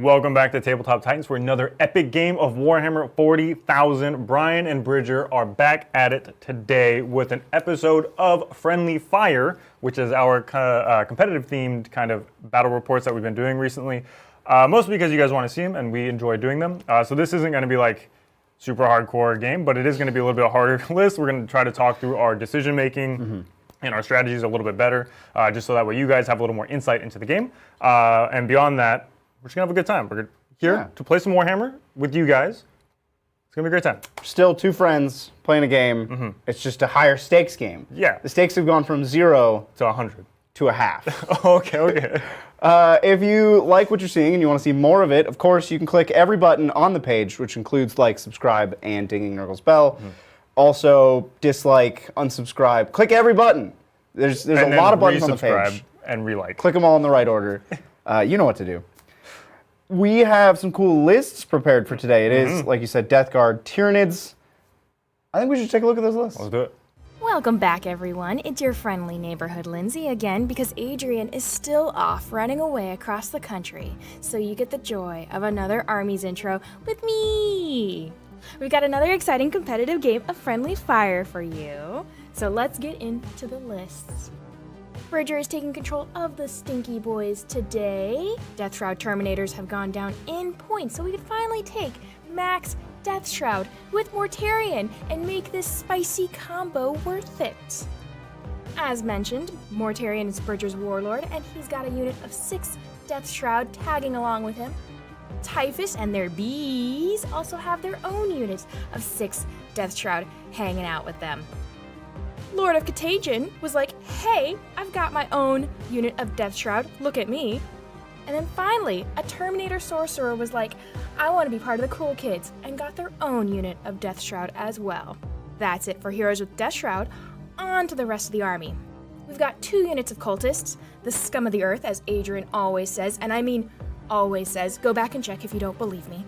welcome back to Tabletop Titans for another epic game of Warhammer 40,000. Brian and Bridger are back at it today with an episode of Friendly Fire, which is our competitive themed kind of battle reports that we've been doing recently. Mostly because you guys want to see them and we enjoy doing them. So this isn't going to be like super hardcore game, but it is going to be a little bit harder list. We're going to try to talk through our decision making and our strategies a little bit better, just so that way you guys have a little more insight into the game. And beyond that, we're just going to have a good time. We're here to play some Warhammer with you guys. It's going to be a great time. Still two friends playing a game. It's just a higher stakes game. Yeah. The stakes have gone from 0 to 100. To a half. Okay. If you like what you're seeing and you want to see more of it, of course, you can click every button on the page, which includes like, subscribe, and dinging Nurgle's bell. Also, dislike, unsubscribe. Click every button. There's a lot of buttons on the page. And re-like. Click them all in the right order. You know what to do. We have some cool lists prepared for today. It is, like you said, Death Guard, Tyranids. I think we should take a look at those lists. Let's do it. Welcome back, everyone. It's your friendly neighborhood Lindsay again, because Adrian is still off running away across the country. So you get the joy of another Armies intro with me. We've got another exciting competitive game of Friendly Fire for you. So let's get into the lists. Bridger is taking control of the Stinky Boys today. Death Shroud Terminators have gone down in points, so we can finally take max Death Shroud with Mortarion and make this spicy combo worth it. As mentioned, Mortarion is Bridger's warlord, and he's got a unit of 6 Death Shroud tagging along with him. Typhus and their bees also have their own units of 6 Death Shroud hanging out with them. Lord of Contagion was like, hey, I've got my own unit of Death Shroud, look at me. And then finally, a Terminator Sorcerer was like, I want to be part of the cool kids, and got their own unit of Death Shroud as well. That's it for Heroes with Death Shroud. On to the rest of the army. We've got 2 units of Cultists, the scum of the earth, as Adrian always says, and I mean always says, go back and check if you don't believe me.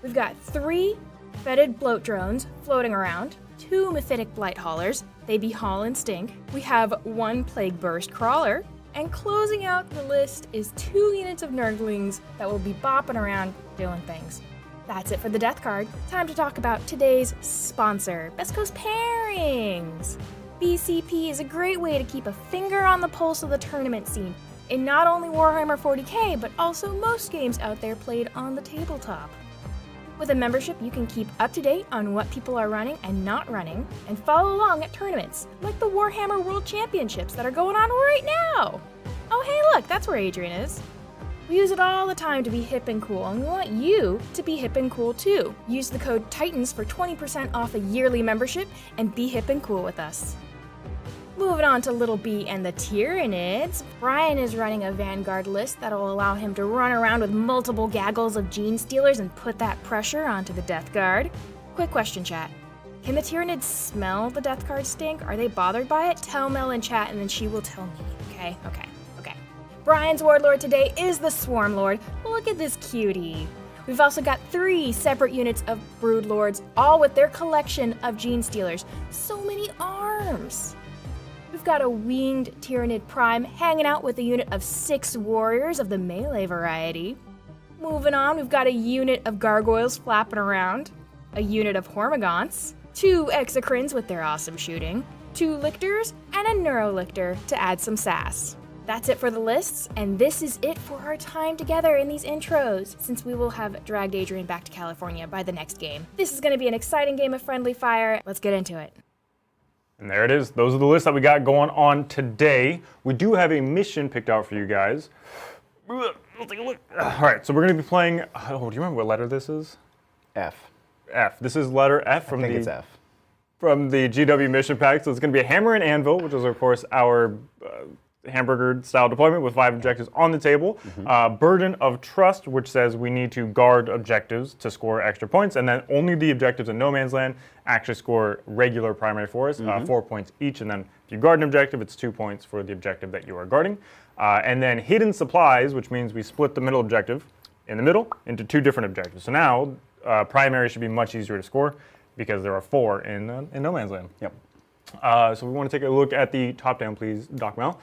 We've got 3 fetid bloat drones floating around, 2 Mephitic Blight Haulers, they be haul and stink. We have 1 Plague Burst Crawler, and closing out the list is 2 units of Nurglings that will be bopping around doing things. That's it for the Death Card. Time to talk about today's sponsor, Best Coast Pairings. BCP is a great way to keep a finger on the pulse of the tournament scene in not only Warhammer 40k, but also most games out there played on the tabletop. With a membership, you can keep up to date on what people are running and not running, and follow along at tournaments, like the Warhammer World Championships that are going on right now. Oh hey look, that's where Adrian is. We use it all the time to be hip and cool, and we want you to be hip and cool too. Use the code TITANS for 20% off a yearly membership, and be hip and cool with us. Moving on to Little B and the Tyranids, Brian is running a Vanguard list that'll allow him to run around with multiple gaggles of Gene Stealers and put that pressure onto the Death Guard. Quick question, chat. Can the Tyranids smell the Death Guard stink? Are they bothered by it? Tell Mel in chat and then she will tell me, okay? Okay. Brian's Warlord today is the Swarm Lord. Look at this cutie. We've also got 3 separate units of Brood Lords, all with their collection of Gene Stealers. So many arms! We've got a winged Tyranid Prime hanging out with a unit of 6 warriors of the melee variety. Moving on, we've got a unit of Gargoyles flapping around, a unit of Hormagaunts, 2 Exocrines with their awesome shooting, 2 Lictors, and a Neurolictor to add some sass. That's it for the lists, and this is it for our time together in these intros, since we will have dragged Adrian back to California by the next game. This is going to be an exciting game of Friendly Fire. Let's get into it. And there it is. Those are the lists that we got going on today. We do have a mission picked out for you guys. Let's take a look. All right, so we're going to be playing. Oh, do you remember what letter this is? F. F. This is letter F from it's F. From the GW mission pack. So it's going to be a hammer and anvil, which is of course our hamburger style deployment with 5 objectives on the table. Burden of Trust, which says we need to guard objectives to score extra points, and then only the objectives in no man's land actually score regular primary for us, 4 points each, and then if you guard an objective, it's 2 points for the objective that you are guarding. And then Hidden Supplies, which means we split the middle objective in the middle into 2 different objectives. So now primary should be much easier to score because there are 4 in no man's land. Yep. So we want to take a look at the top down, please, Doc Mel.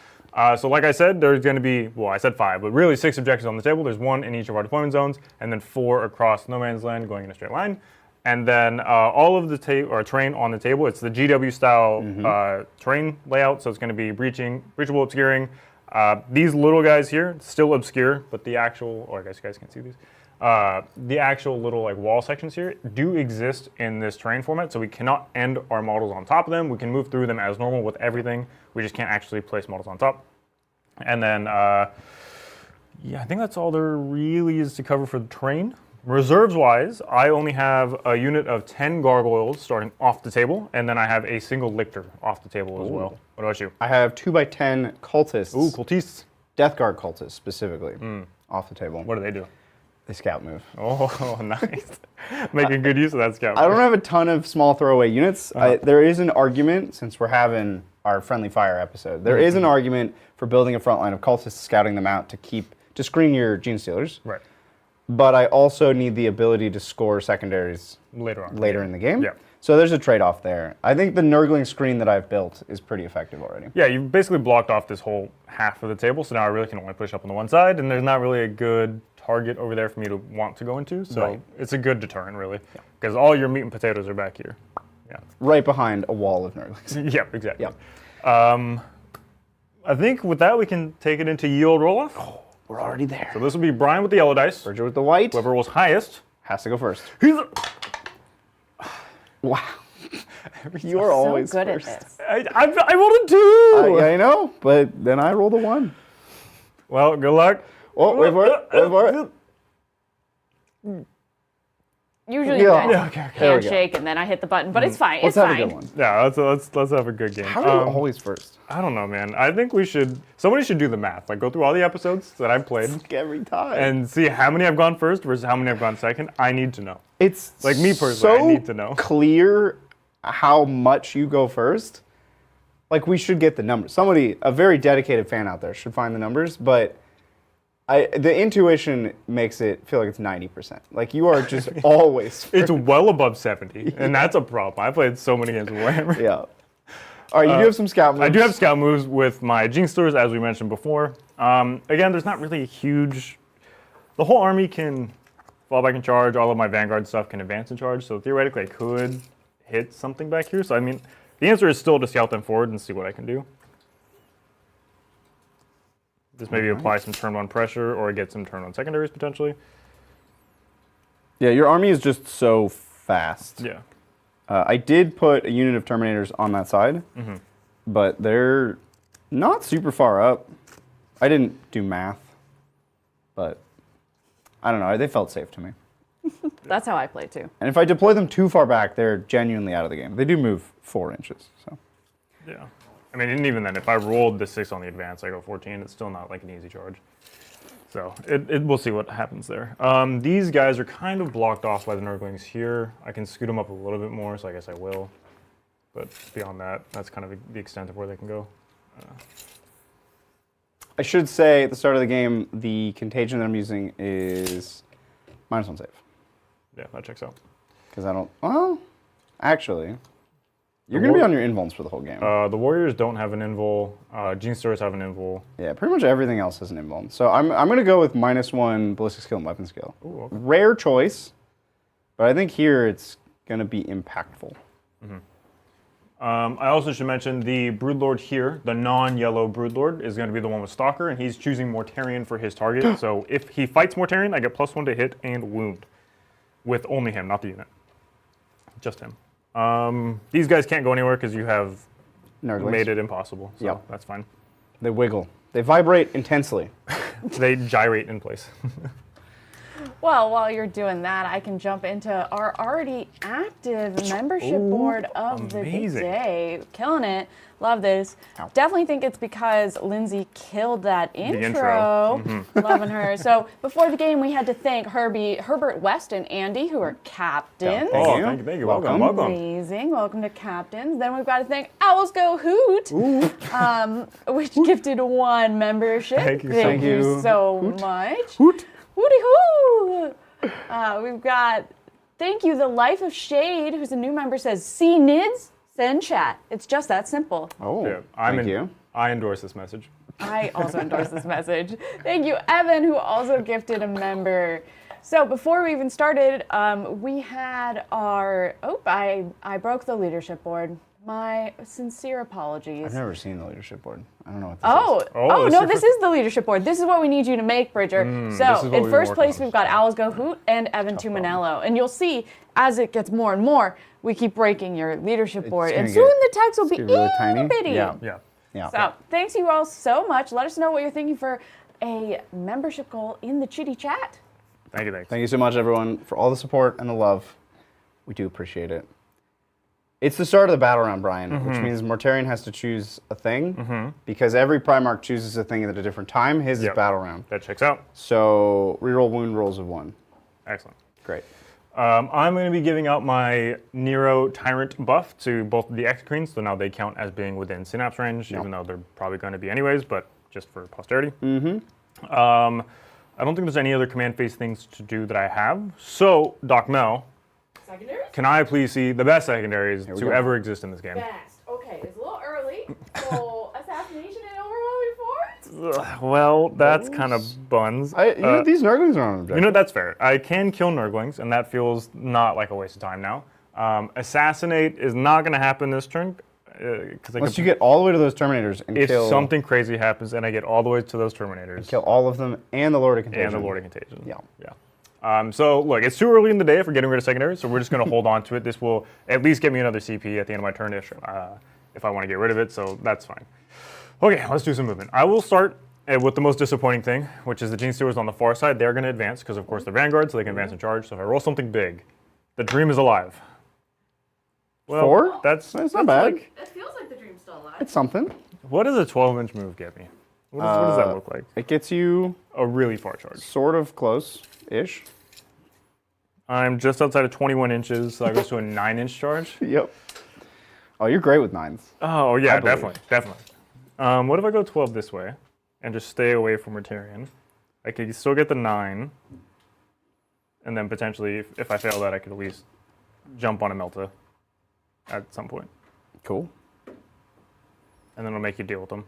So like I said, there's going to be, well, I said 5, but really 6 objectives on the table. There's 1 in each of our deployment zones, and then 4 across no man's land going in a straight line. And then all of the terrain on the table, it's the GW style terrain layout. So it's going to be breachable, obscuring. These little guys here, still obscure, but the actual, or I guess you guys can see these. The actual little like wall sections here do exist in this terrain format, so we cannot end our models on top of them. We can move through them as normal with everything. We just can't actually place models on top. And then, yeah, I think that's all there really is to cover for the terrain. Reserves-wise, I only have a unit of 10 gargoyles starting off the table, and then I have a single lictor off the table as well. What about you? I have 2x10 cultists. Ooh, cultists. Death Guard cultists, specifically, off the table. What do they do? They scout move. Oh, nice. Making good use of that scout move. I don't have a ton of small throwaway units. There is an argument, since we're having our Friendly Fire episode, there is an argument for building a front line of cultists, scouting them out to screen your Gene Stealers. Right. But I also need the ability to score secondaries later in the game. Yeah. So there's a trade-off there. I think the Nurgling screen that I've built is pretty effective already. Yeah, you've basically blocked off this whole half of the table, so now I really can only push up on the one side, and there's not really a good target over there for me to want to go into, so it's a good deterrent, really, because all your meat and potatoes are back here. Yeah. Right behind a wall of Nurglings. Yep, exactly. Yep. I think with that, we can take it into yield roll-off. Oh, we're already there. So this will be Brian with the yellow dice. Bridger with the white. Whoever rolls highest has to go first. He's Wow. You are always so good first. at this. I rolled a 2! I know, but then I rolled a 1. Well, good luck. Oh, wait for it. Wait for it. Usually Yeah. you Yeah, guys okay. There we go. handshake and then I hit the button, but it's fine. Let's It's have fine. a good one. Yeah, let's have a good game. How are you always first? I don't know, man. I think somebody should do the math. Like, go through all the episodes that I've played Every time. and see how many I've gone first versus how many I've gone second. I need to know. It's Like me personally, so I need to know. clear how much you go first. Like, we should get the numbers. Somebody, a very dedicated fan out there, should find the numbers, but the intuition makes it feel like it's 90%. Like, you are just always first. It's well above 70, and that's a problem. I played so many games of Warhammer. Yeah. All right, you do have some scout moves. I do have scout moves with my Gene Stealers, as we mentioned before. Again, there's not really a huge... The whole army can fall back and charge. All of my Vanguard stuff can advance and charge, so theoretically I could hit something back here. So, I mean, the answer is still to scout them forward and see what I can do. Just maybe apply some turn 1 pressure or get some turn 1 secondaries, potentially. Yeah, your army is just so fast. Yeah. I did put a unit of Terminators on that side, but they're not super far up. I didn't do math, but I don't know. They felt safe to me. That's how I play too. And if I deploy them too far back, they're genuinely out of the game. They do move 4 inches. So. Yeah. I mean, and even then, if I rolled the 6 on the advance, I go 14. It's still not like an easy charge. So we'll see what happens there. These guys are kind of blocked off by the Nurglings here. I can scoot them up a little bit more, so I guess I will. But beyond that, that's kind of the extent of where they can go. I should say at the start of the game, the contagion that I'm using is -1 save. Yeah, that checks out. Because I don't... Well, actually... You're going to be on your invulns for the whole game. The Warriors don't have an invul. Gene Stealers have an invul. Yeah, pretty much everything else has an invuln. So I'm going to go with -1 ballistic skill and weapon skill. Ooh, okay. Rare choice, but I think here it's going to be impactful. I also should mention the Broodlord here, the non-yellow Broodlord, is going to be the one with Stalker, and he's choosing Mortarion for his target. So if he fights Mortarion, I get +1 to hit and wound. With only him, not the unit. Just him. These guys can't go anywhere because you have Nurglings. made it impossible. So Yep. that's fine. They wiggle. They vibrate intensely. They gyrate in place. Well, while you're doing that, I can jump into our already active membership board of amazing. the day. Killing it. Love this. Ow. Definitely think it's because Lindsay killed that intro. intro. Loving her. So before the game, we had to thank Herbert West and Andy, who are captains. Oh, you. thank you. Welcome. Amazing. Welcome to captains. Then we've got to thank Owls Go Hoot, which gifted 1 membership. Thank you Thank so you much. so much. Hoot. Hooty hoo! We've got thank you, The Life of Shade, who's a new member, says, see Nids, send chat. It's just that simple. Oh, Yeah, thank you. I endorse this message. I also endorse this message. Thank you, Evan, who also gifted a member. So before we even started, we had our, I broke the leadership board. My sincere apologies. I've never seen the leadership board. I don't know what this is. No, this is the leadership board. This is what we need you to make, Bridger. So in first place, we've got Owls Go Hoot and Evan Tumanello. And you'll see, as it gets more and more, we keep breaking your leadership board. And soon the text will be really tiny. bitty. Yeah. So thanks you all so much. Let us know what you're thinking for a membership goal in the chitty chat. Thank you. Thank you so much, everyone, for all the support and the love. We do appreciate it. It's the start of the battle round, Brian, which means Mortarion has to choose a thing because every Primarch chooses a thing at a different time. His is battle round. That checks out. So reroll wound rolls of 1. Excellent. Great. I'm going to be giving out my Nero Tyrant buff to both the Exocrines, so now they count as being within Synapse range, even though they're probably going to be anyways, but just for posterity. I don't think there's any other command phase things to do that I have. So, Doc Mel, Secondaries? can I please see the best secondaries to ever exist in this game? Best. Okay, it's a little early. So, assassination and overwhelming force? Well, that's kind of buns. These Nurglings are on objective. That's fair. I can kill Nurglings, and that feels not like a waste of time now. Assassinate is not going to happen this turn. Unless you get all the way to those Terminators and if kill... something crazy happens and I get all the way to those Terminators. Kill all of them and the Lord of Contagion. And the Lord of Contagion. Yeah. So, look, it's too early in the day for getting rid of secondaries, so we're just going to hold on to it. This will at least get me another CP at the end of my turn if I want to get rid of it, so that's fine. Okay, let's do some movement. I will start with the most disappointing thing, which is the Gene Stewards on the far side. They're going to advance because, of course, they're Vanguard, so they can advance in charge. So if I roll something big, the Dream is alive. Well, 4? That's not bad. It feels like the dream's still alive. It's something. What does a 12-inch move get me? What does that look like? It gets you A really far charge. sort of close-ish. I'm just outside of 21 inches, so that goes to a 9-inch charge. Yep. Oh, you're great with 9s. Oh, yeah, I believe. definitely. What if I go 12 this way and just stay away from Mortarion? I could still get the 9, and then potentially, if I fail that, I could at least jump on a Melta at some point. Cool. And then it'll make you deal with them.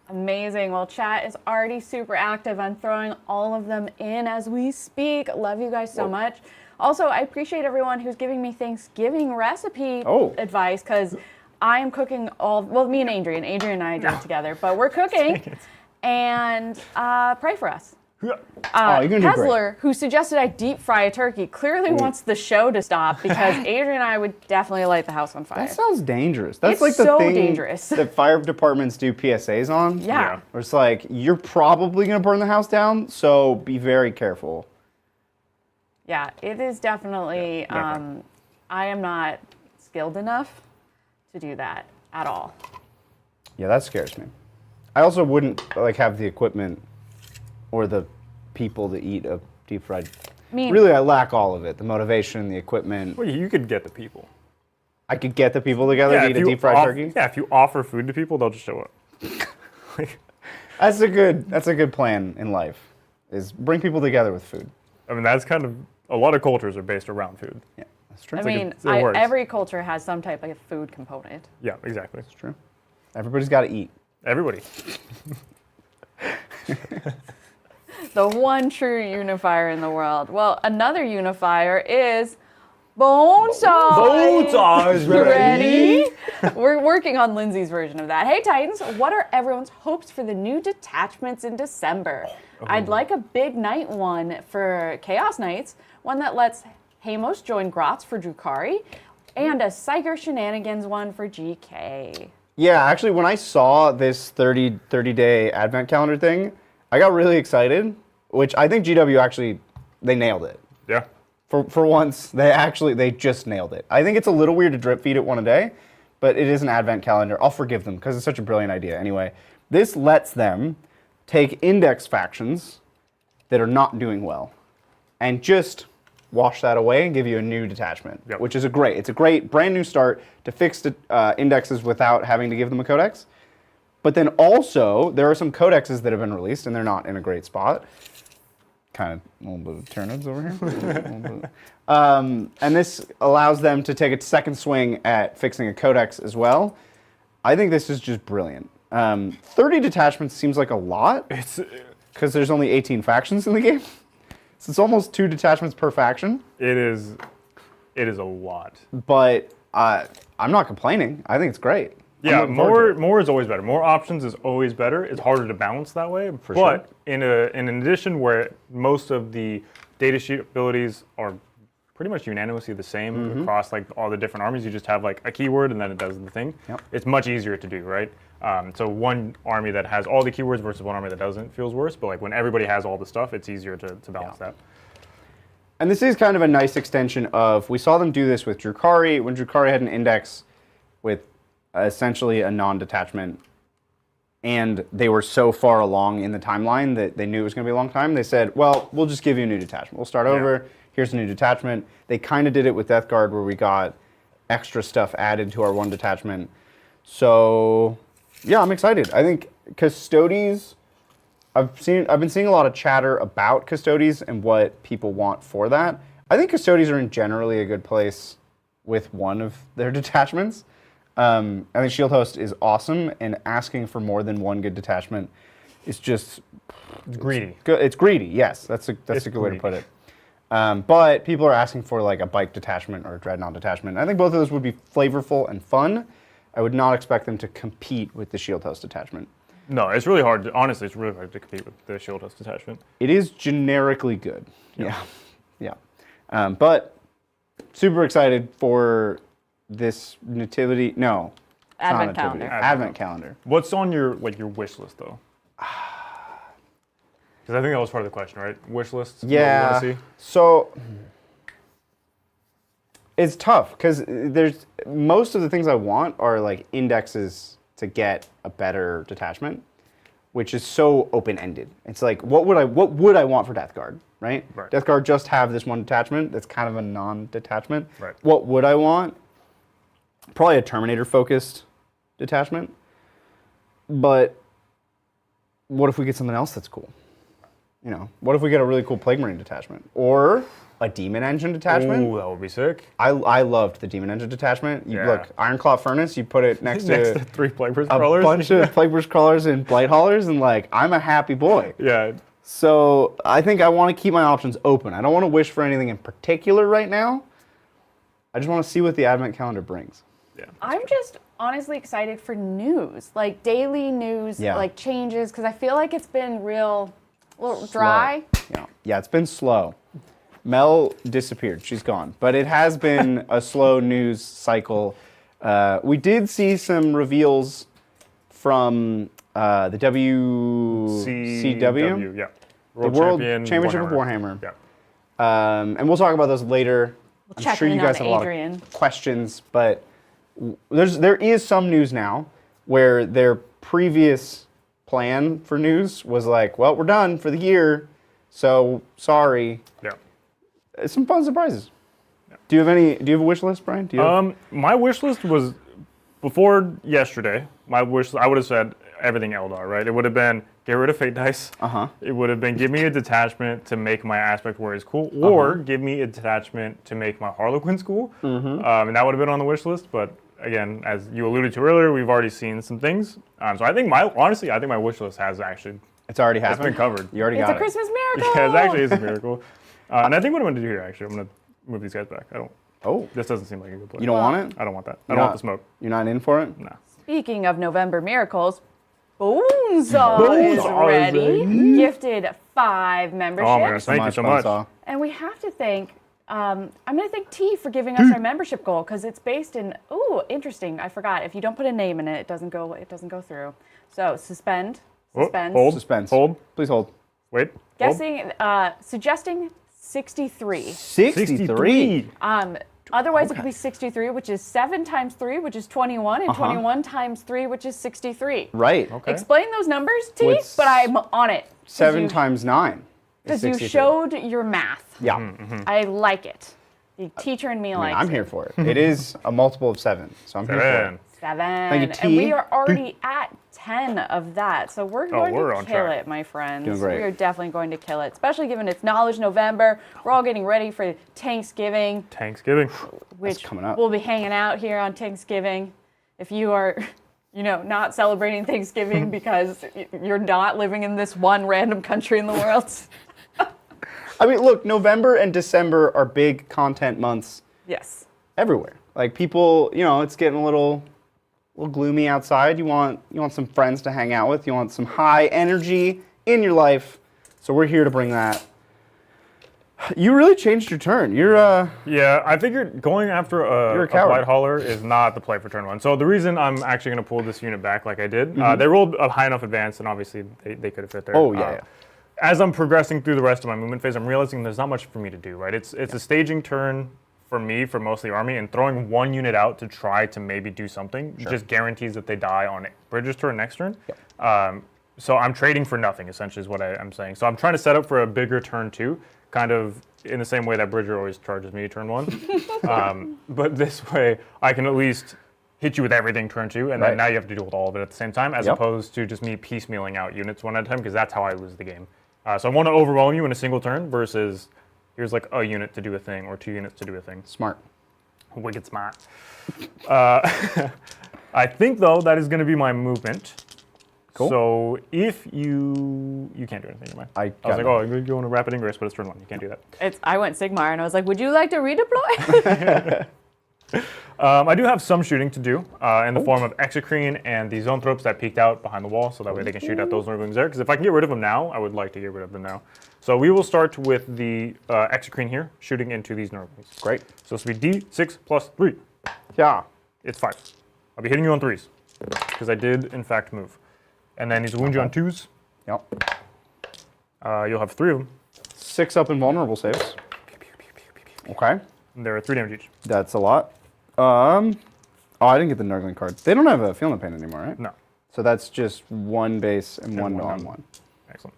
Amazing. Well, chat is already super active. I'm throwing all of them in as we speak. Love you guys so much. Also, I appreciate everyone who's giving me Thanksgiving recipe advice because I am cooking me and Adrian. Adrian and I do it together, but we're cooking. And pray for us. Hessler, who suggested I deep fry a turkey, clearly wants the show to stop because Adrian and I would definitely light the house on fire. That sounds dangerous. That's It's like the so thing dangerous. that fire departments do PSAs on. Yeah. Where it's like, you're probably going to burn the house down, so be very careful. Yeah, it is definitely, I am not skilled enough to do that at all. Yeah, that scares me. I also wouldn't have the equipment or the people to eat a deep fried. Really, I lack all of it. The motivation, the equipment. Well, you could get the people. I could get the people together to eat a deep fried turkey? Yeah, if you offer food to people, they'll just show up. That's a good plan in life, is bring people together with food. I mean, that's kind of, a lot of cultures are based around food. Yeah, that's true. I mean, every culture has some type of food component. Yeah, exactly. That's true. Everybody's got to eat. Everybody. The one true unifier in the world. Well, another unifier is Bone Saws. Bone Saws, ready? We're working on Lindsay's version of that. Hey, Titans, what are everyone's hopes for the new detachments in December? I'd like a big night one for Chaos Knights, one that lets Hamos join Grots for Drukhari, and a Psyker Shenanigans one for GK. Yeah, actually, when I saw this 30-day advent calendar thing, I got really excited, which I think GW actually, they nailed it. Yeah. For once, they just nailed it. I think it's a little weird to drip feed it one a day, but it is an advent calendar. I'll forgive them because it's such a brilliant idea. Anyway, this lets them take index factions that are not doing well and just wash that away and give you a new detachment, which is it's a great brand new start to fix the indexes without having to give them a codex. But then also, there are some codexes that have been released, and they're not in a great spot. Kind of a little bit of Tyranids over here. And this allows them to take a second swing at fixing a codex as well. I think this is just brilliant. 30 detachments seems like a lot It's because there's only 18 factions in the game. So it's almost 2 detachments per faction. it is a lot. But I'm not complaining. I think it's great. Yeah, I'm looking forward to it. more is always better. More options is always better. It's harder to balance that way. For but in an addition where most of the data sheet abilities are pretty much unanimously the same across like all the different armies, you just have like a keyword and then it does the thing. Yep. It's much easier to do, right? So one army that has all the keywords versus one army that doesn't feels worse. But like when everybody has all the stuff, it's easier to balance that. And this is kind of a nice extension of, we saw them do this with Drukhari, when Drukhari had an index with essentially a non-detachment, and they were so far along in the timeline that they knew it was going to be a long time. They said, well, we'll just give you a new detachment. We'll start over. Here's a new detachment. They kind of did it with Death Guard where we got extra stuff added to our one detachment. So, yeah, I'm excited. I think Custodes, I've been seeing a lot of chatter about Custodes and what people want for that. I think Custodes are in generally a good place with one of their detachments. I think Shield Host is awesome, and asking for more than one good detachment is just Greedy. It's greedy. Yes, that's a good way to put it. But people are asking for like a bike detachment or a dreadnought detachment. I think both of those would be flavorful and fun. I would not expect them to compete with the Shield Host detachment. No, it's really hard. Honestly, it's really hard to compete with the Shield Host detachment. It is generically good. Yeah. But super excited for this nativity. No, it's not Advent nativity. calendar. Advent calendar. What's on your wish list though? Because I think that was part of the question, right? Wish lists. Yeah. What you want to see? So it's tough because there's most of the things I want are like indexes to get a better detachment, which is so open-ended. It's like, what would I want for Death Guard, right? Death Guard just have this one detachment that's kind of a non-detachment. Right. What would I want? Probably a Terminator-focused detachment. But what if we get something else that's cool? You know, what if we get a really cool Plague Marine detachment? Or a Demon Engine detachment? Ooh, that would be sick. I loved the Demon Engine detachment. You look, Ironclaw Furnace, you put it next to 3 Plague Burst a crawlers. bunch of Plague Burst crawlers and Blight Haulers, and like, I'm a happy boy. Yeah. So I think I want to keep my options open. I don't want to wish for anything in particular right now. I just want to see what the Advent calendar brings. Yeah. I'm just honestly excited for news, like daily news, like changes, because I feel like it's been a little dry. Yeah, it's been slow. Mel disappeared. She's gone. But it has been a slow news cycle. We did see some reveals from the WCW. Yeah. The World Championship of Warhammer. Yeah. And we'll talk about those later. I'm check sure you in guys on have a lot Adrian. of questions, but there is some news now where their previous plan for news was like, well, we're done for the year, so sorry. Yeah. Some fun surprises. Yeah. Do you have a wish list, Brian? Do you have... My wish list was before yesterday. My wish, I would have said everything Eldar, right? It would have been get rid of Fate Dice. It would have been give me a detachment to make my Aspect Warriors cool, or give me a detachment to make my Harlequins cool. And that would have been on the wish list. But again, as you alluded to earlier, we've already seen some things. So I think my wish list has actually. It's already happened. It's been covered. You already got it. It's a Christmas miracle. Yeah, it actually is a miracle. And I think what I'm going to do here, actually, I'm going to move these guys back. This doesn't seem like a good play. You don't want it? I don't want that. I don't want the smoke. You're not in for it? No. Speaking of November miracles, Bonesaw is ready. Gifted 5 memberships. Oh my gosh, thank you so much. And we have to thank, I'm going to thank T for giving us our membership goal because it's based in, interesting. I forgot. If you don't put a name in it, it doesn't go through. So suspend, suspense. Hold. Suspense. Hold. Please hold. Wait. Guessing, suggesting 63. 63? Otherwise, it could be 63, which is 7 times 3, which is 21, and 21 times 3, which is 63. Right. Okay. Explain those numbers, T, What's but I'm on it. 7 times 9 Because you showed your math. Yeah. I like it. The teacher in me likes I'm here for it. It is a multiple of 7, so I'm here for it. 7. Thank you, T. And we are already at 10 of that. So we're going we're to on kill track. it, my friends. Doing great. We are definitely going to kill it, especially given it's Knowledge November. We're all getting ready for Thanksgiving, Thanksgiving. which coming up. we'll be hanging out here on Thanksgiving. If you are you know, not celebrating Thanksgiving because you're not living in this one random country in the world. I mean, look, November and December are big content months. Yes. Everywhere. Like people, you know, it's getting a little gloomy outside. You want some friends to hang out with. You want some high energy in your life. So we're here to bring that. You really changed your turn. You're Yeah, I figured going after You're a a coward. Blight Hauler is not the play for turn 1. So the reason I'm actually going to pull this unit back like I did, they rolled a high enough advance, and obviously they could have fit there. Oh, yeah. As I'm progressing through the rest of my movement phase, I'm realizing there's not much for me to do, right? It's a staging turn for me for most of the army, and throwing one unit out to try to maybe do something just guarantees that they die on Bridger's turn next turn. Yep. So I'm trading for nothing, essentially, is what I'm saying. So I'm trying to set up for a bigger turn 2, kind of in the same way that Bridger always charges me turn 1. But this way, I can at least hit you with everything turn 2, and then now you have to deal with all of it at the same time, as opposed to just me piecemealing out units one at a time, because that's how I lose the game. So I want to overwhelm you in a single turn versus here's like a unit to do a thing or 2 units to do a thing. smart. Wicked smart. I think, though, that is going to be my movement. Cool. So if you can't do anything, am I? I was like, oh, I'm going to go on a rapid ingress, but it's turn 1. You can't do that. I went Sigmar, and I was like, would you like to redeploy? I do have some shooting to do in the form of Exocrine and the Zoanthropes that peeked out behind the wall, so that way they can shoot at those Nurglings there. Because if I can get rid of them now, I would like to get rid of them now. So we will start with the Exocrine here, shooting into these Nurglings. Great. So this will be D6 plus 3. Yeah. It's 5. I'll be hitting you on 3s, because I did, in fact, move. And then he's wound you on 2s. Yep. You'll have 3 of them. 6 up in vulnerable saves. Okay. And there are 3 damage each. That's a lot. Oh, I didn't get the Nurgling card. They don't have a Feel No Pain anymore, right? No. So that's just 1 base and 1 one on down. 1. Excellent.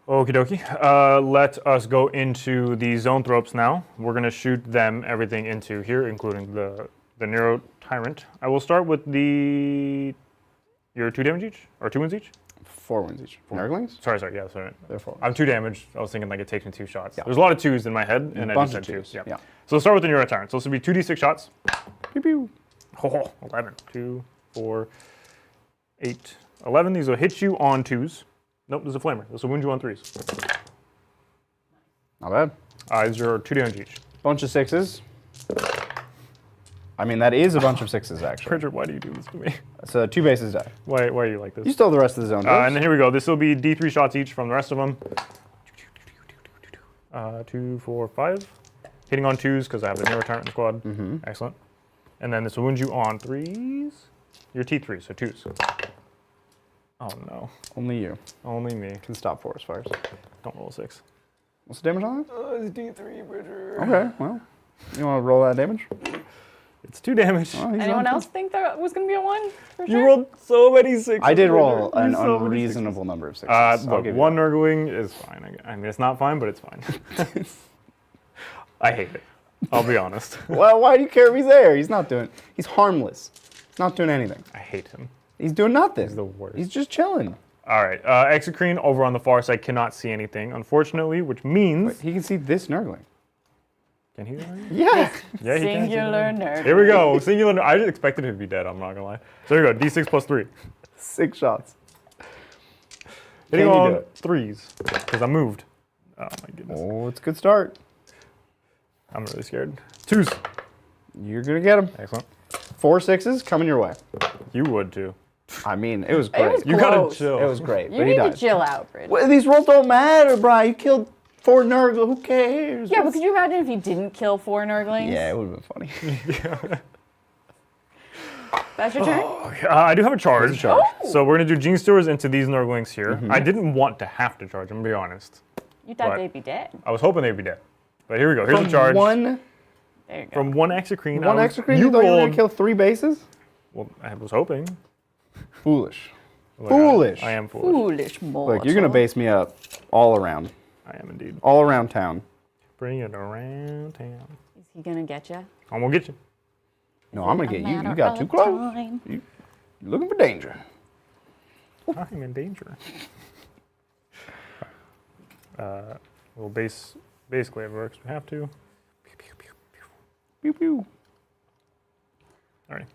Okie dokie. Let us go into the Zoanthropes now. We're going to shoot them everything into here, including the Nero Tyrant. I will start with your 2 damage each? Or 2 wounds each? 4 wounds each. Nurglings? Sorry, yeah, sorry. They're 4 wounds. I'm 2 damage. I was thinking like it takes me 2 shots. Yeah. There's a lot of 2s in my head, and I bunch just said of 2s. 2s, Yeah. yeah. So let's start with the Nero Tyrant. So this will be 2d6 shots. Pew pew. Oh, 11. 2, 4, 8, 11. These will hit you on 2s. Nope, there's a flamer. This will wound you on 3s. Not bad. These are 2 damage each. Bunch of 6s. I mean, that is a bunch of 6s, actually. Bridger, why do you do this to me? So 2 bases die. Why are you like this? You still have the rest of the zone. And then here we go. This will be D3 shots each from the rest of them. 2, 4, 5. Hitting on 2s because I have the Nero Tyrant in the squad. Excellent. And then this will wound you on 3s. Your T3, so 2s. Oh no. Only you Only me. can stop forest fires. Don't roll a 6. What's the damage on that? It's D3, Bridger. Okay, well, you want to roll that damage? It's 2 damage. Oh, he's Anyone on else think that was going to be a 1? For You sure? rolled so many 6s. I did roll Bridger. an So many unreasonable number of 6s. 6s. I'll Look, give you 1 that. Nurgling is fine. I mean, it's not fine, but it's fine. I hate it. I'll be honest. Well, why do you care if he's there? He's harmless. He's not doing anything. I hate him. He's doing nothing. He's the worst. He's just chilling. All right. Exocrine over on the far side cannot see anything, unfortunately, which means... He can see this Nurgling. Can he? Yeah. Yeah, he can. Singular nerd. Here we go. Singular. I just expected him to be dead. I'm not gonna lie. So here we go. D6 plus 3. 6 shots. Hitting you on do it? 3s because I moved. Oh my goodness. Oh, it's a good start. I'm really scared. 2s. You're going to get him. Excellent. 4 6s coming your way. You would too. I mean, it was great. was You gotta Close. chill. It was great, You but he need to died. chill out, Bridget. Well, these rolls don't matter, Brian. You killed 4 Nurgle. Who cares? Yeah, but could you imagine if he didn't kill 4 Nurglings? Yeah, it would have been funny. That's your turn? I do have a charge. There's a charge. Oh. So we're gonna do Gene Stewards into these Nurglings here. I didn't want to have to charge. I'm gonna be honest. You thought What? they'd be dead. I was hoping they'd be dead. But here we go. Here's the charge. One There you go. From 1 Exocrine. extra cream. You thought you were going to kill 3 bases? Well, I was hoping. Foolish. Look, Foolish. I am foolish. Foolish mortal. Look, you're going to base me up all around. I am indeed. All around town. Bring it around town. Is he gonna get you? I'm gonna get you. No, I'm going to get you. You got too close. You're looking for danger. I'm in danger. We'll basically it works. We have to. Pew, pew, pew, pew. Pew, pew. All right.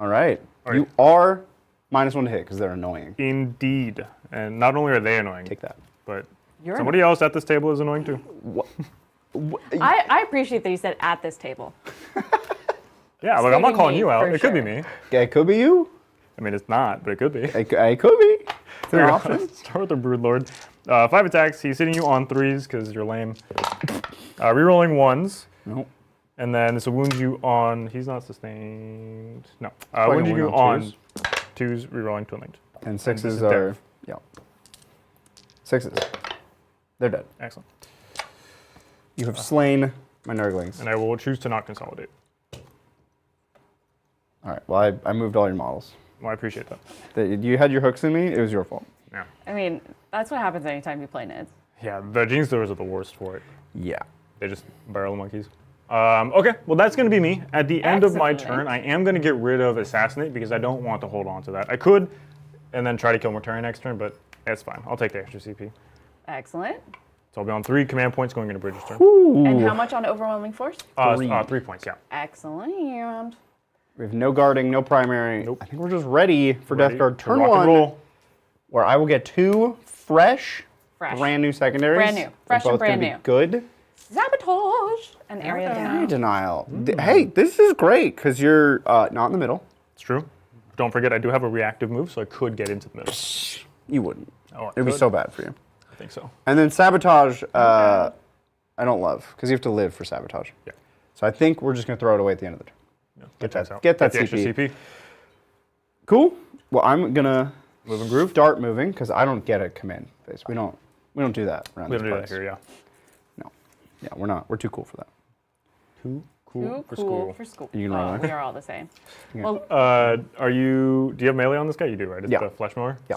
All right. All right. You are -1 to hit because they're annoying. Indeed. And not only are they annoying, Take that. but You're somebody else at this table is annoying too. I appreciate that you said at this table. Yeah, look, I'm not Stating calling me, you out. for It could be sure. me. Yeah, it could be you. I mean, it's not, but it could be. It could be. It's an option. Start with the Broodlord. 5 attacks. He's hitting you on 3s because you're lame. Rerolling 1s. Nope. And then this will wound you on. He's not sustained. No. Probably Wound gonna you wound on on 2s, rerolling Twin Linked. And this sixes is are, death. yeah. 6s. They're dead. Excellent. You have slain my Nurglings. And I will choose to not consolidate. All right. Well, I moved all your models. Well, I appreciate that. You had your hooks in me. It was your fault. Yeah. I mean, that's what happens anytime you play Nids. Yeah, the Gene Stealers are the worst for it. Yeah. They just barrel the monkeys. Okay, well that's going to be me. At the end of my Excellent. turn, I am going to get rid of Assassinate because I don't want to hold on to that. I could, and then try to kill Mortarion next turn, but that's fine. I'll take the extra CP. Excellent. So I'll be on 3 command points going into Bridger's turn. And how much on Overwhelming Force? 3 points, yeah. Excellent. We have no guarding, no primary. Nope. I think we're just ready for Ready Death Guard to turn rock and 1, roll. where I will get 2 fresh, brand new secondaries. Brand new. They're Fresh and both brand gonna new. be good. Sabotage. An area Area down. denial. Hey, this is great because you're not in the middle. It's true. Don't forget, I do have a reactive move, so I could get into the middle. You wouldn't. Oh, I It would be could. so bad for you. I think so. And then sabotage, I don't love because you have to live for sabotage. Yeah. So I think we're just gonna throw it away at the end of the turn. Yeah, Get checks that- out. get that the extra CP. CP. Cool. Well, I'm gonna Move and groove. start moving because I don't get a command phase. We don't do that around We these don't do that parties. here, yeah. No. Yeah, we're not. We're too cool for that. Too cool Too for cool school. for school. You can run away. We are all the same. Yeah. Well, Do you have melee on this guy? You do, right? It's Yeah. the flesh mower? Yeah.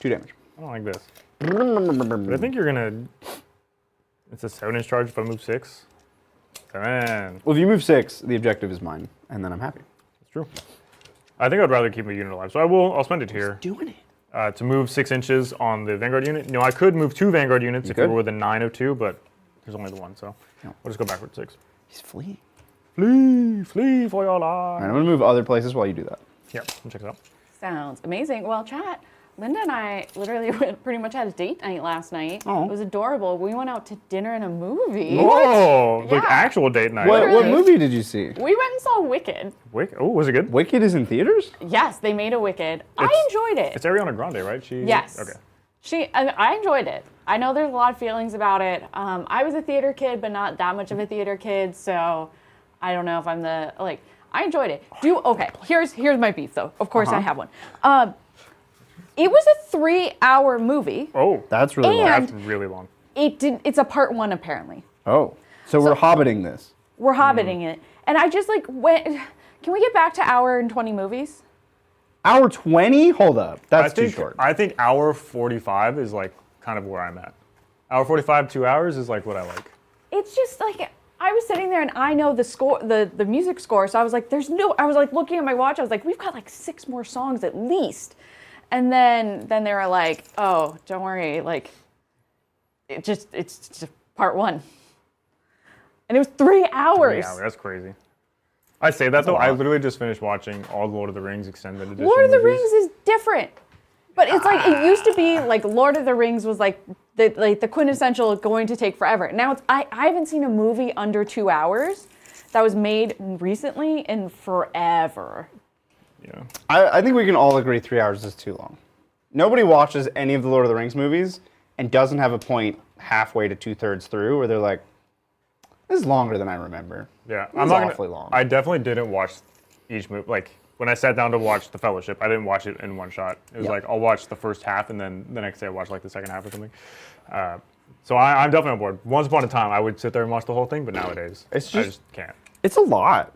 2 damage. I don't like this. But I think you're gonna. It's a 7-inch charge if I move 6. 7. Well, if you move 6, the objective is mine, and then I'm happy. It's true. I think I'd rather keep a unit alive, so I'll spend it here Doing it. to move 6 inches on the Vanguard unit. No, I could move 2 Vanguard units if could. it were within 9 of 2, but there's only the 1, so Yeah. we'll just go backward 6. He's fleeing. Flee for your life. All right, I'm gonna move other places while you do that. Yeah, check it out. sounds amazing. Well, chat, Linda and I literally pretty much had a date night last night. Oh. It was adorable. We went out to dinner and a movie. Whoa, like Yeah. actual date night. What Literally. movie did you see? We went and saw Wicked. Oh, was it good? Wicked is in theaters? Yes, they made a Wicked. I It's- enjoyed it. It's Ariana Grande, right? Yes. Okay. I enjoyed it. I know there's a lot of feelings about it. I was a theater kid, but not that much of a theater kid, so I don't know if I'm I enjoyed it. Here's my beef though. Of course I have one. It was a 3-hour movie. Oh, That's really long. And- that's really long. It's a part 1 apparently. Oh, so we're hobbiting this. We're hobbiting it. And I just went, can we get back to hour and 20 movies? Hour 20? Hold up. That's too short. I think hour 45 is like kind of where I'm at. Hour 45, 2 hours is like what I like. It's just I was sitting there and I know the score, the music score, so I was like, I was looking at my watch, I was like, we've got 6 more songs at least. And then they were like, oh, don't worry, it's just part 1. And it was 3 hours. Yeah, that's crazy. I say that though, I literally just finished watching all the Lord of the Rings extended edition Lord of the movies. Rings is different. But it's it used to be Lord of the Rings was the quintessential going to take forever. Now it's I haven't seen a movie under 2 hours that was made recently in forever. Yeah. I think we can all agree 3 hours is too long. Nobody watches any of the Lord of the Rings movies and doesn't have a point halfway to 2/3 through where they're like, this is longer than I remember. Yeah, It was awfully long. I definitely didn't watch each movie. Like when I sat down to watch The Fellowship, I didn't watch it in one shot. It was Yep. like I'll watch the first half and then the next day I watch the second half or something. So I'm definitely on board. Once upon a time, I would sit there and watch the whole thing, but nowadays, It's I just- just can't. It's a lot.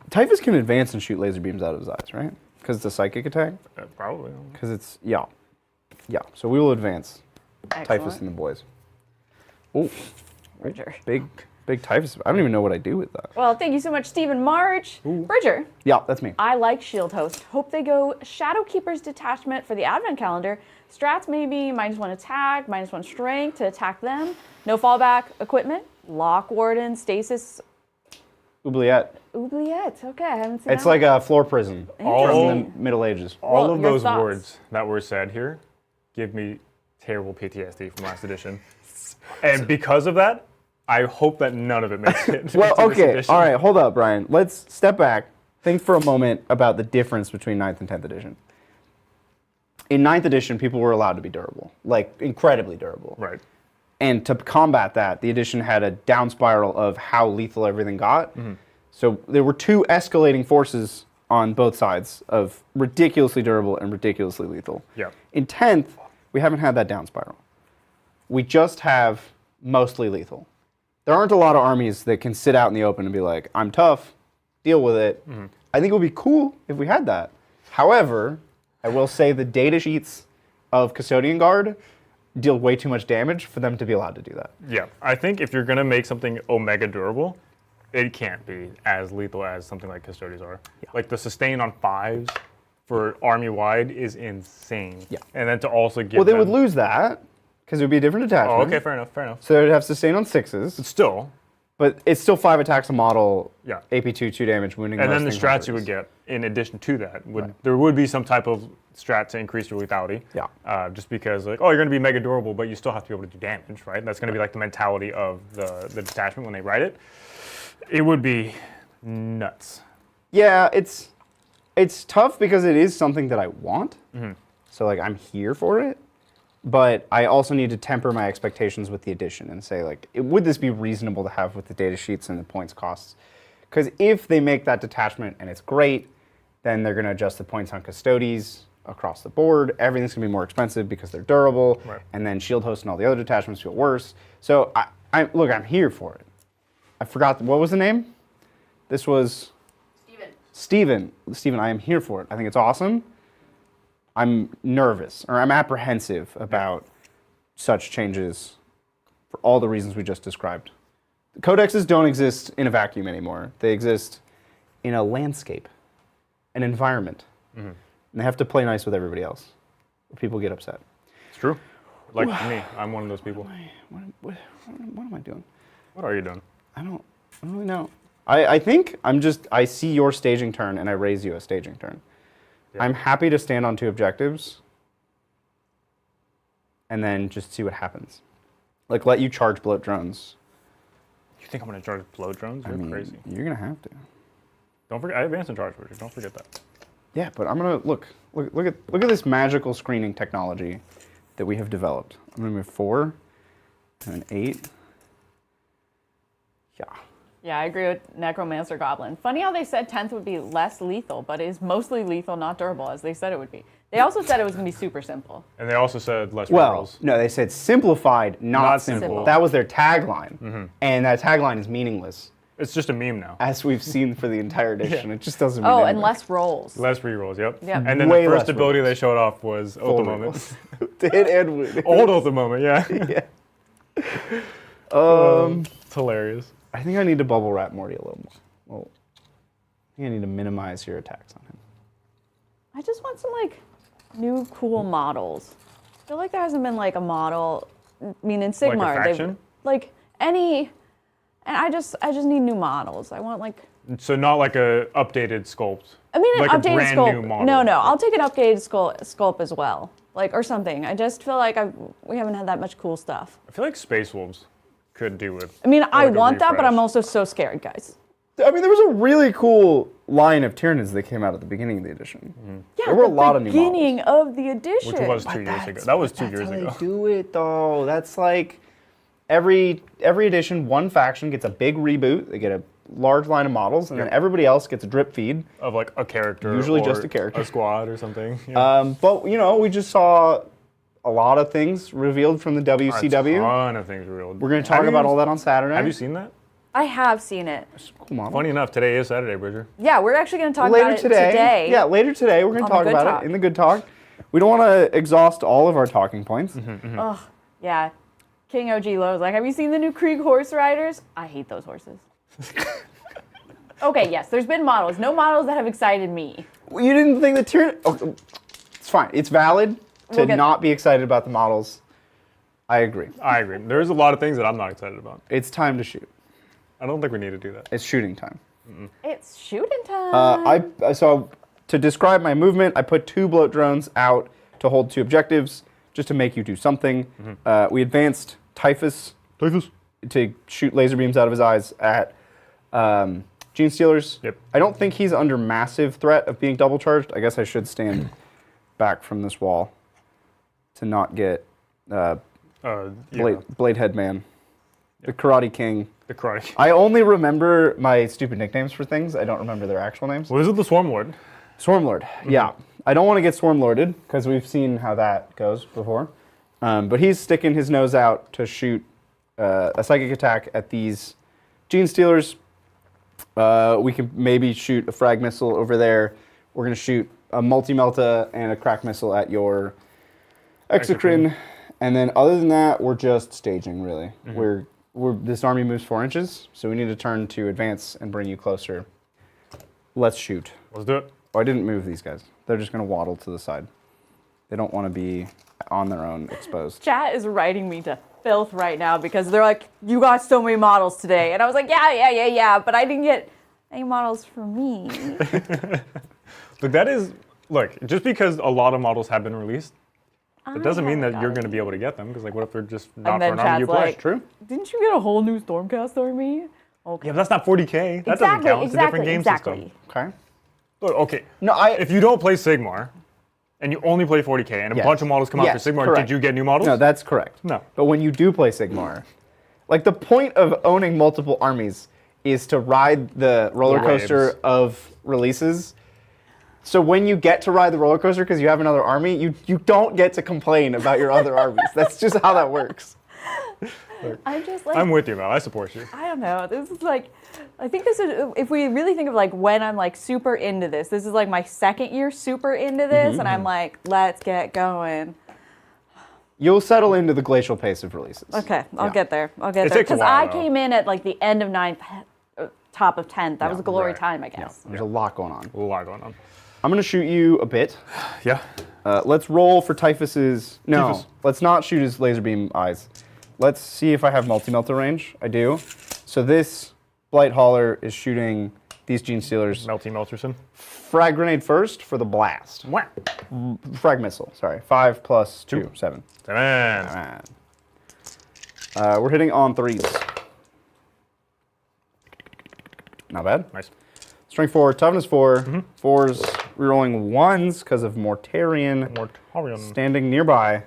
Typhus can advance and shoot laser beams out of his eyes, right? Because it's a psychic attack? Probably. Because it's, yeah. Yeah, so we will advance Typhus Excellent. and the boys. Oh, Bridger. big Typhus. I don't even know what I do with that. Well, thank you so much, Stephen March. Bridger, Yeah, that's me. I like Shield Host. Hope they go Shadowkeeper's Detachment for the Advent Calendar. Strats maybe -1 attack, -1 strength to attack them. No fallback equipment. Lock Warden, Stasis Oubliette. Oubliette. Okay, I haven't seen It's that like a floor prison All- from the Middle Ages. All Well, of your those thoughts? words that were said here give me terrible PTSD from last edition. And because of that, I hope that none of it makes it. Well, into this okay, edition. all right, hold up, Brian. Let's step back. Think for a moment about the difference between 9th and 10th edition. In 9th edition, people were allowed to be durable, like incredibly durable. Right. And to combat that, the edition had a down spiral of how lethal everything got. So there were two escalating forces on both sides of ridiculously durable and ridiculously lethal. Yeah. In 10th, we haven't had that down spiral. We just have mostly lethal. There aren't a lot of armies that can sit out in the open and be like, I'm tough, deal with it. I think it would be cool if we had that. However, I will say the data sheets of Custodian Guard deal way too much damage for them to be allowed to do that. Yeah. I think if you're going to make something Omega durable, it can't be as lethal as something like Custodians are. Like the sustain on 5s for army-wide is insane. Yeah. And then to also give Well, they them... would lose that because it would be a different attachment. Oh, okay, fair enough, fair enough. So they'd have sustain on 6s, Still, but it's still 5 attacks a model, Yeah. AP2, 2 damage, wounding. and then the most things strats you hundreds. would get in addition to that would Right. there would be some type of strat to increase your lethality. Yeah. Just because like, oh, you're going to be mega durable, but you still have to be able to do damage, right? That's going to be like the mentality of the detachment when they write it. It would be nuts. Yeah, it's tough because it is something that I want. So like I'm here for it, but I also need to temper my expectations with the addition and say like, would this be reasonable to have with the data sheets and the points costs? Because if they make that detachment and it's great, then they're going to adjust the points on Custodes across the board. Everything's going to be more expensive because they're durable, Right. and then Shield Host and all the other detachments feel worse. So I'm here for it. I forgot what was the name. This was Steven, I am here for it. I think it's awesome. I'm nervous, or I'm apprehensive about such changes for all the reasons we just described. The codexes don't exist in a vacuum anymore. They exist in a landscape, an environment. And they have to play nice with everybody else, or people get upset. It's true. Like me, I'm one of those people. What am I doing? What are you doing? I don't really know. I think I see your staging turn and I raise you a staging turn. Yeah. I'm happy to stand on 2 objectives and then just see what happens. Like let you charge bloat drones. You think I'm going to charge blow drones? You're crazy. You're gonna have to. Don't forget, I advanced in charge version. Don't forget that. Yeah, but I'm gonna look at this magical screening technology that we have developed. I'm gonna move 4 and an 8. Yeah. Yeah, I agree with Necromancer Goblin. Funny how they said 10th would be less lethal, but it is mostly lethal, not durable, as they said it would be. They also said it was going to be super simple. And they also said less Well, rerolls. no, they said simplified, not Not simple. simple. That was their tagline, and that tagline is meaningless, It's just a meme now. as we've seen for the entire edition. It just doesn't. Mean Oh, and anything. less rolls. Less rerolls, yep. Yep. And then Way the less first ability rerolls. they showed off was Full Ultra Moment. rerolls. To hit and wound. Old Ultra Moment, yeah. It's hilarious. I think I need to bubble wrap Morty a little more. Well, I think I need to minimize your attacks on him. I just want some like new cool models. I feel like there hasn't been like a model. I mean, in Sigmar, faction? like any, and I just need new models. I want like. So not like a updated sculpt. I mean, an like a updated brand sculpt. new model. No, I'll take an updated sculpt as well, like or something. I just feel like we haven't had that much cool stuff. I feel like Space Wolves could do it. I mean, I like a want that, but refresh. I'm also so scared, guys. I mean, there was a really cool line of Tyranids that came out at the beginning of the edition. Yeah, There were a the lot of new models. beginning of the edition. Which was 2 years ago. That was 2 years That's how ago. they do it, though. That's like every edition, one faction gets a big reboot. They get a large line of models, and then everybody else gets a drip feed. Of like a character. Usually or just a character. A squad or something. Yeah. But we just saw a lot of things revealed from the A WCW. ton of things revealed. We're going to talk about all that on Saturday. Have you seen that? I have seen it. Cool model. Funny enough, today is Saturday, Bridger. Yeah, we're actually going to talk Later about it today. Yeah, later today we're going On to the talk Good about Talk. it in the good talk. We don't want to exhaust all of our talking points. Ugh, yeah. King OG Lowe's like, have you seen the new Krieg horse riders? I hate those horses. Okay, yes, there's been models. No models that have excited me. Well, you didn't think the Tyranids... Oh, it's fine. It's valid to We'll get- not be excited about the models. I agree. I agree. There's a lot of things that I'm not excited about. It's time to shoot. I don't think we need to do that. It's shooting time. It's shooting time. So to describe my movement, I put 2 bloat drones out to hold 2 objectives, just to make you do something. We advanced Typhus to shoot laser beams out of his eyes at Gene Stealers. Yep. I don't think he's under massive threat of being double charged. I guess I should stand back from this wall to not get Bladehead Man, the Karate King. The Karate. I only remember my stupid nicknames for things. I don't remember their actual names. What is it? The Swarm Lord. Swarm Lord. Yeah. I don't want to get Swarm Lorded because we've seen how that goes before. But he's sticking his nose out to shoot a psychic attack at these Gene Stealers. We can maybe shoot a frag missile over there. We're going to shoot a multi-melta and a crack missile at your Exocrine. And then other than that, we're just staging, really. This army moves 4 inches, so we need to turn to advance and bring you closer. Let's shoot. Let's do it. Oh, I didn't move these guys. They're just going to waddle to the side. They don't want to be on their own exposed. Chat is writing me to filth right now because they're like, you got so many models today. And I was like, yeah, but I didn't get any models for me. Look, just because a lot of models have been released, it doesn't mean that you're going to be able to get them, because what if they're just not for an army you play? True. Didn't you get a whole new Stormcast army? Okay. Yeah, but that's not 40k. That doesn't count. It's a different game system. Okay. Look, okay. No, if you don't play Sigmar, and you only play 40k, and a bunch of models come out for Sigmar, correct. did you get new models? No, that's correct. No. But when you do play Sigmar, the point of owning multiple armies is to ride the roller coaster of releases. So when you get to ride the roller coaster because you have another army, you don't get to complain about your other armies. That's just how that works. I'm with you, Mel. I support you. I don't know. This is I think this is, if we really think of when I'm super into this, this is my second year super into this, and I'm like, let's get going. You'll settle into the glacial pace of releases. Okay, I'll get there. I'll get It there. takes a Because while, I came in at the end of 9th, top of 10th. That was a glory right. time, I Yeah, guess. there's a lot going on. A lot going on. I'm going to shoot you a bit. Yeah. Let's roll for Typhus's... No, Typhus. let's not shoot his laser beam eyes. Let's see if I have multi-melter range. I do. So this Blight Hauler is shooting these Gene Stealers. Melty Melterson. Frag grenade first for the blast. Wah. Frag missile, sorry. 5 plus 2, 7. 7. We're hitting on 3s. Not bad. Nice. Strength 4, toughness 4. 4s, rerolling 1s because of Mortarion Mortarion. standing nearby.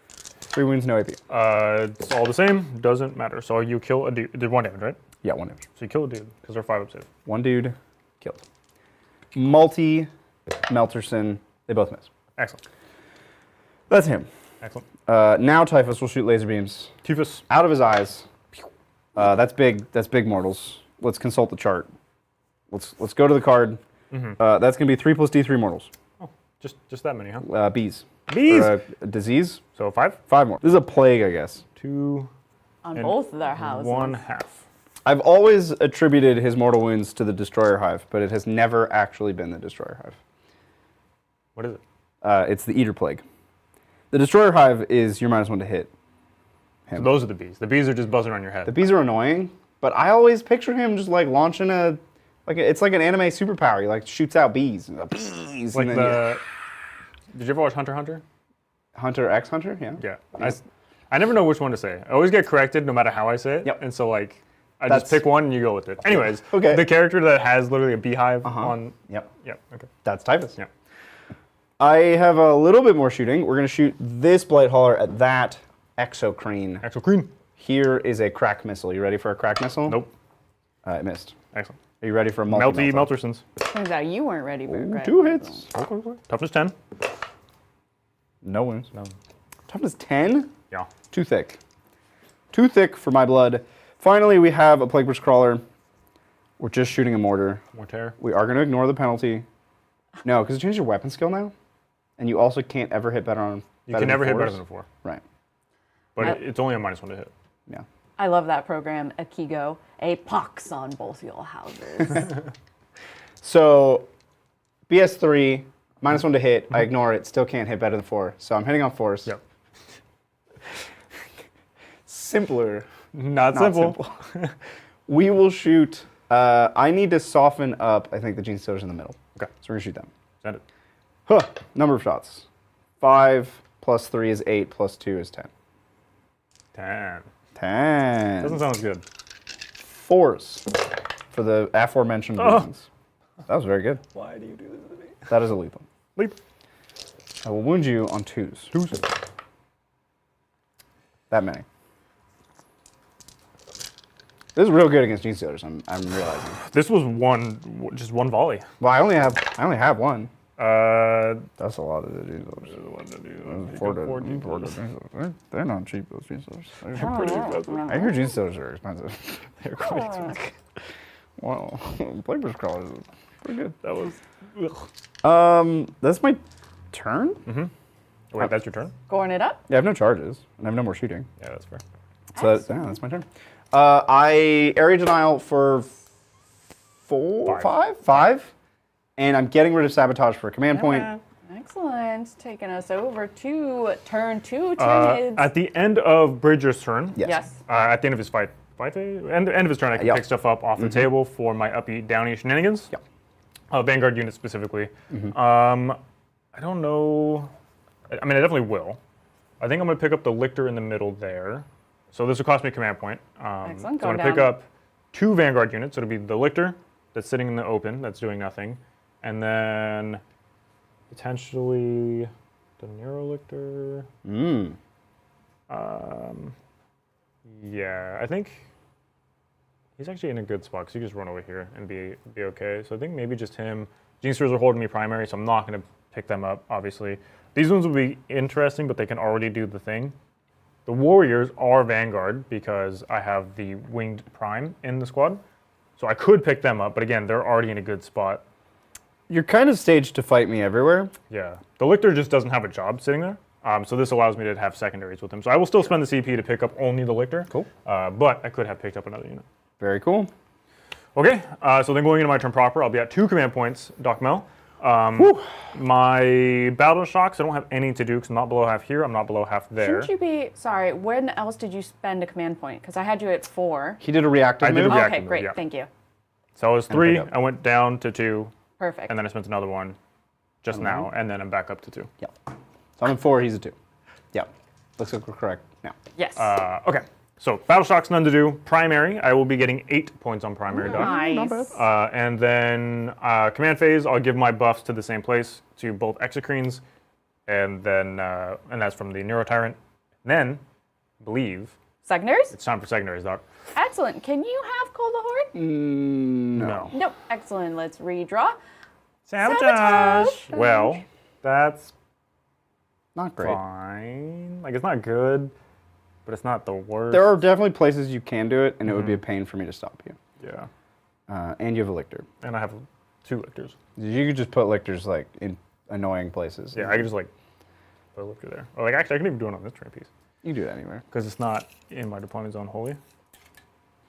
3 wounds, no AP. It's all the same. Doesn't matter. So you kill a dude. Did 1 damage, right? Yeah, 1 damage. So you kill a dude because they're 5 up save. 1 dude, killed. Multi, Melterson, they both miss. Excellent. That's him. Excellent. Now Typhus will shoot laser beams Typhus. out of his eyes. That's big. That's big mortals. Let's consult the chart. Let's go to the card. That's going to be 3 plus D3 mortals. Oh, just that many, huh? Bees. Bees. Or a disease. So 5. 5 more. This is a plague, I guess. 2. On and both of their houses. 1/2. I've always attributed his mortal wounds to the Destroyer Hive, but it has never actually been the Destroyer Hive. What is it? It's the Eater Plague. The Destroyer Hive is your -1 to hit. So those are the bees. The bees are just buzzing around your head. The bees are annoying, but I always picture him just launching it's like an anime superpower. He shoots out bees. Bees. Like and then Did you ever watch Hunter x Hunter? Hunter x Hunter, yeah. Yeah. I never know which one to say. I always get corrected no matter how I say it. Yep. And so I just pick one and you go with it. Anyways, Okay. The character that has literally a beehive on. Yep. Yeah. Okay. That's Typhus. Yeah. I have a little bit more shooting. We're going to shoot this Blight Hauler at that Exocrine. Exocrine. Here is a crack missile. You ready for a crack missile? Nope. It missed. Excellent. Are you ready for a Melty multi-melter? Meltersons. Turns out you weren't ready for it. 2 hits. Toughness 10. No wounds. No. Toughness 10? Yeah. Too thick. Too thick for my blood. Finally, we have a Plague Burst Crawler. We're just shooting a mortar. Mortar. We are going to ignore the penalty. No, because you changed your weapon skill now. And you also can't ever hit better on. You can never hit better than a 4. Right. But it's only a -1 to hit. Yeah. I love that program, Akigo. A pox on both your houses. So, BS3, -1 to hit. I ignore it. Still can't hit better than 4. So I'm hitting on 4s. Yep. Simpler. Not simple. We will shoot I need to soften up, I think, the Gene Stealer's in the middle. Okay. So we're going to shoot them. Send it. Huh. Number of shots. 5 plus 3 is 8 plus 2 is 10. 10. 10. Doesn't sound as good. 4s for the aforementioned reasons. That was very good. Why do you do this to me? That is a lethal. Leap. I will wound you on 2s. 2s. That many. This is real good against Gene Stealers, I'm realizing. This was just one volley. Well, I only have one. That's a lot of the Gene Stealers. They're not cheap, those Gene Stealers. They're pretty expensive. I hear Gene Stealers are expensive. They're quite expensive. Wow. Plagueburst Crawler is pretty good. That was... That's my turn? Mm-hmm. Wait, that's your turn? Scoring it up. Yeah, I have no charges, and I have no more shooting. Yeah, that's fair. So that's my turn. I area denial for 5, and I'm getting rid of sabotage for a command point. Excellent. Taking us over to turn 2, Tyranids. At the end of Bridger's turn, Yes. at the end of his fight phase, end of his turn, I can pick stuff up off the table for my uppy downy shenanigans. Yep. Vanguard unit specifically. I don't know. I mean, I definitely will. I think I'm going to pick up the Lictor in the middle there. So this will cost me a command point. Excellent. So I'm going to pick up 2 Vanguard units. So it'll be the Lictor that's sitting in the open, that's doing nothing. And then potentially the Nero Lictor. Yeah, I think he's actually in a good spot because he can just run over here and be okay. So I think maybe just him. Gene Stealers are holding me primary, so I'm not going to pick them up, obviously. These ones will be interesting, but they can already do the thing. The Warriors are Vanguard because I have the Winged Prime in the squad. So I could pick them up, but again, they're already in a good spot. You're kind of staged to fight me everywhere. Yeah. The Lictor just doesn't have a job sitting there. So this allows me to have secondaries with him. So I will still spend the CP to pick up only the Lictor. Cool. But I could have picked up another unit. Very cool. Okay, so then going into my turn proper, I'll be at 2 command points, Doc Mel. My battle shocks, I don't have any to do because I'm not below half here, I'm not below half there. Shouldn't you be, sorry, when else did you spend a command point? Because I had you at 4. He did a reactive I did a move. reactive Okay, move, great, yeah. thank you. So I was 3, pick up. I went down to 2, Perfect. and then I spent another one just now, and then I'm back up to 2. Yep. So I'm in 4, he's a 2. Yep. Looks like we're correct now. Yes. Okay, so battle shocks, none to do. Primary, I will be getting 8 points on primary, Doc. Nice. And then command phase, I'll give my buffs to the same place, to both Exocrines, and then and that's from the Neuro Tyrant. Then, I believe, Secondaries? it's time for secondaries, Doc. Excellent. Can you have Cold the Horde? No. Nope. Excellent. Let's redraw. Sabotage! Well, that's Not great. fine. Like, it's not good, but it's not the worst. There are definitely places you can do it, and it would be a pain for me to stop you. Yeah. And you have a Lictor. And I have 2 Lictors. You could just put Lictors like in annoying places. Yeah, I could just, like, put a Lictor there. Or, like, actually, I can even do it on this train piece. You can do it anywhere. Because it's not in my deployment zone wholly.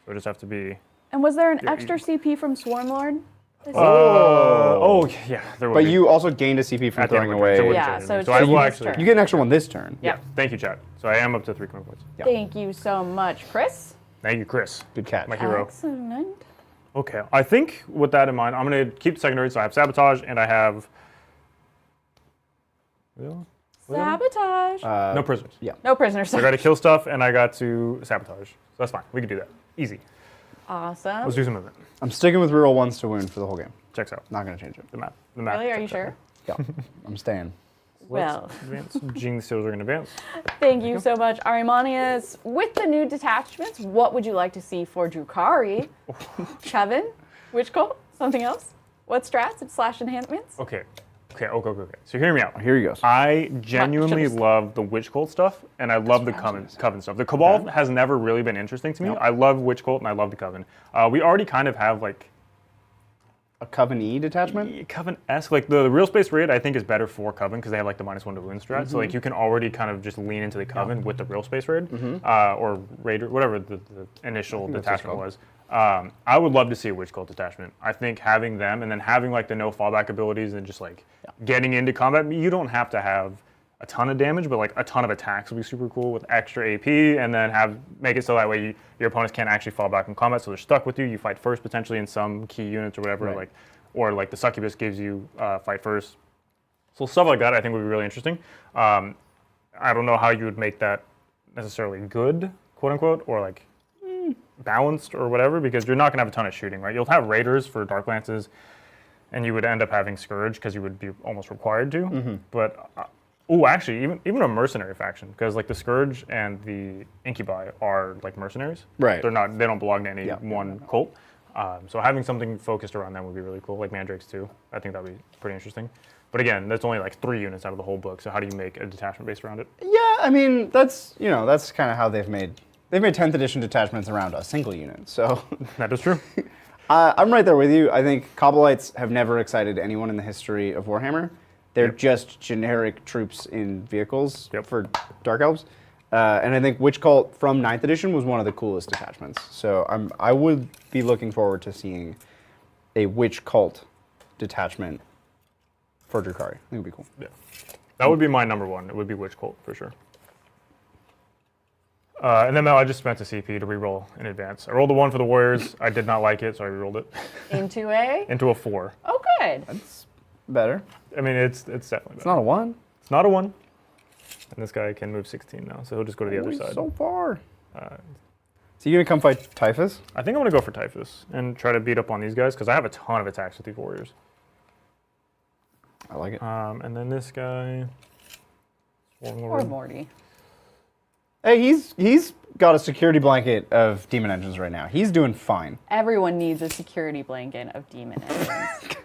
So I just have to be... And was there an extra CP from Swarmlord? Yeah, there will But be. you also gained a CP from At the end throwing of my turn, so it away. wouldn't Yeah, change so anything. it's So I just will this actually... turn. You get an extra one this turn. Yeah. Thank you, chat. So I am up to 3 command points. Yeah. Thank you so much, Chris. Thank you, Chris. Good catch. My hero. Excellent. Okay, I think with that in mind, I'm going to keep the secondary. So I have Sabotage and I have... Sabotage. no prisoners. Yeah. No prisoners. So I got to kill stuff and I got to Sabotage. So that's fine. We can do that. Easy. Awesome. Let's do some movement. I'm sticking with reroll 1s to wound for the whole game. Checks out. Not going to change it. The map. The map. Really? Are you checks out. sure? Yeah. I'm staying. Well, Advance. Gene Stealers are going to advance. thank you so much, Arimanius. With the new detachments, what would you like to see for Drukari? Kevin? Witch Cult? Something else? What strats / enhancements? Okay. So hear me out. Here he goes. I genuinely Should've- love the Witch Cult stuff, and I love the Coven stuff. The Cabal has never really been interesting to me. Nope. I love Witch Cult and I love the Coven. We already kind of have like A Coven-E detachment? Coven-esque. Like the Real Space Raid, I think is better for Coven because they have like the -1 to wound strat. So like you can already kind of just lean into the Coven with the Real Space Raid or Raider, whatever the initial that's what it's detachment called. was. I would love to see a Witch Cult detachment. I think having them and then having like the no fallback abilities and just like getting into combat, you don't have to have a ton of damage, but like a ton of attacks would be super cool with extra AP, and then make it so that way your opponents can't actually fall back in combat, so they're stuck with you. You fight first potentially in some key units or whatever, Right. or the succubus gives you fight first. So stuff like that I think would be really interesting. I don't know how you would make that necessarily good, quote unquote, or like balanced or whatever, because you're not gonna have a ton of shooting, right? You'll have raiders for dark lances, and you would end up having scourge because you would be almost required to. But actually, even a mercenary faction, because like the scourge and the incubi are like mercenaries. Right. They don't belong to any one no. cult. So having something focused around them would be really cool, like mandrakes too. I think that'd be pretty interesting. But again, that's only like 3 units out of the whole book. So how do you make a detachment based around it? Yeah, I mean, that's kind of how they've made 10th edition detachments around a single unit. So That is true. I'm right there with you. I think Kabbalites have never excited anyone in the history of Warhammer. They're just generic troops in vehicles for Dark Elves. And I think Witch Cult from 9th edition was one of the coolest detachments. So I would be looking forward to seeing a Witch Cult detachment for Drukhari. I think it would be cool. Yeah, that would be my number 1. It would be Witch Cult for sure. And then I just spent a CP to reroll in advance. I rolled a 1 for the Warriors. I did not like it, so I rerolled it Into a? into a 4. Oh, good. That's better. I mean, it's definitely better. It's not a 1. It's not a 1. And this guy can move 16 now, so he'll just go to the other He's side. so far. So you gonna come fight Typhus? I think I'm going to go for Typhus and try to beat up on these guys, because I have a ton of attacks with these Warriors. I like it. And then this guy... Poor Morty. Hey, he's got a security blanket of demon engines right now. He's doing fine. Everyone needs a security blanket of demon engines.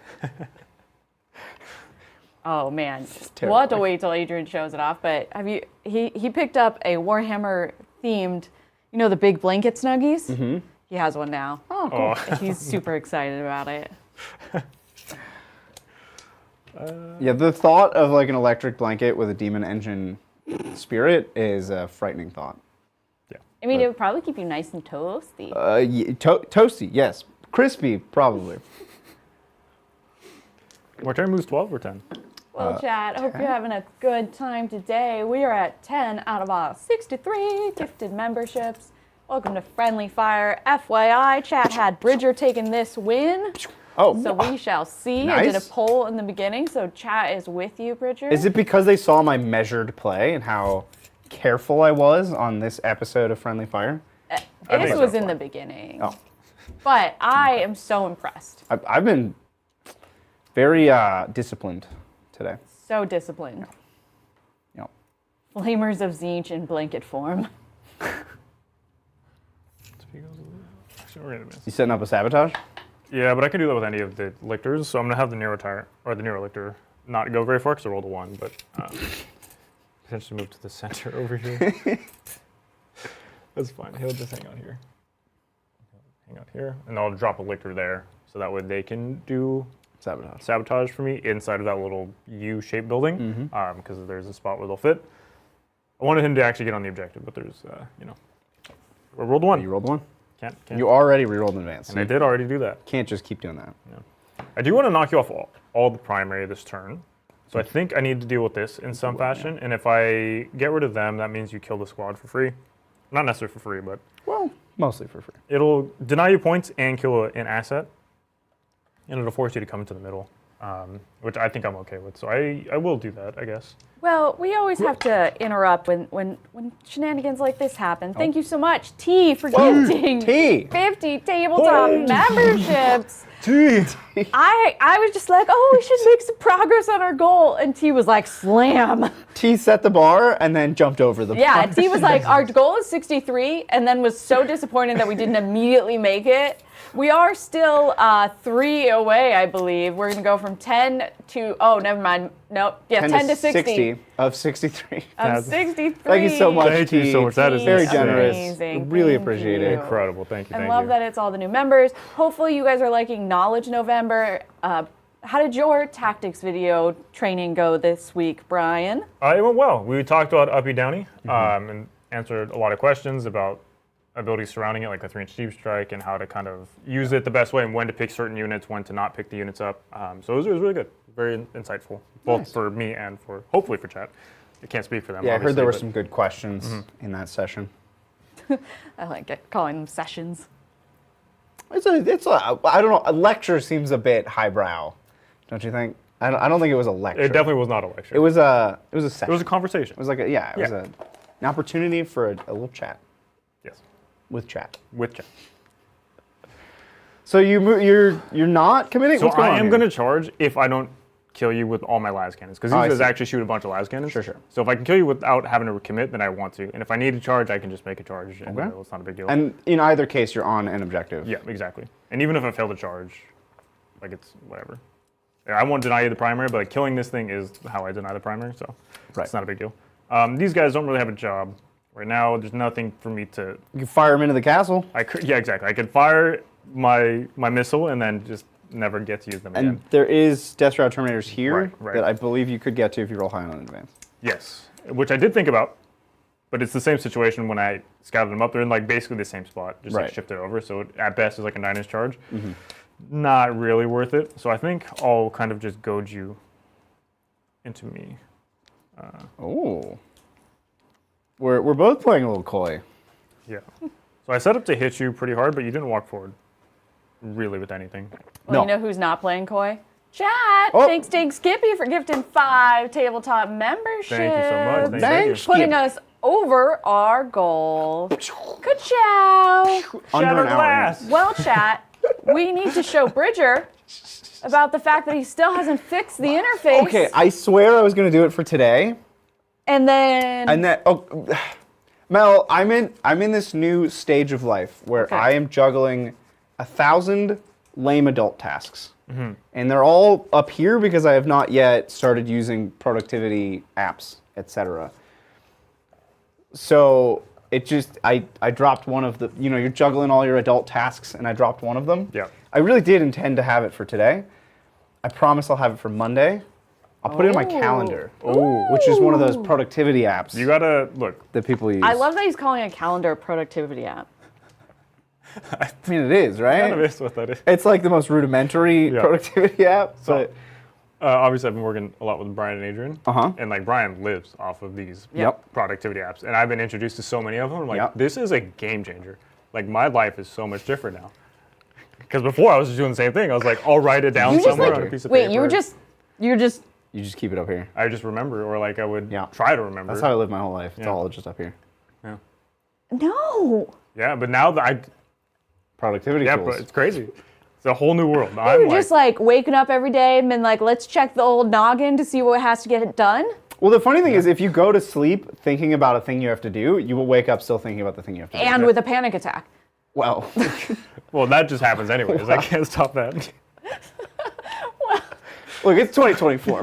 Oh man, we'll have to wait till Adrian shows it off. But he picked up a Warhammer themed, the big blanket snuggies. Mm-hmm. He has one now. Oh, cool. He's super excited about it. Yeah, the thought of like an electric blanket with a demon engine spirit is a frightening thought. I mean, it would probably keep you nice and toasty. Toasty, yes. Crispy, probably. Our turn moves 12 or 10? Well, chat, I hope you're having a good time today. We are at 10 out of our 63 gifted memberships. Welcome to Friendly Fire. FYI, chat had Bridger taking this win. Oh, So we shall see. Nice. I did a poll in the beginning, so chat is with you, Bridger. is it because they saw my measured play and how careful I was on this episode of Friendly Fire? This so was in far. the beginning. Oh. But I am so impressed. I've been very disciplined today. So disciplined. Yep. Flamers of Tzeentch in blanket form. Actually, we're gonna miss. You setting up a sabotage? Yeah, but I could do that with any of the lictors, so I'm going to have the Nero lictor not go very far because I rolled a 1, but potentially move to the center over here. That's fine. He'll just hang out here. Hang out here, and I'll drop a lictor there, so that way they can do sabotage for me inside of that little U-shaped building, because there's a spot where they'll fit. I wanted him to actually get on the objective, but there's, I rolled 1. You rolled 1? Can't. You already rerolled in advance. And I did already do that. Can't just keep doing that. No. I do want to knock you off all the primary this turn. So I think I need to deal with this in some fashion. Yeah. And if I get rid of them, that means you kill the squad for free. Not necessarily for free, but... Well, mostly for free. It'll deny you points and kill an asset. And it'll force you to come into the middle, which I think I'm okay with. So I will do that, I guess. Well, we always have to interrupt when shenanigans like this happen. Thank you so much, T, for gifting 50 tabletop memberships. T. I was just like, we should make some progress on our goal. And T was like, slam. T set the bar and then jumped over the bar. Yeah, T was like, our goal is 63, and then was so disappointed that we didn't immediately make it. We are still 3 away, I believe. We're going to go from 10 to, never mind. Nope. Yeah, 10 to 60. Of 63. Of 63. Thank you so much, Thank you so much. That is very generous. Amazing. Really Thank appreciate you. it. Incredible. Thank you. And love that it's all the new members. Hopefully you guys are liking Knowledge November. How did your tactics video training go this week, Brian? It went well. We talked about uppy downy and answered a lot of questions about abilities surrounding it, like the 3-inch deep strike, and how to kind of use it the best way, and when to pick certain units, when to not pick the units up. So it was really good, very insightful, both for me and hopefully for chat. I can't speak for them. Yeah, I heard there were but- some good questions in that session. I like it, calling them sessions. I don't know. A lecture seems a bit highbrow, don't you think? I don't think it was a lecture. It definitely was not a lecture. It was a session. It was a conversation. It was like it was an opportunity for a little chat Yes. with chat. With chat. So you're not committing. So What's going on I am here? going to charge if I don't kill you with all my las cannons, because Oh, I these guys see. actually shoot a bunch of las cannons. Sure. So if I can kill you without having to commit, then I want to. And if I need to charge, I can just make a charge. And it's not a big deal. And in either case, you're on an objective. yeah, exactly. And even if I fail to charge, like it's whatever. Yeah, I won't deny you the primary, but like killing this thing is how I deny the primary, so it's not a big deal. These guys don't really have a job right now. There's nothing for me to. You can fire them into the castle. I could, yeah, exactly. I could fire my missile and then just never get to use them again. And there is Death Route Terminators here Right. that I believe you could get to if you roll high on advance. Yes, which I did think about, but it's the same situation when I scouted them up. They're in like basically the same spot, just like shifted over. So at best is like a 9-inch charge. Not really worth it. So I think I'll kind of just goad you into me. Oh. We're both playing a little coy. Yeah. So I set up to hit you pretty hard, but you didn't walk forward really with anything. Well, No. you know who's not playing coy? Chat! Oh. Thanks, Dink Skippy, for gifting 5 tabletop memberships. Thank you so much. Thank Thanks. you. Putting us over our goal. Good chow. Under Shatter an hour. glass. Well, chat, we need to show Bridger about the fact that he still hasn't fixed the interface. Okay, I swear I was going to do it for today. And then... And that Mel, I'm in this new stage of life where I am juggling 1,000 lame adult tasks. And they're all up here because I have not yet started using productivity apps, etc. So it just I dropped one of the, you're juggling all your adult tasks and I dropped one of them. Yeah. I really did intend to have it for today. I promise I'll have it for Monday. I'll put it in my calendar, which is one of those productivity apps You gotta look. that people use. I love that he's calling a calendar a productivity app. I mean, it is, right? Kind of is what that is. It's like the most rudimentary productivity app. So, obviously, I've been working a lot with Brian and Adrian. And like Brian lives off of these productivity apps. And I've been introduced to so many of them. I'm like, this is a game changer. Like, my life is so much different now. Because before, I was just doing the same thing. I was like, I'll write it down somewhere on a piece of paper. Wait, you just... You just keep it up here. I just remember, or like I would try to remember. That's how I live my whole life. It's all just up here. Yeah. No. Yeah, but now that Productivity but tools. it's crazy. It's a whole new world. You're just like waking up every day and been like, let's check the old noggin to see what has to get it done. Well, the funny thing is, if you go to sleep thinking about a thing you have to do, you will wake up still thinking about the thing you have to do. And with a panic attack. Well, well, that just happens anyways. I can't stop that. look, it's 2024.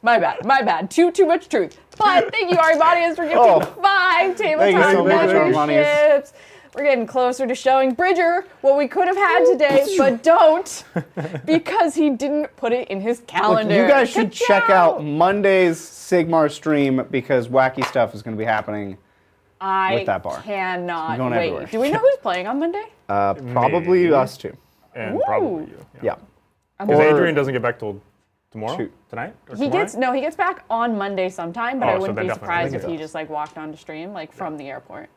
My bad. Too much truth. But thank you, Armanius, for gifting 5 Thank you tabletop so much, memberships. We're getting closer to showing Bridger what we could have had today, but don't, because he didn't put it in his calendar. Look, you guys should check Ka-chow! out Monday's Sigmar stream because wacky stuff is going to be happening with that bar. I cannot Going wait. everywhere. Do we know who's playing on Monday? Probably Maybe. us too. And probably you. Yeah. Because Or- Adrian doesn't get back till tomorrow? Shoot. Tonight? Or He tomorrow? gets back on Monday sometime, but Oh, I so wouldn't then be definitely. surprised I if think he it just like walked on to stream like from the airport.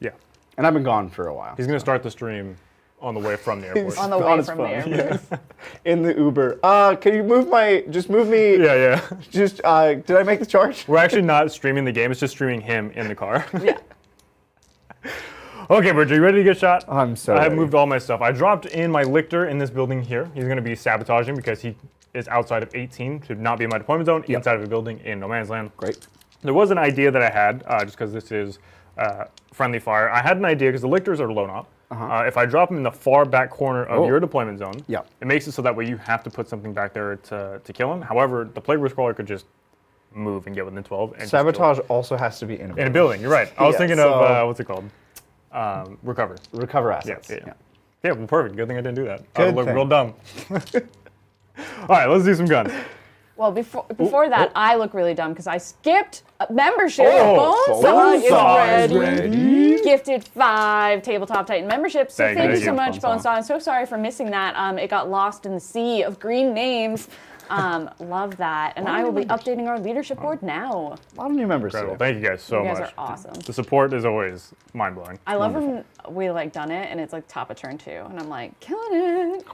Yeah. And I've been gone for a while. He's going to start the stream on the way from the airport. On the On way his from phone. the airport. In the Uber. Can you move me? Yeah. Just, did I make the charge? We're actually not streaming the game. It's just streaming him in the car. Yeah. Okay, Bridger, you ready to get shot? I'm so I have ready. moved all my stuff. I dropped in my Lictor in this building here. He's going to be sabotaging because he is outside of 18, should not be in my deployment zone, inside of a building in no man's land. Great. There was an idea that I had, just because this is friendly fire. I had an idea because the Lictors are low op. If I drop them in the far back corner of your deployment zone, it makes it so that way you have to put something back there to kill him. However, the Plague Risk Crawler could just move and get within 12. And Sabotage also has to be in a in a building. building, you're right. I was Yeah, thinking so- of, what's it called? Recover. Recover assets. Yeah, well, perfect. Good thing I didn't do that. I Good would look thing. real dumb. All right, let's do some guns. Well, before that, I look really dumb because I skipped a membership. Oh, Bonesaw is Bonesaw is ready. Gifted 5 Tabletop Titan memberships. So Thank thank you you. so much, Bonesaw. Bonesaw. I'm so sorry for missing that. It got lost in the sea of green names. Love that. And I will be updating our leadership board now. A lot of new members Incredible. today. Thank you guys so You much. guys are awesome. The support is always mind-blowing. I love when we like done it and it's like top of turn 2 and I'm like killing it.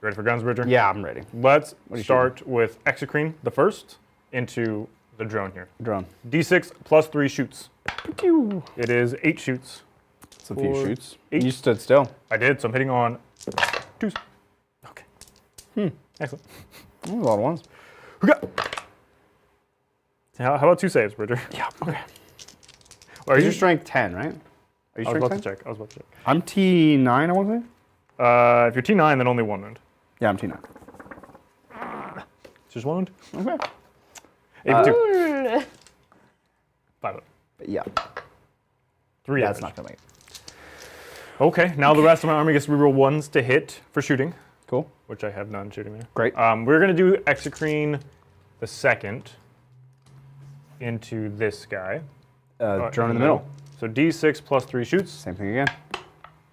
Ready for guns, Bridger? Yeah, I'm ready. Let's start with Exocrine, the first, into the drone here. Drone. D6 plus 3 shoots. Pew. It is 8 shoots. It's a few 4, shoots. 8. You stood still. I did, so I'm hitting on 2s. Okay. Excellent. A lot of ones. How about 2 saves, Bridger? Yeah, okay. Are Your strength 10, right? Are you I was strength about 10? to check. I was about to check. I'm T9, I want to say? If you're T9, then only 1 wound. Yeah, I'm T9. It's just 1 wound? Okay. 8 2. 5 up. Yeah, 3 that's damage. not going to make it. Okay, now the rest of my army gets to reroll 1s to hit for shooting, Cool. which I have none shooting there. Great. We're going to do Exocrine the second into this guy. Drone in the middle. So D6 plus 3 shoots. Same thing again.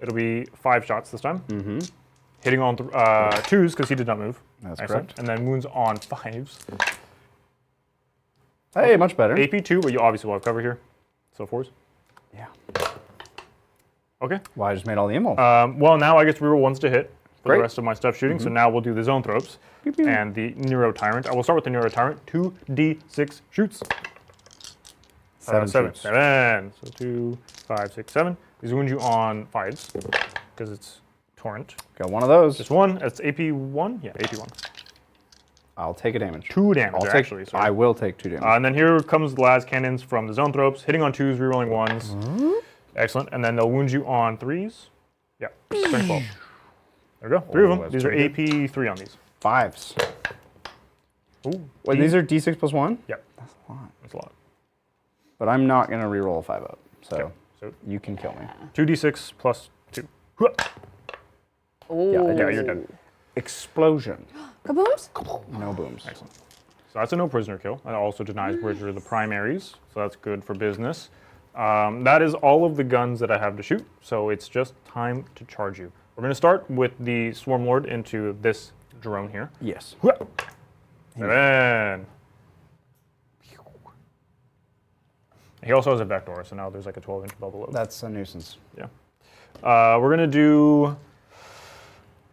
It'll be 5 shots this time. Mm-hmm. Hitting on 2s because he did not move. That's Excellent. correct. And then wounds on 5s. Hey, much better. AP 2, but you obviously will have cover here. So 4s. Yeah. Okay. Well, I just made all the ammo. Well, now I get to reroll 1s to hit for Great. the rest of my stuff shooting. So now we'll do the zone thropes Pew, pew. and the Neuro Tyrant. I will start with the Neuro Tyrant. 2d6 shoots. 7 shoots. 7. So 2, 5, 6, 7. These wound you on 5s because it's Torrent. Got one of those. Just 1. That's AP 1. Yeah, AP 1. I'll take a damage. 2 damage, I'll take, actually. Sorry. I will take 2 damage. And then here comes the last cannons from the zone thropes, hitting on 2s, rerolling 1s. Excellent. And then they'll wound you on 3s. Yeah, strength 12. There we go. 3 of them. that's These are pretty AP 3 on these. 5s. Ooh. Wait, these are D6 plus 1? Yep. That's a lot. That's a lot. But I'm not going to reroll a 5 up. So Okay. So you can kill me. 2d6 plus 2. Ooh. Yeah, you're dead. Explosion. Kabooms? No booms. Excellent. So that's a no prisoner kill. That also denies Bridger the primaries, so that's good for business. That is all of the guns that I have to shoot, so it's just time to charge you. We're going to start with the Swarm Lord into this drone here. Yes. 7. He also has a Vector, so now there's like a 12-inch bubble. That's a nuisance. Yeah. We're going to do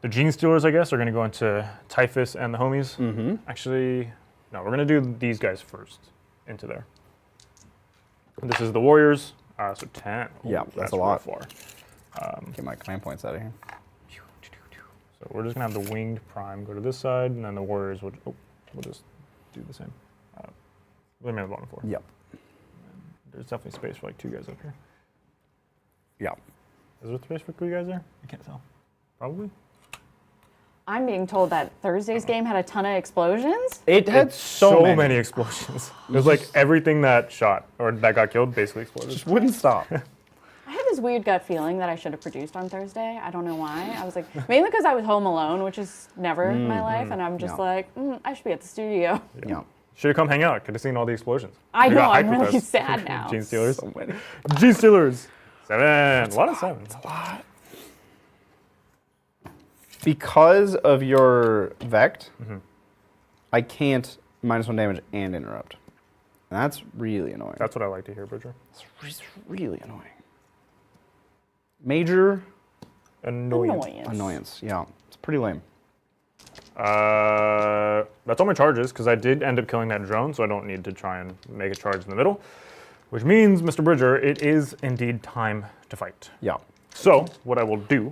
the Gene Stealers, I guess, are going to go into Typhus and the homies. Mm-hmm. Actually, no, we're going to do these guys first into there. This is the Warriors, so 10. Yeah, Ooh, that's a lot. real far. Get my command points out of here. So we're just going to have the Winged Prime go to this side, and then the Warriors will, we'll just do the same. Let me have the bottom 4. Yep. There's definitely space for like 2 guys up here. Yeah. Is there space for 3 guys there? I can't tell. Probably. I'm being told that Thursday's game had a ton of explosions. It had So many explosions. It was like everything that shot or that got killed basically exploded. Just wouldn't stop. I had this weird gut feeling that I should have produced on Thursday. I don't know why. I was like, mainly because I was home alone, which is never in my life, and I'm just Yeah. like, I should be at the studio. Yeah. Should have come hang out. Could have seen all the explosions. I You know, got I'm hyped with really us. sad now. Gene Stealers. So many. Gene Stealers. 7. A lot of 7s. A lot. Because of your Vect, I can't -1 damage and interrupt. And that's really annoying. That's what I like to hear, Bridger. It's really annoying. Major annoyance. Yeah, it's pretty lame. That's all my charges, because I did end up killing that drone, so I don't need to try and make a charge in the middle. Which means, Mr. Bridger, it is indeed time to fight. Yeah. So, what I will do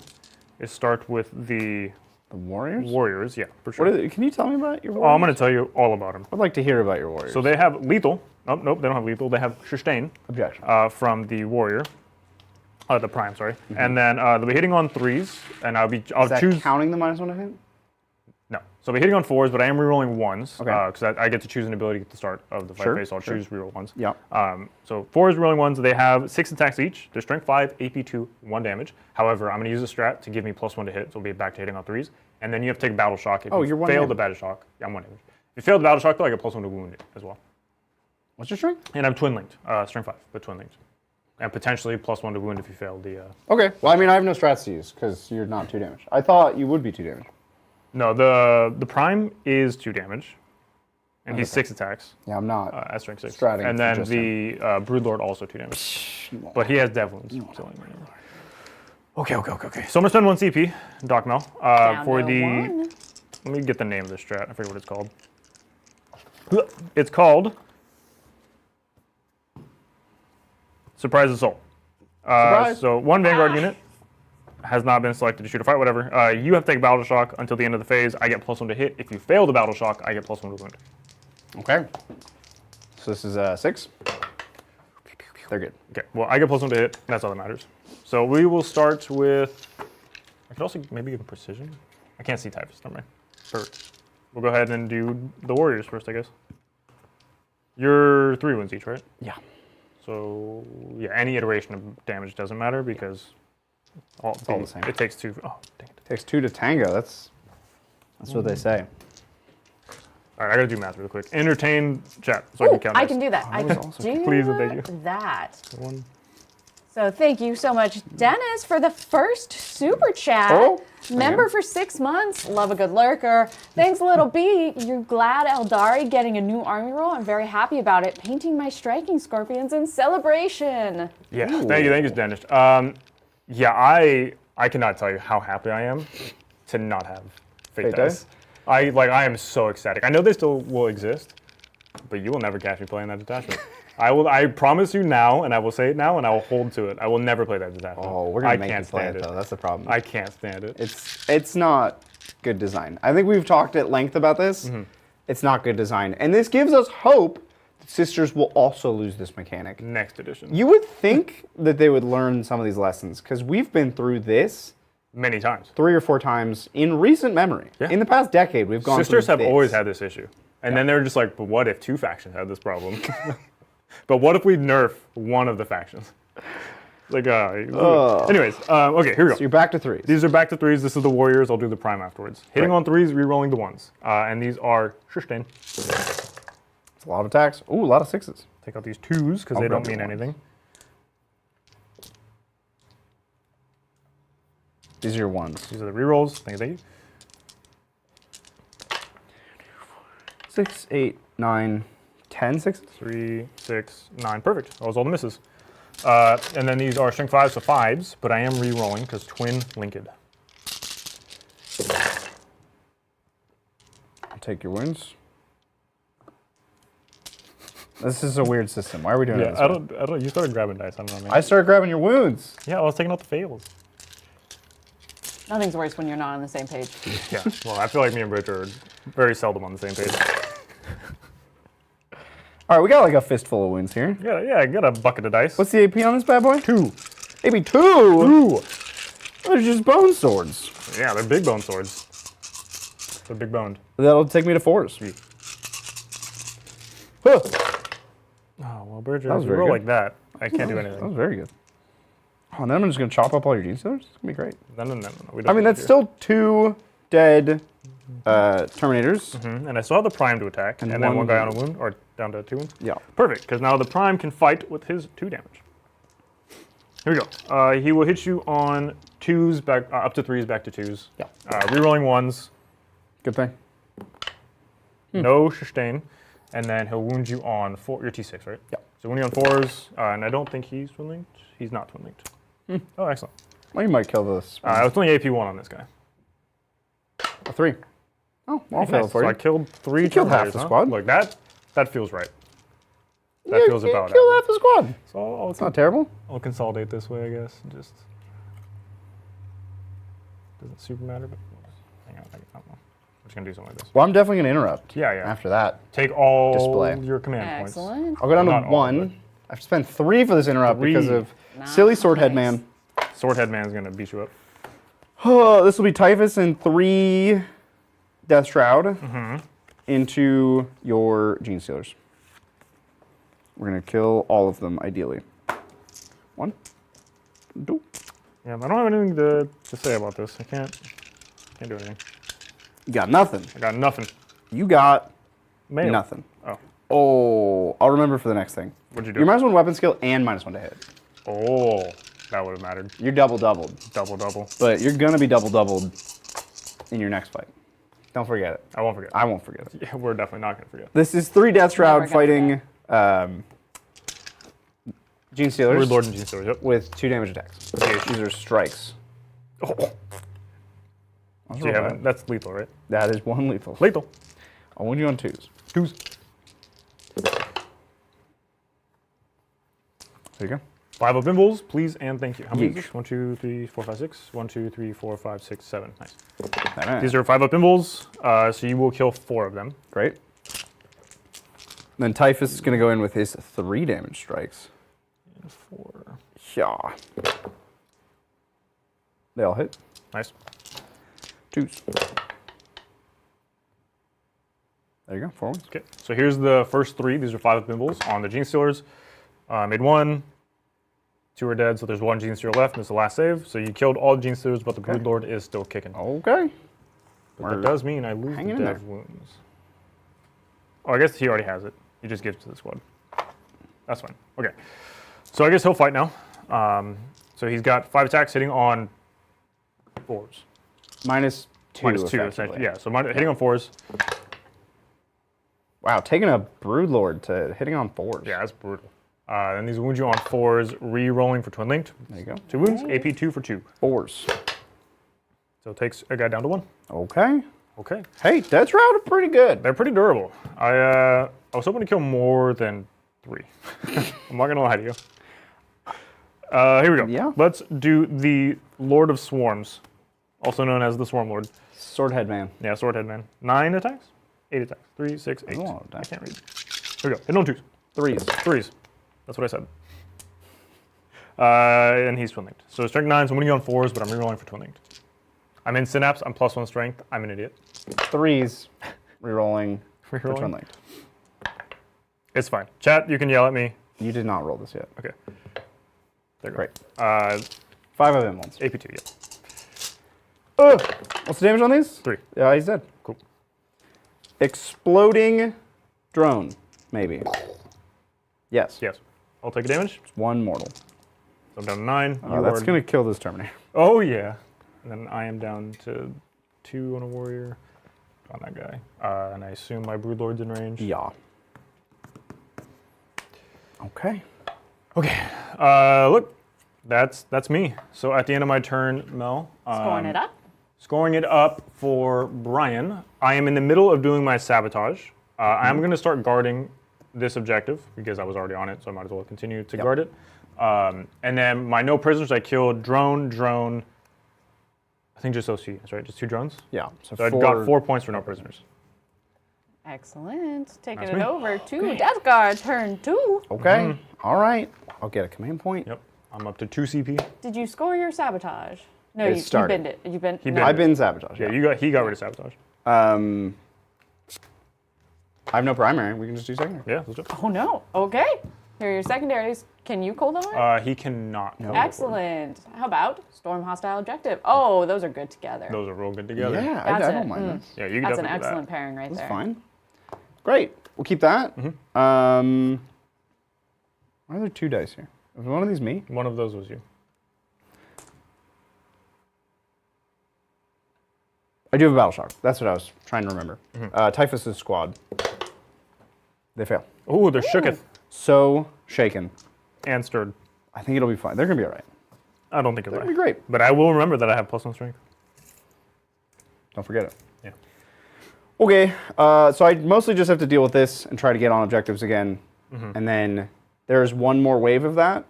is start with the The Warriors? Warriors. Yeah, for sure. What are they, can you tell me about your Oh, Warriors? I'm going to tell you all about them. I'd like to hear about your Warriors. So they have lethal. Oh, nope, they don't have lethal. They have sustain Objection. from the warrior, the prime, sorry. And then they'll be hitting on 3s, and I'll Is that choose. counting the -1 to hit? No, so I'll be hitting on 4s, but I am rerolling 1s Okay. because I get to choose an ability at the start of the fight Sure, phase. So I'll sure. choose reroll 1s. Yeah. So 4s rerolling 1s. They have 6 attacks each. They're strength 5, AP 2, 1 damage. However, I'm going to use a strat to give me +1 to hit, so we'll be back to hitting on 3s. And then you have to take a battle shock if Oh, you you're 1 fail damage. the battle shock. Yeah, I'm 1 damage. If you fail the battle shock, though, I get +1 to wound it as well. What's your strength? And I'm twin linked, strength 5, but twin linked. And potentially +1 to wound if you fail the. Okay. Well, I mean, I have no strats to use because you're not 2 damage. I thought you would be 2 damage. No, the prime is 2 damage, and he's 6 attacks. Yeah, I'm not. At strength 6. Stratting And then just the Broodlord also 2 damage. But he has death wounds. Okay. So I'm gonna spend 1 CP, Doc Mel, for the. 1. Let me get the name of this strat. I forget what it's called. It's called Surprise Assault. Surprise. So 1 Vanguard unit has not been selected to shoot or fight, whatever. You have to take Battle Shock until the end of the phase. I get +1 to hit. If you fail the Battle Shock, I get +1 to wound. Okay. So this is 6. They're good. Okay, well, I get +1 to hit. That's all that matters. So we will start with. I could also maybe give him precision. I can't see typhus. Never mind. Perfect. We'll go ahead and do the warriors first, I guess. You're 3 wounds each, right? Yeah. So yeah, any iteration of damage doesn't matter because all the same. It takes 2. Oh, dang it. Takes 2 to tango. That's what they say. All right, I gotta do math real quick. Entertain chat so I can count. I dice. can do that. I can do Please and thank you. that. 1. So thank you so much, Dennis, for the first super chat. Oh, Member for 6 months. Love a good lurker. Thanks, Little B. You're glad Eldari getting a new army role. I'm very happy about it. Painting my striking scorpions in celebration. Yeah, thank you, Dennis. Yeah, I cannot tell you how happy I am to not have fate dice. I am so ecstatic. I know they still will exist, but you will never catch me playing that detachment. I promise you now, and I will say it now, and I will hold to it. I will never play that detachment. Oh, we're gonna make you play it though. That's the problem. I can't stand it. It's not good design. I think we've talked at length about this. It's not good design, and this gives us hope that Sisters will also lose this mechanic. Next edition. You would think that they would learn some of these lessons because we've been through this many times, 3 or 4 times in recent memory. Yeah. In the past decade, we've gone. Sisters through have always had this issue, and then they're just like, but what if 2 factions had this problem? But what if we nerf one of the factions? Like, anyways, okay, here we go. So you're back to 3s. These are back to 3s. This is the warriors. I'll do the prime afterwards. Hitting on 3s, re-rolling the 1s. And these are Shushtein. It's a lot of attacks. Ooh, a lot of 6s. Take out these 2s because they don't mean anything. These are your 1s. These are the re-rolls. Thank you. 6, 8, 9, 10 6s? 3, 6, 9. Perfect. That was all the misses. And then these are strength 5s, so 5s, but I am re-rolling because twin linked. I'll take your wounds. This is a weird system. Why are we doing this? I don't. You started grabbing dice. I don't know. Man. I started grabbing your wounds. Yeah, I was taking out the fails. Nothing's worse when you're not on the same page. Yeah. Well, I feel like me and Rich are very seldom on the same page. All right, we got like a fistful of wounds here. Yeah, I got a bucket of dice. What's the AP on this bad boy? 2. AP 2? They're just bone swords. Yeah, they're big bone swords. They're big boned. That'll take me to 4s. Sweet. Huh. Oh, well, Bridger, That was if you very roll good. like that, I can't do That anything. was very good. Oh, and then I'm just going to chop up all your gene stealers? It's going to be great. No. We I mean, that's still 2 dead Terminators. And I still have the prime to attack, and then one guy on a wound, or down to 2 wounds. Yeah. Perfect, because now the prime can fight with his 2 damage. Here we go. He will hit you on 2s, back up to 3s, back to 2s. Yeah. Rerolling 1s. Good thing. No sustain. And then he'll wound you on 4. You're T6, right? Yeah. So wound you on 4s, and I don't think he's twin linked. He's not twin linked. Oh, excellent. Well, you might kill this. It's only AP 1 on this guy. A 3. Oh, I'll fail it for So you. I killed 3 You killed half Terminators, the huh? squad. Look, that feels right. That feels you about killed it. half the squad. So It's not terrible. I'll consolidate this way, I guess. Just doesn't super matter, but hang on. I don't know. I'm just gonna do something like this. Well, I'm definitely going to interrupt. Yeah. After that. Take all Display. your command points. Excellent. I'll go down Not to all, 1. but- I have to spend 3 for this interrupt 3. because of silly Swordhead Nice. Man. Swordhead Man's gonna beat you up. Oh, this will be Typhus and 3 Death Shroud into your Gene Stealers. We're going to kill all of them, ideally. 1, 2. Yeah, I don't have anything to say about this. I can't do anything. You got nothing. I got nothing. You got Mail. nothing. Oh, Oh, I'll remember for the next thing. what'd you do? Your -1 weapon skill and -1 to hit. Oh, that would have mattered. You're doubled. Double. But you're going to be doubled in your next fight. Don't forget it. I won't forget. I won't forget it. Yeah, we're definitely not going to forget. This is 3 Death Shroud Never fighting Gene Stealers. Brood Lord and Gene Stealers, yep. With 2 damage attacks. These are strikes. Oh. So you have, that's lethal, right? That is 1 lethal. Lethal. I'll win you on 2s. 2s. There you go. 5 up imbles, please and thank you. How many is Yeesh. this? 1, 2, 3, 4, 5, 6. 1, 2, 3, 4, 5, 6, 7. Nice. Alright. These are 5 up imbles, so you will kill 4 of them. Great. Then Typhus is going to go in with his 3 damage strikes. And 4. Yeah. They all hit. Nice. 2s. There you go, 4 ones. Okay, so here's the first 3. These are 5 up imbles on the Gene Stealers. Made 1. 2 are dead, so there's 1 Gene Stealer left, and it's the last save. So you killed all Gene Stealers, but the Brood Lord is still kicking. Okay. But that does mean I lose the hanging in dev there. wounds. Oh, I guess he already has it. He just gives it to the squad. That's fine. Okay. So I guess he'll fight now. So he's got 5 attacks hitting on 4s. -2. -2, essentially. Yeah, so hitting on 4s. Wow, taking a Brood Lord to hitting on 4s. Yeah, that's brutal. And these wound you on 4s, re-rolling for Twin Linked. There you go. 2 wounds, AP 2 for 2. 4s. So it takes a guy down to 1. Okay. Okay. Hey, Death Shroud are pretty good. They're pretty durable. I was hoping to kill more than 3. I'm not gonna lie to you. Here we go. Yeah. Let's do the Lord of Swarms, also known as the Swarm Lord. Swordhead Man. Yeah, Swordhead Man. 9 attacks? 8 attacks. 3, 6, 8. a lot of I attacks. can't read. Here we go. Hit on 2s. 3s. 3s. That's what I said. And he's Twin Linked. So strength 9s, I'm winning on 4s, but I'm rerolling for Twin Linked. I'm in Synapse, I'm +1 strength, I'm an idiot. 3s. Rerolling. For Rerolling? Twin Linked. It's fine. Chat, you can yell at me. You did not roll this yet. Okay. There you go. Great. 5 of them ones. AP2, yeah. What's the damage on these? 3. Yeah, he's dead. Cool. Exploding drone, maybe. Yes. Yes. I'll take a damage. It's 1 mortal. So I'm down to 9. Oh, that's going to kill this Terminator. Oh, yeah. And then I am down to 2 on a warrior. On that guy. And I assume my Brood Lord's in range. Yeah. Okay. Okay. Look, that's me. So at the end of my turn, Mel. Scoring it up. Scoring it up for Brian. I am in the middle of doing my sabotage. I'm going to start guarding this objective because I was already on it, so I might as well continue to guard it. And then my no prisoners, I killed drone. I think just those 2 units, right? Just 2 drones? Yeah. So I got 4 points for no prisoners. Excellent. Taking That's it me. over to Death Guard, turn 2. Okay. All right. I'll get a command point. Yep. I'm up to 2 CP. Did you score your sabotage? No, It you started. binned it. You binned. He no. binned I've been sabotage. Yeah, Yeah. he got rid of sabotage. I have no primary. We can just do secondary. Yeah, let's do it. Oh no. Okay. Here are your secondaries. Can you call them out? He cannot. No. Excellent. How about storm hostile objective? Oh, those are good together. Those are real good together. Yeah, That's I it. don't mind that. Yeah, you can That's an definitely do excellent that. pairing right That's there. fine. Great. We'll keep that. Why are there 2 dice here? Was one of these me? One of those was you. I do have a battle shock. That's what I was trying to remember. Typhus' squad. They fail. Ooh, they're shooketh So shaken. and stirred. I think it'll be fine. They're gonna be all right. I don't think it's They're right. gonna be great. But I will remember that I have +1 strength. Don't forget it. Yeah. Okay. So I mostly just have to deal with this and try to get on objectives again, and then there's 1 more wave of that,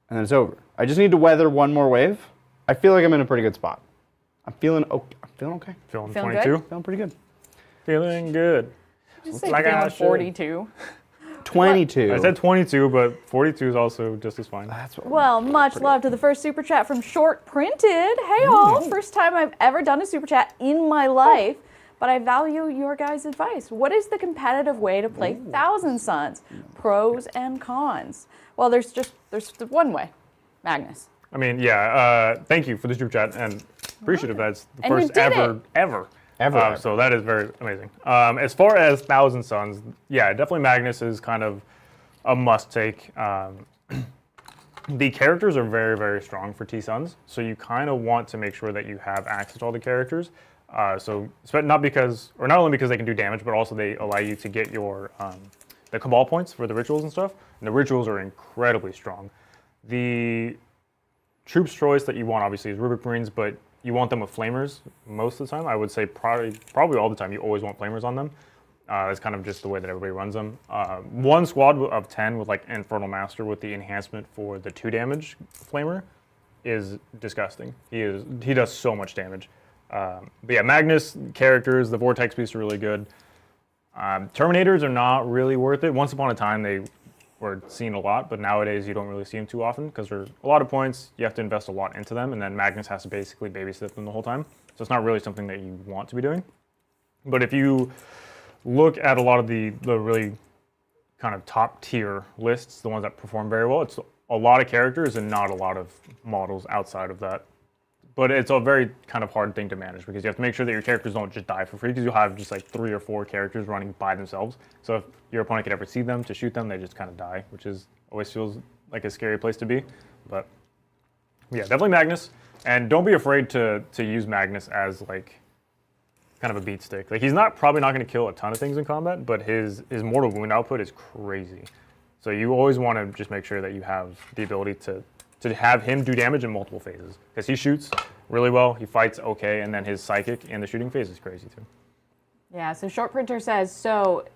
and then it's over. I just need to weather 1 more wave. I feel like I'm in a pretty good spot. I'm feeling okay. Feeling Feeling 22. Feeling pretty good. Feeling good. Just say Like I feeling should. 42. 22. I said 22, but 42 is also just as fine. That's what. Well, much love to the first super chat from Short Printed. Hey all, first time I've ever done a super chat in my life, but I value your guys' advice. What is the competitive way to play Thousand Suns? Pros and cons. Well, there's the one way. Magnus. I mean, yeah, thank you for the super chat, and appreciative that's the And you first did ever. Ever. So that is very amazing. As far as Thousand Suns, yeah, definitely Magnus is kind of a must take. The characters are very, very strong for T-Suns, so you kind of want to make sure that you have access to all the characters. Not only because they can do damage, but also they allow you to get your the cabal points for the rituals and stuff. And the rituals are incredibly strong. The troops choice that you want obviously is Rubric Marines, but you want them with flamers most of the time. I would say probably all the time you always want flamers on them. That's kind of just the way that everybody runs them. One squad of 10 with like Infernal Master with the enhancement for the 2 damage flamer is disgusting. He does so much damage. But yeah, Magnus characters, the Vortex Beasts are really good. Terminators are not really worth it. Once upon a time they were seen a lot, but nowadays you don't really see them too often because they're a lot of points. You have to invest a lot into them, and then Magnus has to basically babysit them the whole time. So it's not really something that you want to be doing. But if you look at a lot of the really kind of top tier lists, the ones that perform very well, it's a lot of characters and not a lot of models outside of that. But it's a very kind of hard thing to manage because you have to make sure that your characters don't just die for free because you'll have just like 3 or 4 characters running by themselves. So if your opponent could ever see them to shoot them, they just kind of die, which always feels like a scary place to be. But yeah, definitely Magnus. And don't be afraid to use Magnus as like kind of a beat stick. Like he's probably not going to kill a ton of things in combat, but his mortal wound output is crazy. So you always want to just make sure that you have the ability to have him do damage in multiple phases. Because he shoots really well, he fights okay, and then his psychic in the shooting phase is crazy too. Yeah, so Short Printer says, so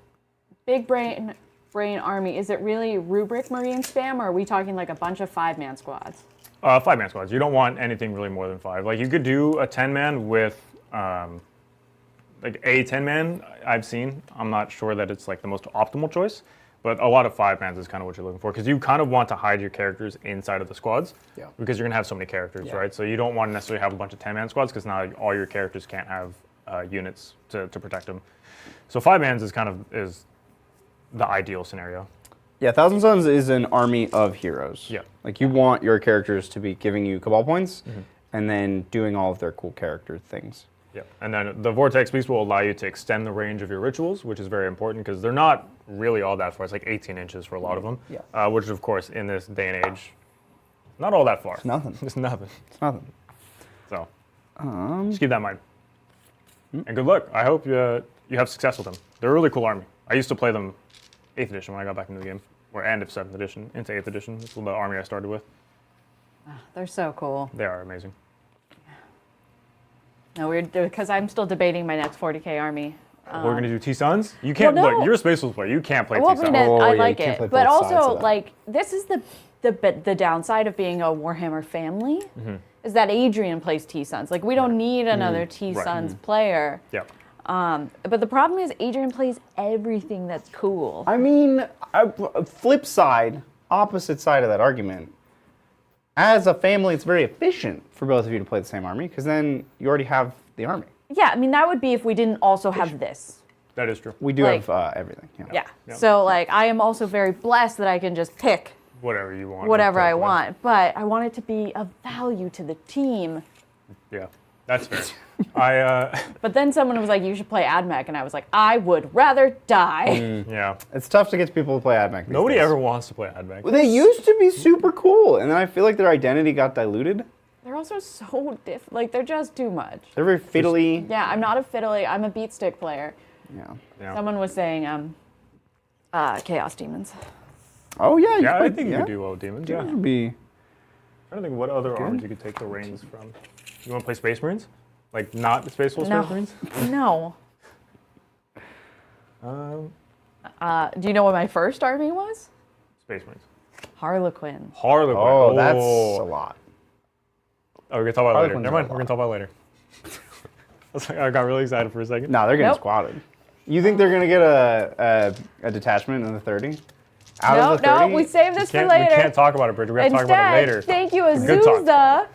big brain army, is it really Rubric Marine spam, or are we talking like a bunch of 5-man squads? 5-man squads. You don't want anything really more than 5. Like you could do a 10-man with like a 10-man I've seen. I'm not sure that it's like the most optimal choice. But a lot of 5-mans is kind of what you're looking for because you kind of want to hide your characters inside of the squads because you're going to have so many characters, right? So you don't want to necessarily have a bunch of 10-man squads because now all your characters can't have units to protect them. So 5-mans is the ideal scenario. Yeah, Thousand Sons is an army of heroes. Yeah. Like you want your characters to be giving you Cabal points and then doing all of their cool character things. Yeah, and then the Vortex Beast will allow you to extend the range of your rituals, which is very important because they're not really all that far. It's like 18 inches for a lot of them, which of course in this day and age, not all that far. It's nothing. It's nothing. It's nothing. So just keep that in mind. And good luck. I hope you have success with them. They're a really cool army. I used to play them 8th edition when I got back into the game, or end of 7th edition into 8th edition. This is the army I started with. They're so cool. They are amazing. No, because I'm still debating my next 40k army. We're gonna do T-Suns? You can't, look, you're a Space Wolves player. You can't play T-Suns. I like it. But also, like, this is the downside of being a Warhammer family, is that Adrian plays T-Suns. Like, we don't need another T-Suns player. Yeah. But the problem is Adrian plays everything that's cool. I mean, flip side, opposite side of that argument. As a family, it's very efficient for both of you to play the same army because then you already have the army. Yeah, I mean, that would be if we didn't also have this. That is true. We do have everything. Yeah. So, like, I am also very blessed that I can just pick whatever you want. Whatever I want. But I want it to be of value to the team. Yeah, that's fair. But then someone was like, you should play AdMech. And I was like, I would rather die. Yeah. It's tough to get people to play AdMech. Nobody ever wants to play AdMech. Well, they used to be super cool, and then I feel like their identity got diluted. They're also so different. Like, they're just too much. They're very fiddly. Yeah, I'm not a fiddly. I'm a beat stick player. Yeah. Someone was saying Chaos Demons. Oh, yeah. Yeah, I think you could do well with Demons. Yeah. Would be... I'm trying to think what other armies you could take the reins from. You want to play Space Marines? Like, not the Space Wolf Space Marines? No. Do you know what my first army was? Space Marines. Harlequin. Harlequin. Oh, that's a lot. Oh, we're going to talk about it later. Never mind, we're going to talk about it later. I got really excited for a second. No, they're getting squatted. You think they're going to get a detachment in the 30? Out of the 30? No, we saved this for later. We can't talk about it, Bridget. We have to talk about it later. Thank you, Azusa.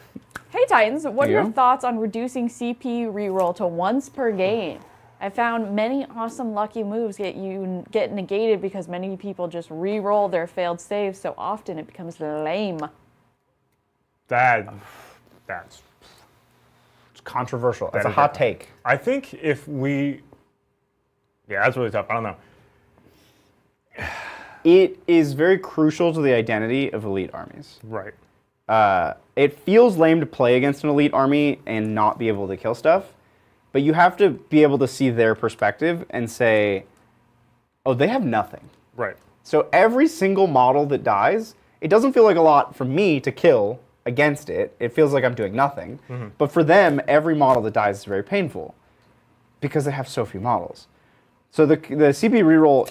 Hey, Titans. What are your thoughts on reducing CP reroll to once per game? I found many awesome lucky moves get negated because many people just re-roll their failed saves so often it becomes lame. It's controversial. That's a hot take. I think if we... Yeah, that's really tough. I don't know. It is very crucial to the identity of elite armies. Right. It feels lame to play against an elite army and not be able to kill stuff. But you have to be able to see their perspective and say, oh, they have nothing. Right. So every single model that dies, it doesn't feel like a lot for me to kill against it. It feels like I'm doing nothing. But for them, every model that dies is very painful because they have so few models. So the CP reroll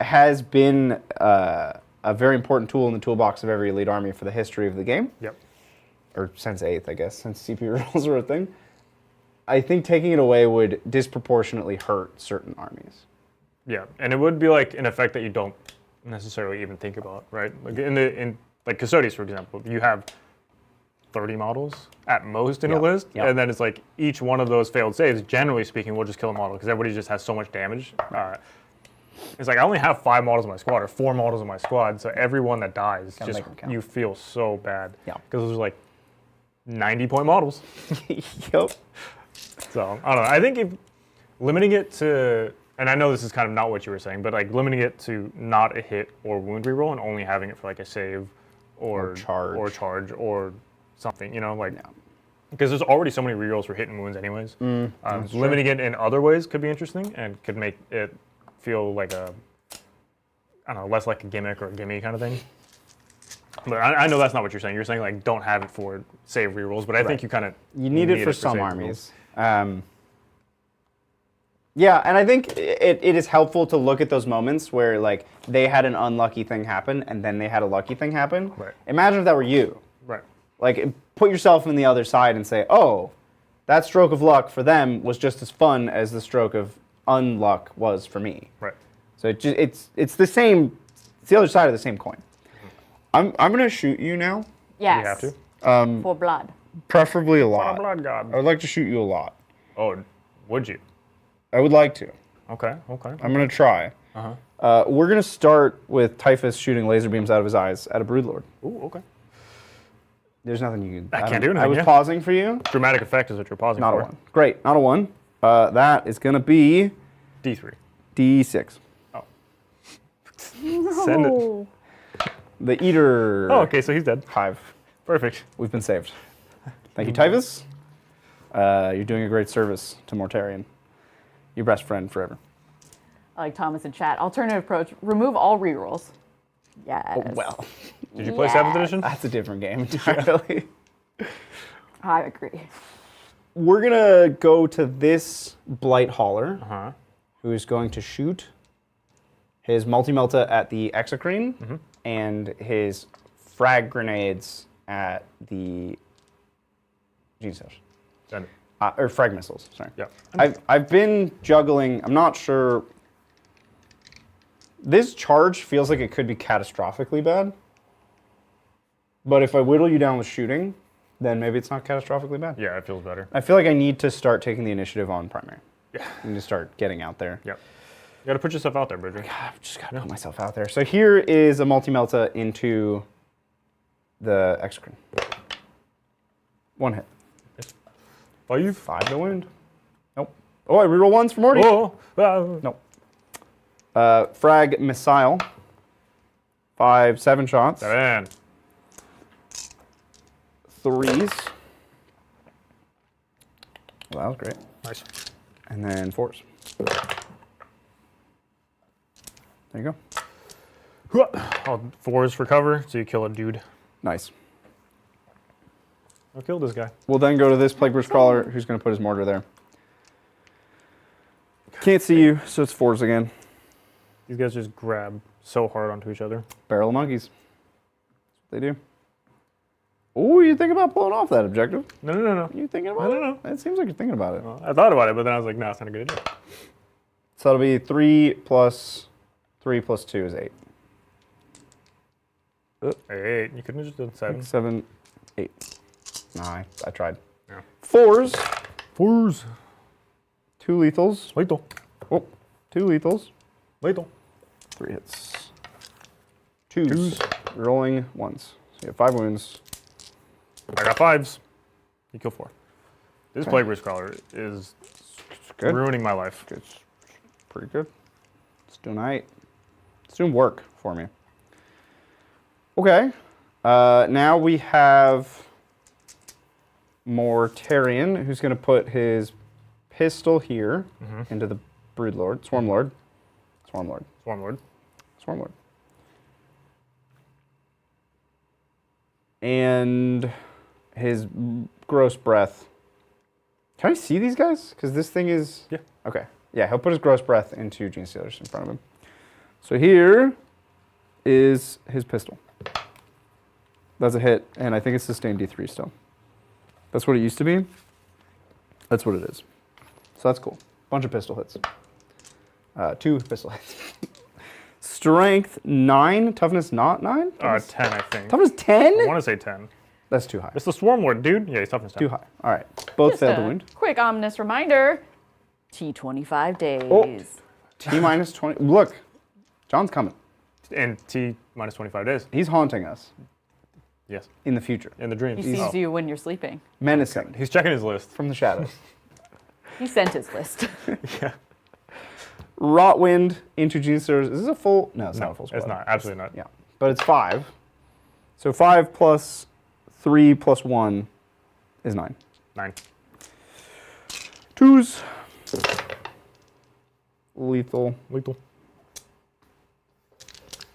has been a very important tool in the toolbox of every elite army for the history of the game. Yep. Or since 8th, I guess, since CP rerolls were a thing. I think taking it away would disproportionately hurt certain armies. Yeah, and it would be like an effect that you don't necessarily even think about, right? Like in like Custodes, for example, you have 30 models at most in a list, and then it's like each one of those failed saves, generally speaking, will just kill a model because everybody just has so much damage. It's like I only have 5 models in my squad or 4 models in my squad, so every one that dies, just you feel so bad. Yeah, because those are like 90-point models. Yep. So I don't know. I think if limiting it to, and I know this is kind of not what you were saying, but like limiting it to not a hit or wound reroll and only having it for like a save or charge or something, you know, like because there's already so many rerolls for hit and wounds anyways. Limiting it in other ways could be interesting and could make it feel like a, I don't know, less like a gimmick or a gimme kind of thing. But I know that's not what you're saying. You're saying like don't have it for save rerolls, but I think you kind of need it for some armies. Yeah, and I think it is helpful to look at those moments where like they had an unlucky thing happen and then they had a lucky thing happen. Right. Imagine if that were you. Right. Like put yourself on the other side and say, oh, that stroke of luck for them was just as fun as the stroke of unluck was for me. Right. So it's the same. It's the other side of the same coin. I'm gonna shoot you now. Yes. You have to. For blood. Preferably a lot. Blood God. I would like to shoot you a lot. Oh, would you? I would like to. Okay. I'm gonna try. We're gonna start with Typhus shooting laser beams out of his eyes at a Broodlord. Ooh, okay. There's nothing you can. I can't do anything. I was pausing for you. Dramatic effect is what you're pausing Not for. a 1. Great, not a 1. That is gonna be D3. D6. Oh. Send it. The Eater. Oh, okay, so he's dead. Hive. Perfect. We've been saved. Thank you, Typhus. You're doing a great service to Mortarion. Your best friend forever. I like Thomas in chat. Alternative approach, remove all rerolls. Yes. Oh, well. Did you play 7th edition? That's a different game entirely. I agree. We're going to go to this Blight Hauler, who's going to shoot his Multi-Melta at the Exocrine and his frag grenades at the Jesus. Send it. Or frag missiles, sorry. Yeah. I've been juggling, I'm not sure. This charge feels like it could be catastrophically bad. But if I whittle you down with shooting, then maybe it's not catastrophically bad. Yeah, it feels better. I feel like I need to start taking the initiative on primary. Yeah. I need to start getting out there. Yep. You gotta put yourself out there, Bridger. I've just gotta put myself out there. So here is a Multi-Melta into the Exocrine. 1 hit. 5 to wound. Nope. Oh, I reroll 1s for Morty. Oh, Nope. Frag missile. 5, 7 shots. 7. 3s. Well, that was great. Nice. And then 4s. There you go. All 4s for cover, so you kill a dude. Nice. I'll kill this guy. We'll then go to this Plague Bruce Crawler, who's going to put his mortar there. Can't see you, so it's 4s again. These guys just grab so hard onto each other. Barrel of monkeys. That's what they do. Oh, you think about pulling off that objective? No. You thinking about it? No. It seems like you're thinking about it. Well, I thought about it, but then I was like, no, it's not a good idea. So that'll be 3 plus 3 plus 2 is 8. 8. You couldn't have just done 7. 7, 8. Nah, I tried. Yeah. 4s. 4s. 2 lethals. Lethal. Oh, 2 lethals. Lethal. 3 hits. 2s. Rolling 1s. So you have 5 wounds. I got 5s. You kill 4. This Plague Bruce Crawler is good. Ruining my life. It's pretty good. It's doing alright. It's doing work for me. Okay. Now we have Mortarion, who's going to put his pistol here into the Broodlord, Swarmlord. And his gross breath. Can I see these guys? Because this thing is... Yeah. Okay. Yeah, he'll put his gross breath into Gene Stealers in front of him. So here is his pistol. That's a hit, and I think it's sustained D3 still. That's what it used to be. That's what it is. So that's cool. Bunch of pistol hits. 2 pistol hits. Strength 9, toughness not 9? 10, I think. Toughness 10? I want to say 10. That's too high. It's the Swarmlord, dude. Yeah, he's toughness 10. Too high. All right. Both failed the wound. Quick ominous reminder. T25 days. Oh. T minus 20. Look, John's coming. And T minus 25 days. He's haunting us. Yes. In the future. In the dreams. He sees you when you're sleeping. Menacing. He's checking his list. From the shadows. He sent his list. Yeah. Rotwind into Gene Stealers. Is this a full? No, it's not a full squad. It's not. Absolutely not. Yeah. But it's 5. So 5 plus 3 plus 1 is 9. 9. 2s. Lethal.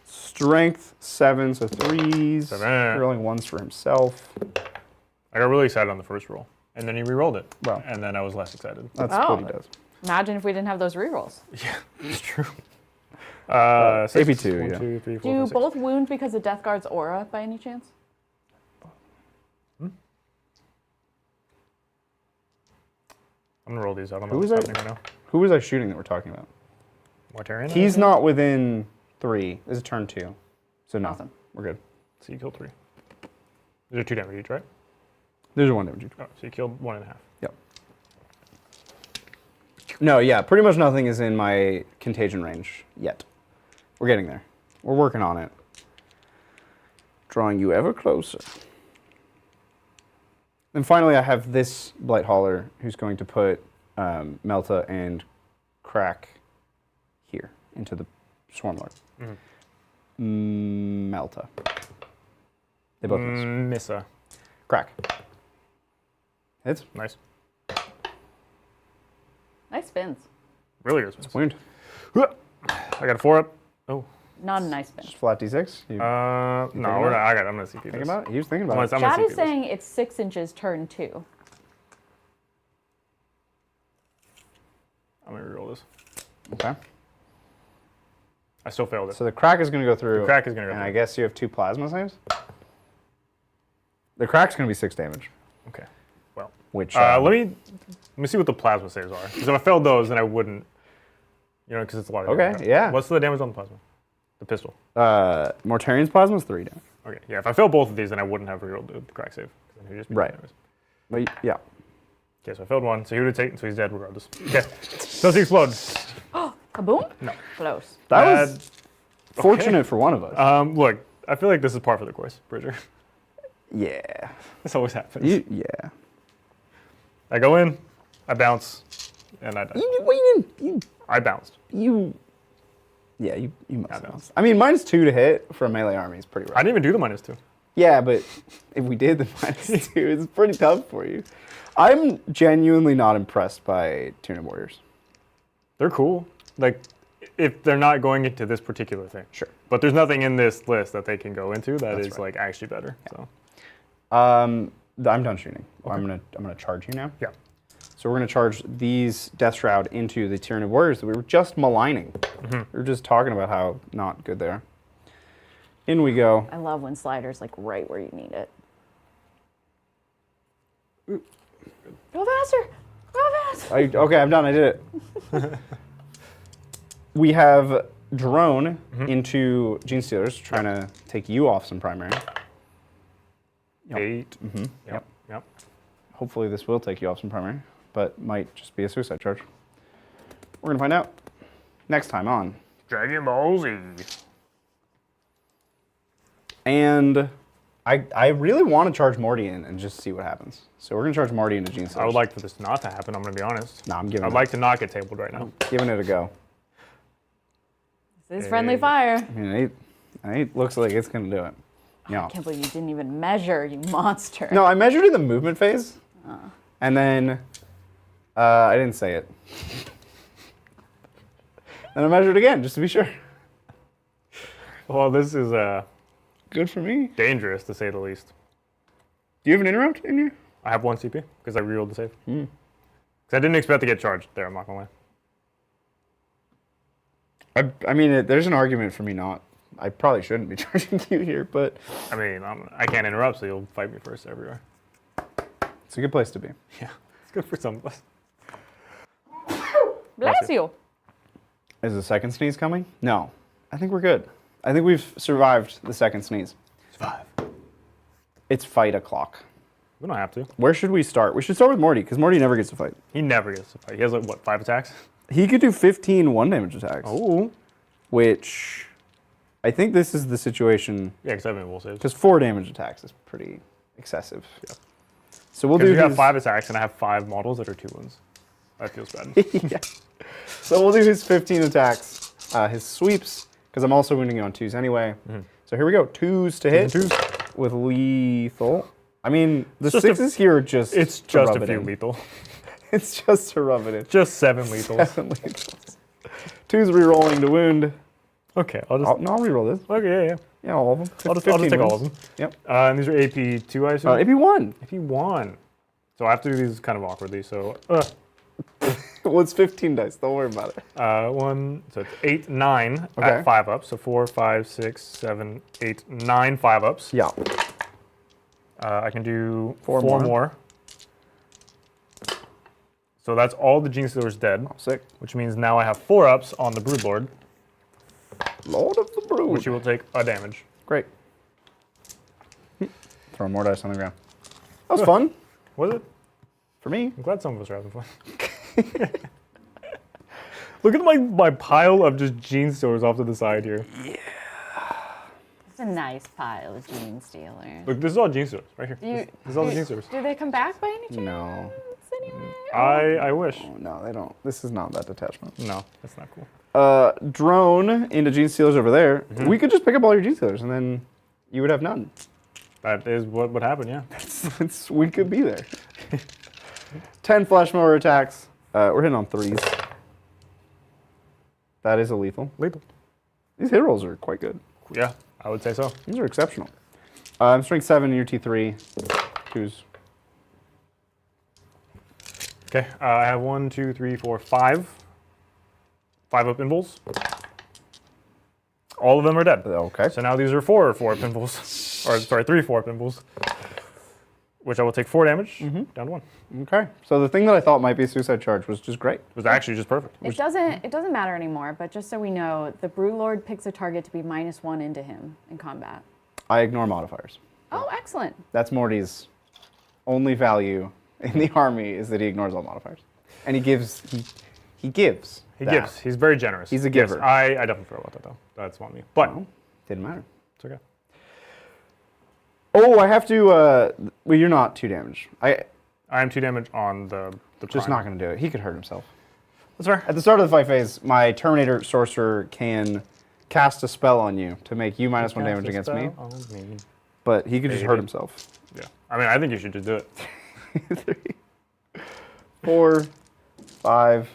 Strength 7, so 3s. 7. Rolling 1s for himself. I got really excited on the first roll. And then he re-rolled it. Wow. And then I was less excited. That's what he does. Imagine if we didn't have those rerolls. Yeah, it's true. AP2, 1, yeah. 2, 3, 4, Do you 5, 6. both wound because of Death Guard's aura by any chance? I'm gonna roll these. I don't know Who what's was happening right now. Who was I shooting that we're talking about? Mortarion? He's not within 3. This is turn 2. So nothing. Awesome. We're good. So you killed 3. These are 2 damage each, right? There's 1 damage. Oh, so you killed 1.5. Yep. No, yeah, pretty much nothing is in my contagion range yet. We're getting there. We're working on it. Drawing you ever closer. And finally, I have this Blight Hauler who's going to put Melta and Crack here into the Swarmlord. Melta. They both miss. Missa. Crack. Hits. Nice. Nice spins. Really good spins. Wound. I got a 4 up. Oh. Not a nice spin. Just flat D6. You No, we're not. I'm gonna CP thinking this. about it? He was thinking about I'm it. gonna Chad CP is this. saying it's 6 inches turn 2. I'm gonna reroll this. Okay. I still failed it. So the crack is going to go through. The crack is gonna go and through. I guess you have 2 plasma saves? The crack's going to be 6 damage. Okay. Well. Which. Let me see what the plasma saves are. Because if I failed those, then I wouldn't. You know, because it's a lot of Okay, damage. yeah. What's the damage on the plasma? The pistol. Mortarian's plasma is 3 damage. Okay. Yeah. If I failed both of these, then I wouldn't have rerolled the crack save. Then he'd just be Right. damage. But yeah. Okay, so I failed 1. So he would have taken. So he's dead regardless. Okay. Does he explode? Kaboom? No. Close. That was fortunate for one of us. Look, I feel like this is par for the course, Bridger. Yeah. This always happens. Yeah. I go in, I bounce, and I die. I bounced. You must I know. have. I mean, -2 to hit for a melee army is pretty I rough. didn't even do the -2. Yeah, but if we did the -2, it's pretty tough for you. I'm genuinely not impressed by Tyranid Warriors. They're cool. Like, if they're not going into this particular thing. Sure. But there's nothing in this list that they can go into that That's is right. like actually better. Yeah. So I'm done shooting. Okay. I'm gonna charge you now. yeah. So we're gonna charge these Death Shroud into the Tyranid Warriors that we were just maligning. We were just talking about how not good they are. In we go. I love when sliders like right where you need it. Go faster! Go faster! Okay, I'm done. I did it. We have drone into Gene Stealers, trying to take you off some primary. Yep. 8. Yep. Hopefully this will take you off some primary, but might just be a suicide charge. We're gonna find out next time on Dragon Ball Z. And I really want to charge Morty in and just see what happens. So we're gonna charge Morty into Gene Stealers. I would like for this not to happen, I'm going to be honest. No, I'm giving I'd like to not get tabled right now. giving it a go. This is friendly fire. I mean, it looks like it's gonna do it. Yeah. I can't believe you didn't even measure, you monster. No, I measured in the movement phase, and then I didn't say it. And I measured again, just to be sure. Well, this is Good for me. dangerous, to say the least. Do you have an interrupt in here? I have 1 CP, because I rerolled the save. Because I didn't expect to get charged there, I'm not going to lie. I mean, there's an argument for me not. I probably shouldn't be charging you here, but I mean, I can't interrupt, so you'll fight me first everywhere. it's a good place to be. Yeah, it's good for some of us. Bless you. Is the second sneeze coming? No. I think we're good. I think we've survived the second sneeze. Survive. It's fight o'clock. We don't have to. Where should we start? We should start with Morty, because Morty never gets to fight. He never gets to fight. He has, like, what, 5 attacks? He could do 15 1-damage attacks. Oh. Which, I think this is the situation, Yeah, because I have will saves. because 4 damage attacks is pretty excessive. Yeah. So we'll do Because you have his- 5 attacks, and I have 5 models that are 2 wounds. That feels bad. Yeah. So we'll do his 15 attacks, his sweeps, because I'm also wounding you on 2s anyway. So here we go. 2s to hit and with lethal. I mean, the just a- 6s here are just It's to just rub a it few in. lethal. It's just to rub it in. Just 7 lethals. 7 lethals. 2s re-rolling to wound. Okay, I'll just... No, I'll re-roll this. Okay, yeah. Yeah, all of them. I'll just take 15 all of wounds. them. Yep. And these are AP 2, I assume? AP1. AP 1. So I have to do these kind of awkwardly, so... Well, it's 15 dice. Don't worry about it. 1, so it's 8, 9 Okay. at 5 ups. So 4, 5, 6, 7, 8, 9 5 ups. Yeah. I can do Four 4 more. more. So that's all the Gene Stealers dead, Sick. which means now I have 4 ups on the Broodlord, Lord of the Brood. which you will take a damage. Great. Throw more dice on the ground. That was fun Was it? for me. I'm glad some of us are having fun. Look at my pile of just Gene Stealers off to the side here. It's a nice pile of Gene Stealers. Look, this is all Gene Stealers right here. Do you- This is all the do- Gene Stealers. Do they come back by any chance? No. Anyway? I wish. Oh, no, they don't. This is not that detachment. No, that's not cool. Drone into Gene Stealers over there. We could just pick up all your Gene Stealers and then you would have none. That is what would happen, yeah. We could be there. 10 flash mower attacks. We're hitting on 3s. That is a lethal. Lethal. These hit rolls are quite good. Yeah, I would say so. These are exceptional. I'm strength 7 in your T3. 2s. Okay, I have 1, 2, 3, 4, 5. 5 up pinballs. All of them are dead. Okay. So now these are 4 pinballs. Or, sorry, 3 pinballs. Which I will take 4 damage, down to 1. Okay. So the thing that I thought might be a suicide charge was just great. It was actually just perfect. It doesn't matter anymore, but just so we know, the Broodlord picks a target to be -1 into him in combat. I ignore modifiers. Oh, excellent. That's Morty's only value in the army is that he ignores all modifiers. And he gives. He gives. He that. gives. He's very generous. He's a Yes, giver. I definitely forgot about that, though. That's on me. But Well, didn't matter. it's okay. Oh, I have to. Well, you're not 2 damage. I am 2 damage on the Just prime. not going to do it. He could hurt himself. That's fair. At the start of the fight phase, my Terminator Sorcerer can cast a spell on you to make you -1 damage Cast a against me, spell on me. but he could just hurt Baby. himself. Yeah. I mean, I think you should just do it. 3, 4, 5,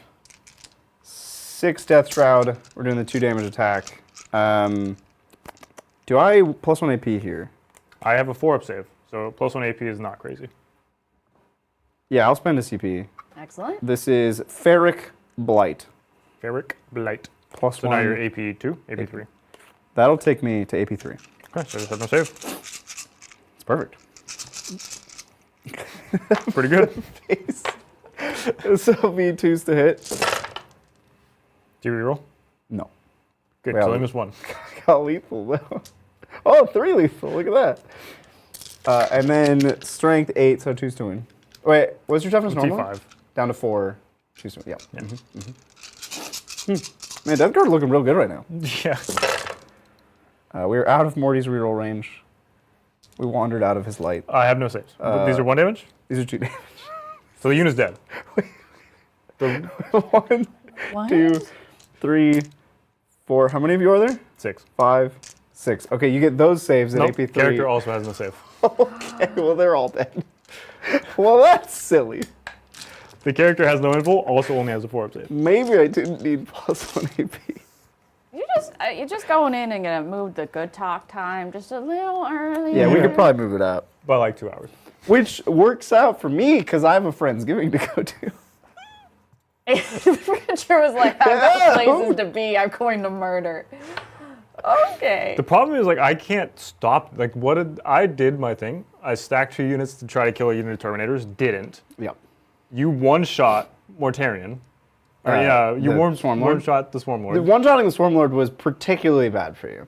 6 Death Shroud. We're doing the 2 damage attack. Do I +1 AP here? I have a 4-up save, so +1 AP is not crazy. Yeah, I'll spend a CP. Excellent. This is Ferric Blight. Ferric Blight. +1. So now you're AP2, AP3. That'll take me to AP3. Okay, so I just have no save. It's perfect. Pretty good. This will be 2s to hit. Do you reroll? No. Good, Well, so I missed 1. Got lethal though. Oh, 3 lethal. Look at that. And then strength 8, so 2s to win. Wait, what's your toughness normal? T5. Down to 4, 2s to win. Yeah. Man, Death Guard looking real good right now. Yeah. We're out of Morty's reroll range. We wandered out of his light. I have no saves. These are 1 damage? These are 2 damage. So the unit's dead. 1, What? 2, 3, 4. How many of you are there? 6. 5, 6. Okay, you get those saves at Nope, AP3. character also has no save. Okay, well, they're all dead. Well, that's silly. The character has no info, also only has a 4-up save. Maybe I didn't need +1 AP. You're just going in and gonna move the good talk time just a little early. Yeah, we could probably move it up. By like 2 hours. Which works out for me because I have a Friendsgiving to go to. Richard was like, I've got places to be. I'm going to murder. Okay. The problem is, like, I can't stop. Like, I did my thing. I stacked 2 units to try to kill a unit of Terminators. Didn't. Yep. You one-shot Mortarion. You one-shot the Swarm Lord. The one-shotting the Swarm Lord was particularly bad for you.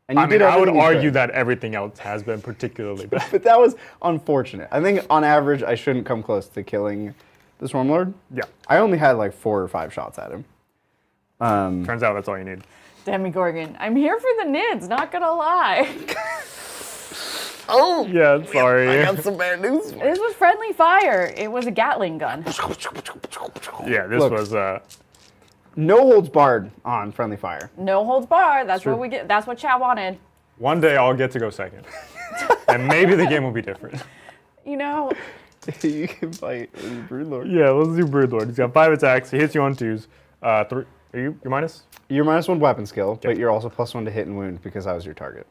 And you I would everything you argue could. that everything else has been particularly bad. But that was unfortunate. I think on average I shouldn't come close to killing the Swarm Lord. Yeah. I only had like 4 or 5 shots at him. Turns out that's all you need. Demigorgon. I'm here for the nids, not gonna lie. Oh! Yeah, sorry. I got some bad news. This was friendly fire. It was a Gatling gun. Yeah, this Look. was... No holds barred on friendly fire. No holds barred. That's True. what we get. That's what Chad wanted. One day I'll get to go second. And maybe the game will be different. You know, You can fight the Broodlord. Yeah, let's do Broodlord. He's got 5 attacks. He hits you on 2s. 3. Are you're minus? You're -1 weapon skill, but you're also +1 to hit and wound because I was your target.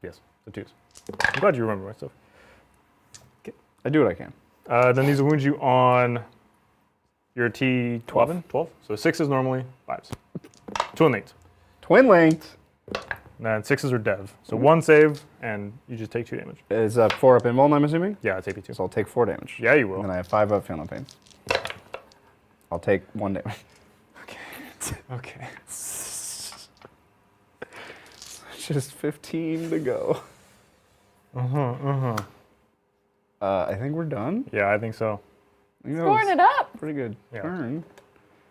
Yes, the 2s. I'm glad you remember my stuff. I do what I can. Then these will wound you on your T12. 12. So 6s normally, 5s. 2 and 8. Twin linked. And then 6s are dev. So 1 save, and you just take 2 damage. Is 4-up invuln, I'm assuming? Yeah, it's AP2. So I'll take 4 damage. Yeah, you will. And then I have 5-up feel no pain. I'll take 1 damage. Okay. Just 15 to go. I think we're done. Yeah, I think so. I think that scoring was it up. pretty good Yeah. turn.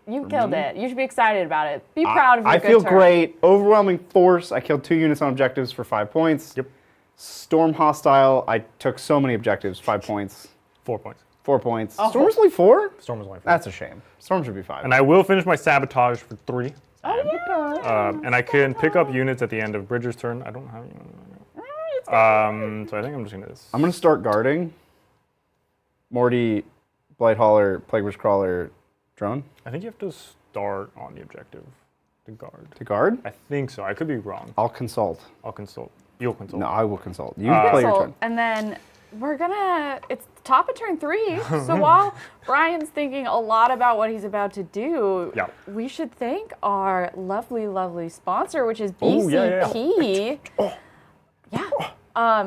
You killed it. You should be excited about it. Be proud of your I good feel turn. great. Overwhelming force. I killed 2 units on objectives for 5 points. Yep. Storm hostile. I took so many objectives. 5 points. 4 points. 4 points. Oh. Storm was only 4? Storm was only 4. That's a shame. Storm should be 5. And I will finish my sabotage for 3. Oh, yeah. And I can pick up units at the end of Bridger's turn. I don't have any. So I think I'm just gonna. I'm gonna start guarding. Morty, Blight Hauler, Plague Witch Crawler, Drone I think you have to start on the objective to guard. to guard. I think so. I could be wrong. I'll consult. I'll consult. You'll consult. No, I will consult. You play your Consult, turn. and then we're gonna, it's top of turn 3. So while Brian's thinking a lot about what he's about to do, Yeah. we should thank our lovely, lovely sponsor, which is Oh, yeah, BCP. Yeah.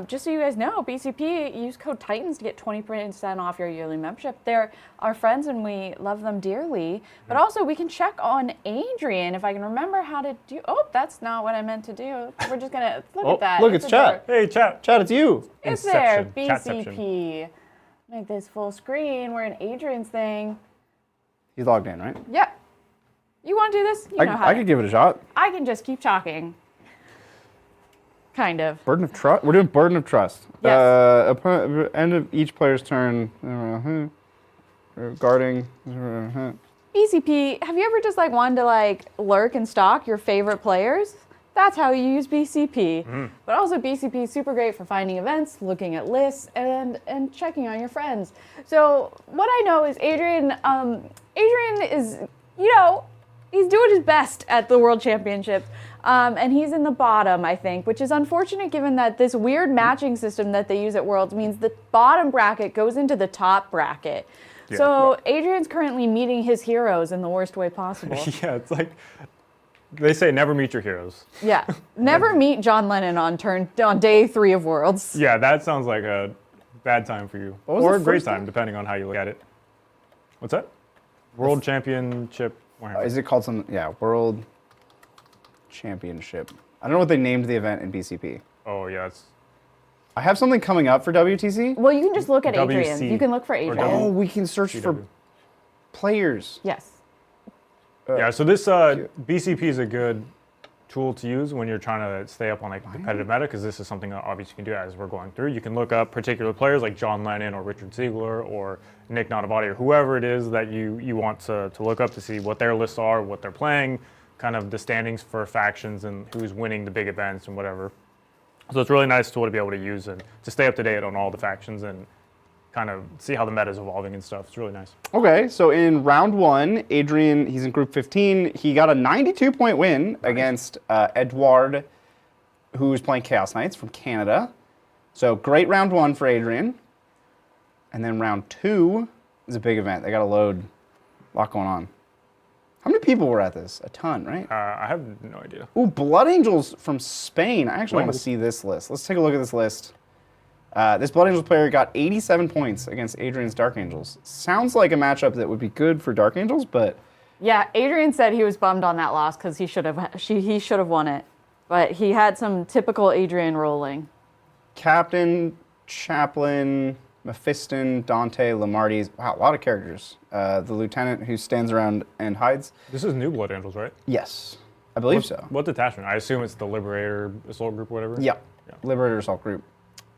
Just so you guys know, BCP, use code TITANS to get 20% off your yearly membership. They're our friends and we love them dearly. But also, we can check on Adrian if I can remember how to do. Oh, that's not what I meant to do. We're just going to look at that. Look, it's chat. Hey, chat. Chat, it's you. It's there, Inception. BCP. Make this full screen. We're in Adrian's thing. He's logged in, right? Yep. You want to do this? You know how I could give it a shot. I can just keep talking. Kind of. Burden of trust. We're doing burden of trust. Yes. End of each player's turn. Guarding. BCP, have you ever just like wanted to like lurk and stalk your favorite players? That's how you use BCP. But also BCP is super great for finding events, looking at lists, and checking on your friends. So what I know is Adrian is, he's doing his best at the World Championships. And he's in the bottom, I think, which is unfortunate given that this weird matching system that they use at Worlds means the bottom bracket goes into the top bracket. Yeah. So Adrian's currently meeting his heroes in the worst way possible. Yeah, it's like they say, never meet your heroes. Yeah. Never meet John Lennon on day 3 of Worlds. Yeah, that sounds like a bad time for you, was or the a great first time, one? depending on how you look at it. What's that? World Championship. Warhammer. Is it called something? Yeah, World Championship. I don't know what they named the event in BCP. Oh yeah, it's I have something coming up for WTC. Well, you can just look at WC Adrian. You can look for or Adrian. W. Oh, we can search for CW. players. Yes. Yeah, so this BCP is a good tool to use when you're trying to stay up on like competitive meta, because this is something that obviously you can do as we're going through. You can look up particular players like John Lennon or Richard Ziegler or Nick Navati or whoever it is that you want to look up to see what their lists are, what they're playing, kind of the standings for factions and who's winning the big events and whatever. So it's a really nice tool to be able to use and to stay up to date on all the factions and kind of see how the meta is evolving and stuff. It's really nice. Okay, so in round 1, Adrian, he's in group 15. He got a 92-point win against Edouard, who is playing Chaos Knights from Canada. So great round 1 for Adrian. And then round 2 is a big event. They got to load. A lot going on. How many people were at this? A ton, right? I have no idea. Ooh, Blood Angels from Spain. I actually want to Wait. see this list. Let's take a look at this list. This Blood Angels player got 87 points against Adrian's Dark Angels. Sounds like a matchup that would be good for Dark Angels, but Yeah, Adrian said he was bummed on that loss because he should have won it, but he had some typical Adrian rolling. Captain, Chaplain, Mephiston, Dante, Lamarties. Wow, a lot of characters. The Lieutenant who stands around and hides. This is New Blood Angels, right? Yes, I believe so. What detachment? I assume it's the Liberator Assault Group or whatever? Yeah, Liberator Assault Group.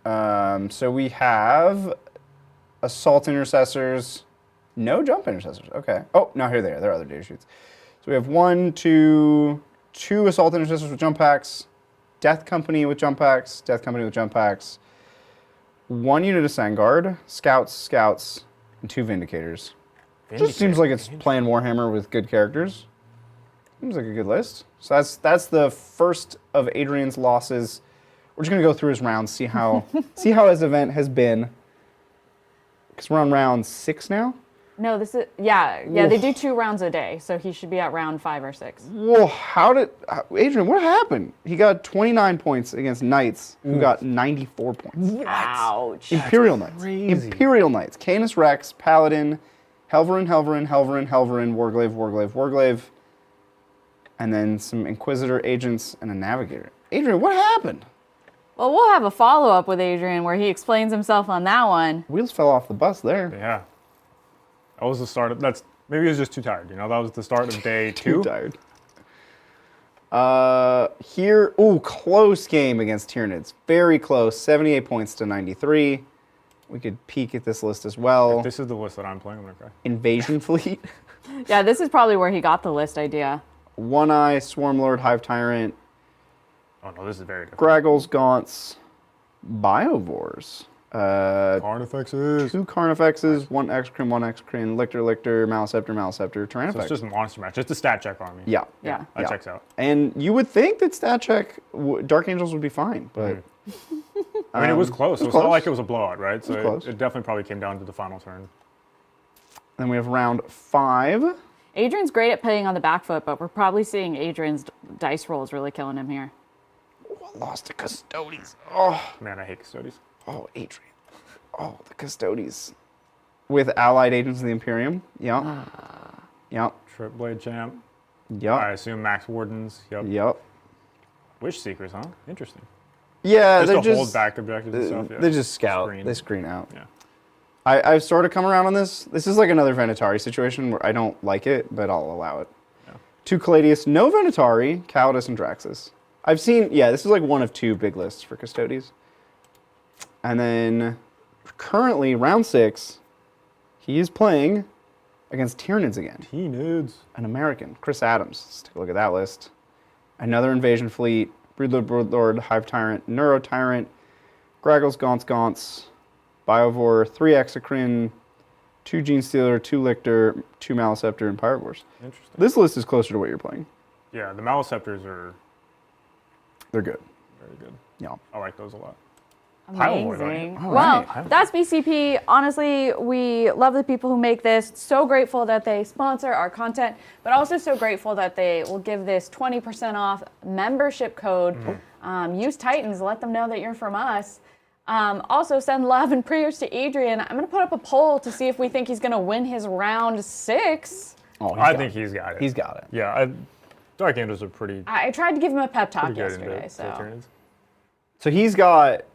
So we have Assault Intercessors. No Jump Intercessors. Okay. Oh, no, here they are. There are other data sheets. So we have two Assault Intercessors with jump packs, Death Company with jump packs, Death Company with jump packs, 1 unit of Sangard, Scouts, and 2 Vindicators. Just seems like it's playing Warhammer with good characters. Seems like a good list. So that's the first of Adrian's losses. We're just gonna go through his rounds, see how his event has been. Because we're on round 6 now. No, this is they do 2 rounds a day, so he should be at round 5 or 6. Whoa, Adrian, what happened? He got 29 points against Knights, who got 94 points. Ouch. Imperial Knights. crazy. Imperial Knights. Canis Rex, Paladin, Helverin, Warglaive, and then some Inquisitor agents and a Navigator. Adrian, what happened? Well, we'll have a follow-up with Adrian where he explains himself on that one. Wheels fell off the bus there. Yeah. That was the start of, maybe he was just too tired, That was the start of day 2. Too tired. Close game against Tyranids. Very close, 78 points to 93. We could peek at this list as well. If this is the list that I'm playing, I'm gonna cry. Invasion Fleet. Yeah, this is probably where he got the list idea. One Eye, Swarmlord, Hive Tyrant, Oh no, this is very different. Graggles, Gaunts, Biovores. Carnifexes. 2 Carnifexes, 1 Exocrine, Lictor, Maleceptor, So Tyrannifex. it's just a monster match, just a stat check army. Yeah. Yeah. That checks out. And you would think that stat check, Dark Angels would be fine, but I mean, it was close. It was close. not like it was a blowout, right? So close. it definitely probably came down to the final turn. then we have round 5. Adrian's great at playing on the back foot, but we're probably seeing Adrian's dice rolls really killing him here. Lost to Custodes. Oh, Man, I hate Custodes. Adrian. Oh, the Custodes. With allied agents of the Imperium. Yep. Yep. Trip Blade Champ. Yep. I assume Max Wardens. Yep. Yep. Wish Seekers, huh? Interesting. Yeah, Just they're to hold back objectives and stuff. Yeah. They just scout. Screen. They screen out. Yeah. I've sort of come around on this. This is like another Venatari situation where I don't like it, but I'll allow it. Yeah. 2 Caladius, no Venatari, Calidus, and Draxus. I've seen, this is like one of 2 big lists for Custodes. And then currently, round 6, he is playing against Tyranids again. T-Nudes. An American, Chris Adams. Let's take a look at that list. Another Invasion Fleet, Broodlord, Hive Tyrant, Neuro Tyrant, Graggles, Gaunts, Biovore, 3 Exocrine, 2 Gene Stealer, 2 Lictor, 2 Maleceptor, and Pyrovores. Interesting. This list is closer to what you're playing. Yeah, the Maleceptors are They're good. very good. Yeah. I like those a lot. Amazing. All Well, right. that's BCP. Honestly, we love the people who make this. So grateful that they sponsor our content, but also so grateful that they will give this 20% off membership code. Use Titans. Let them know that you're from us. Also, send love and prayers to Adrian. I'm going to put up a poll to see if we think he's going to win his round 6. Oh, I think he's got it. he's got it. Yeah, Dark Angels are pretty I tried to give him a pep talk good yesterday. into So Tyranids. So he's got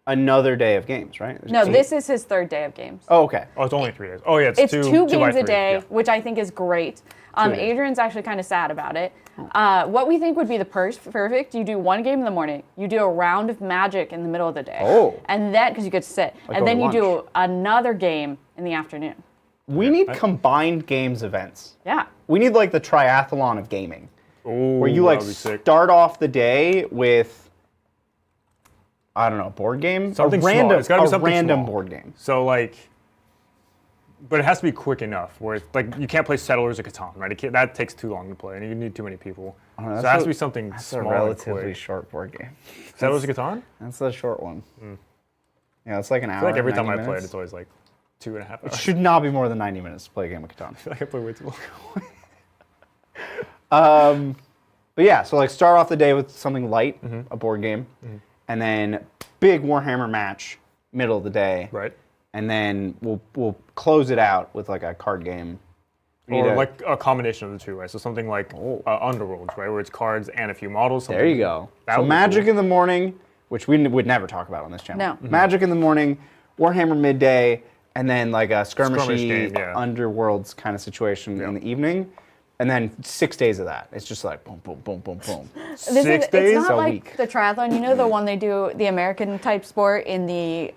another day of games, right? no, There's this is his 3rd day of games. Oh, okay. Oh, it's only 3 days. Oh, yeah, It's two two by games a 3, day, yeah. which I think is great. days. Adrian's actually kind of sad about it. What we think would be the perfect, you do 1 game in the morning, you do a round of Magic in the middle of the day. Oh. And then, because you get to sit, Like and then you going to do another game in the afternoon. We need combined games events. Yeah. We need like the triathlon of gaming. Ooh, Where you like that would be sick. start off the day with I don't know, board game? Something a small. random, It's gotta be a something random small. board game. So like, but it has to be quick enough where it's, like you can't play Settlers of Catan, right? That takes too long to play, and you need too many people. So it has to be something That's small a and relatively quick. short board game. Settlers of Catan? That's a short one. Yeah, it's like an hour. I feel like every time 90 I play it, minutes. it's always like 2.5 hours. It should not be more than 90 minutes to play a game of Catan. I feel like I play way too long. But yeah, so like start off the day with something light, a board game, and then big Warhammer match middle of the day, Right. and then we'll close it out with like a card game. Or like a combination of the two, right? So something like Underworlds, right? Where it's cards and a few models. There you go. That So would be Magic cool. in the morning, which we would never talk about on this channel. No. Magic in the morning, Warhammer midday, and then like a Skirmish skirmishy game, yeah. Underworlds kind of situation in the evening. And then 6 days of that. It's just like boom, boom, boom, boom, boom. This 6 days? It's not A like week. the triathlon. You know the one they do, the American type sport in the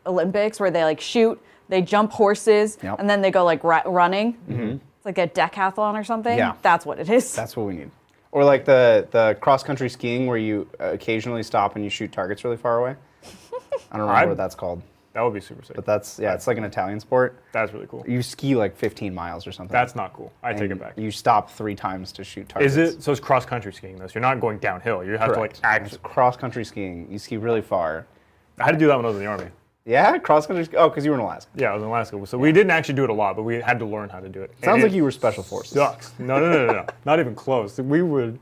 Olympics where they like shoot, they jump horses, Yep. and then they go like running. It's like a decathlon or something. Yeah. That's what it is. That's what we need. Or like the cross-country skiing where you occasionally stop and you shoot targets really far away. I don't remember what that's called. That would be super sick. But that's, yeah, it's like an Italian sport. That's really cool. You ski like 15 miles or something. That's not cool. I take and it back. You stop 3 times to shoot targets. Is it? So it's cross-country skiing, though. So you're not going downhill. You have Correct. to like act. It's cross-country skiing. You ski really far. I had to do that when I was in the Army. Yeah, cross-country ski. Oh, because you were in Alaska. Yeah, I was in Alaska. So we didn't actually do it a lot, but we had to learn how to do it. Sounds And like it you were special forces. Sucks. No. Not even close. We would.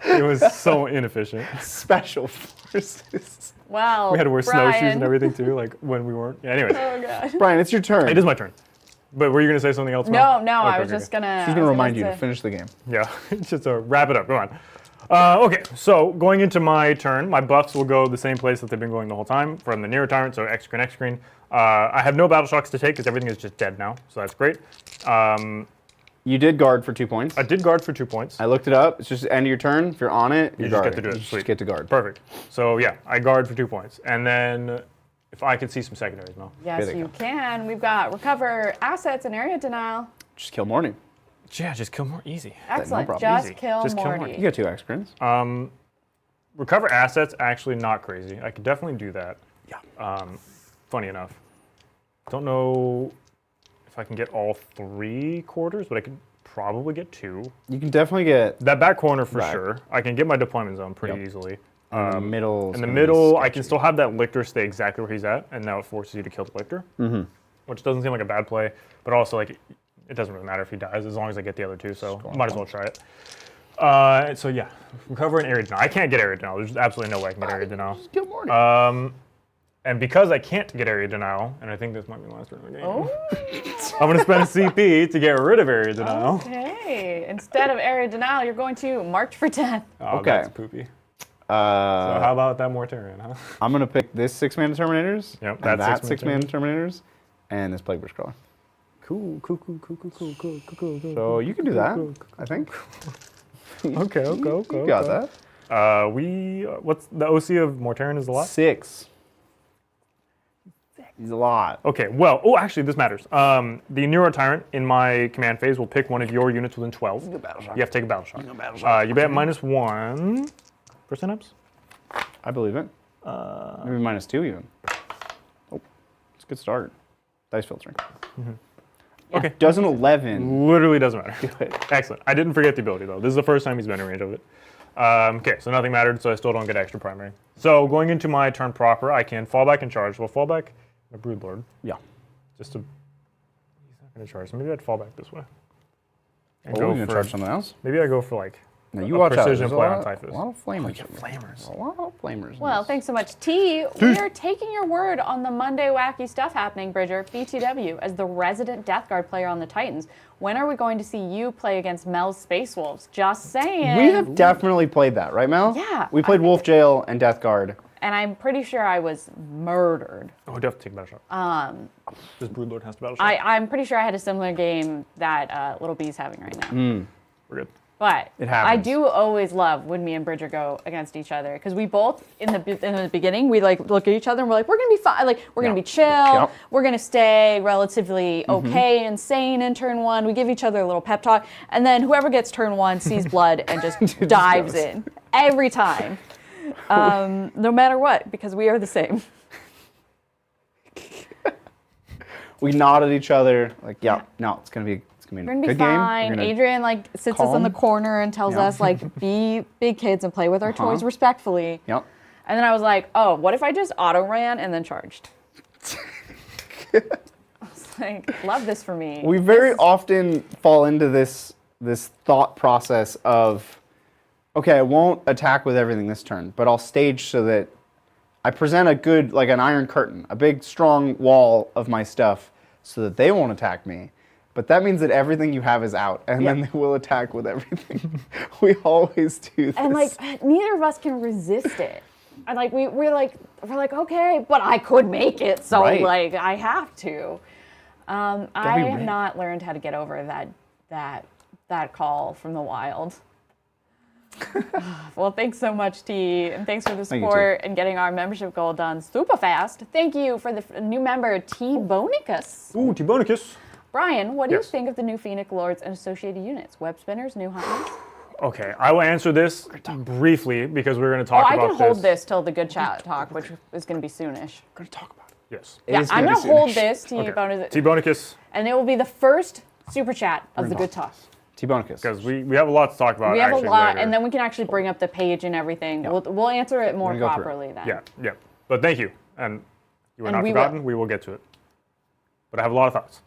It was so inefficient. Special forces. Wow. We had to wear snowshoes Brian. and everything too, like when we weren't. Yeah, anyways, Oh god. Brian, it's your turn. it is my turn. But were you going to say something else? Mel? No, I Okay, was okay, just okay. gonna. She's going to remind you to finish the game. Yeah, just to wrap it up. Go on. Okay, so going into my turn, my buffs will go the same place that they've been going the whole time from the near tyrant, so X screen, X screen. I have no battle shocks to take because everything is just dead now, so that's great. You did guard for 2 points. I did guard for 2 points. I looked it up. It's just the end of your turn. If you're on it, You you're just get guarding. to do it. You Sweet. just get to guard. Perfect. So yeah, I guard for 2 points, and then if I could see some secondaries, Mel. Yes, Here they you come. can. We've got recover assets and area denial. Just kill Morning. Yeah, just kill more easy. Excellent. problem. Just Easy. kill Just kill Morty. Morty. You got 2 X screens. Recover assets, actually not crazy. I could definitely do that. Yeah. Funny enough. Don't know if I can get all 3 quarters, but I could probably get 2. You can definitely get That back corner for Back. sure. I can get my deployment zone pretty Yep. easily. in the middle. In the middle, I can still have that lictor stay exactly where he's at, and now it forces you to kill the lictor, which doesn't seem like a bad play, but also like it doesn't really matter if he dies as long as I get the other 2, so might as well try it. So yeah, recover an area denial. I can't get area denial. There's absolutely no way I can get area denial. kill Morning. And because I can't get area denial, and I think this might be the last turn of the game, Oh, I'm going to spend a CP to get rid of area denial. okay. Instead of area denial, you're going to march for 10. Oh, Okay. that's poopy. So how about that Mortarian, huh? I'm gonna pick this 6-mana Terminators. Yep, and that's that 6-mana Terminators, and this Plague Burst Crawler. Cool. So you can do that, I think. Okay. You got that. What's the OC of Mortarian is a lot? 6. He's a lot. Okay, well, actually, this matters. The Neuro Tyrant in my command phase will pick one of your units within 12. You have to take a battle shot. You bet -1 for synapse. I believe it. Maybe -2 even. Oh, it's a good start. Dice filtering. Okay. Does an 11. Literally doesn't matter. Good. Excellent. I didn't forget the ability, though. This is the first time he's been in range of it. Okay, so nothing mattered, so I still don't get extra primary. So going into my turn proper, I can fall back and charge. Well, fall back a Broodlord. Yeah. Just to... He's not going to charge, so maybe I'd fall back this way. And Oh, go we're gonna for- charge something else. Maybe I go for, like, Now you a watch out. precision There's play a on lot, Typhus. a lot of flamers. Oh, yeah, flamers. A lot of flamers. in Well, this. thanks so much, T. We are taking your word on the Monday wacky stuff happening, Bridger. BTW, as the resident Death Guard player on the Titans, when are we going to see you play against Mel's Space Wolves? Just saying. We have definitely played that, right, Mel? Yeah, We played Wolf Jail and Death Guard. And I'm pretty sure I was murdered. Oh, do I have to take a battle shot? This Broodlord has to battle shot. I'm pretty sure I had a similar game that Little B's having right now. We're good. But It I happens. do always love when me and Bridger go against each other because we both in the beginning we like look at each other and we're like we're gonna be fine, like we're gonna be chill, Yep. we're gonna stay relatively okay and sane in turn 1. We give each other a little pep talk, and then whoever gets turn 1 sees blood and just dives goes. in every time. No matter what, because we are the same. We nod at each other, like, yeah, no, it's gonna be a We're gonna be good fine. game. Adrian like sits us in the corner and tells us like, be big kids and play with our toys respectfully. Yep. And then I was like, oh, what if I just auto ran and then charged? I was like, love this for me. We very often fall into this thought process of, okay, I won't attack with everything this turn, but I'll stage so that I present a good, like an iron curtain, a big strong wall of my stuff so that they won't attack me. But that means that everything you have is out, and then they will attack with everything. We always do this. And like, neither of us can resist it. And like, we're like, okay, but I could make it, so like, I have to. I have not learned how to get over that call from the wild. Well, thanks so much, T, and thanks for the support and getting our membership goal done super fast. Thank you for the new member, T. Bonicus. Ooh, T. Bonicus. Brian, what do you think of the new Phoenix Lords and associated units? Web spinners, new hunters? Okay, I will answer this briefly because we're going to talk about this. I can hold this till the good chat talk, which is going to be soonish. We're going to talk about it. Yes. Yeah, I'm going to hold this, T. Bonicus. T. Bonicus. And it will be the first super chat of the good talk. T. Bonicus. Because we have a lot to talk about. We have a lot, later. and then we can actually bring up the page and everything. Yeah. We'll answer it more properly then. Yeah. But thank you. And you were not forgotten. We will get to it. But I have a lot of thoughts.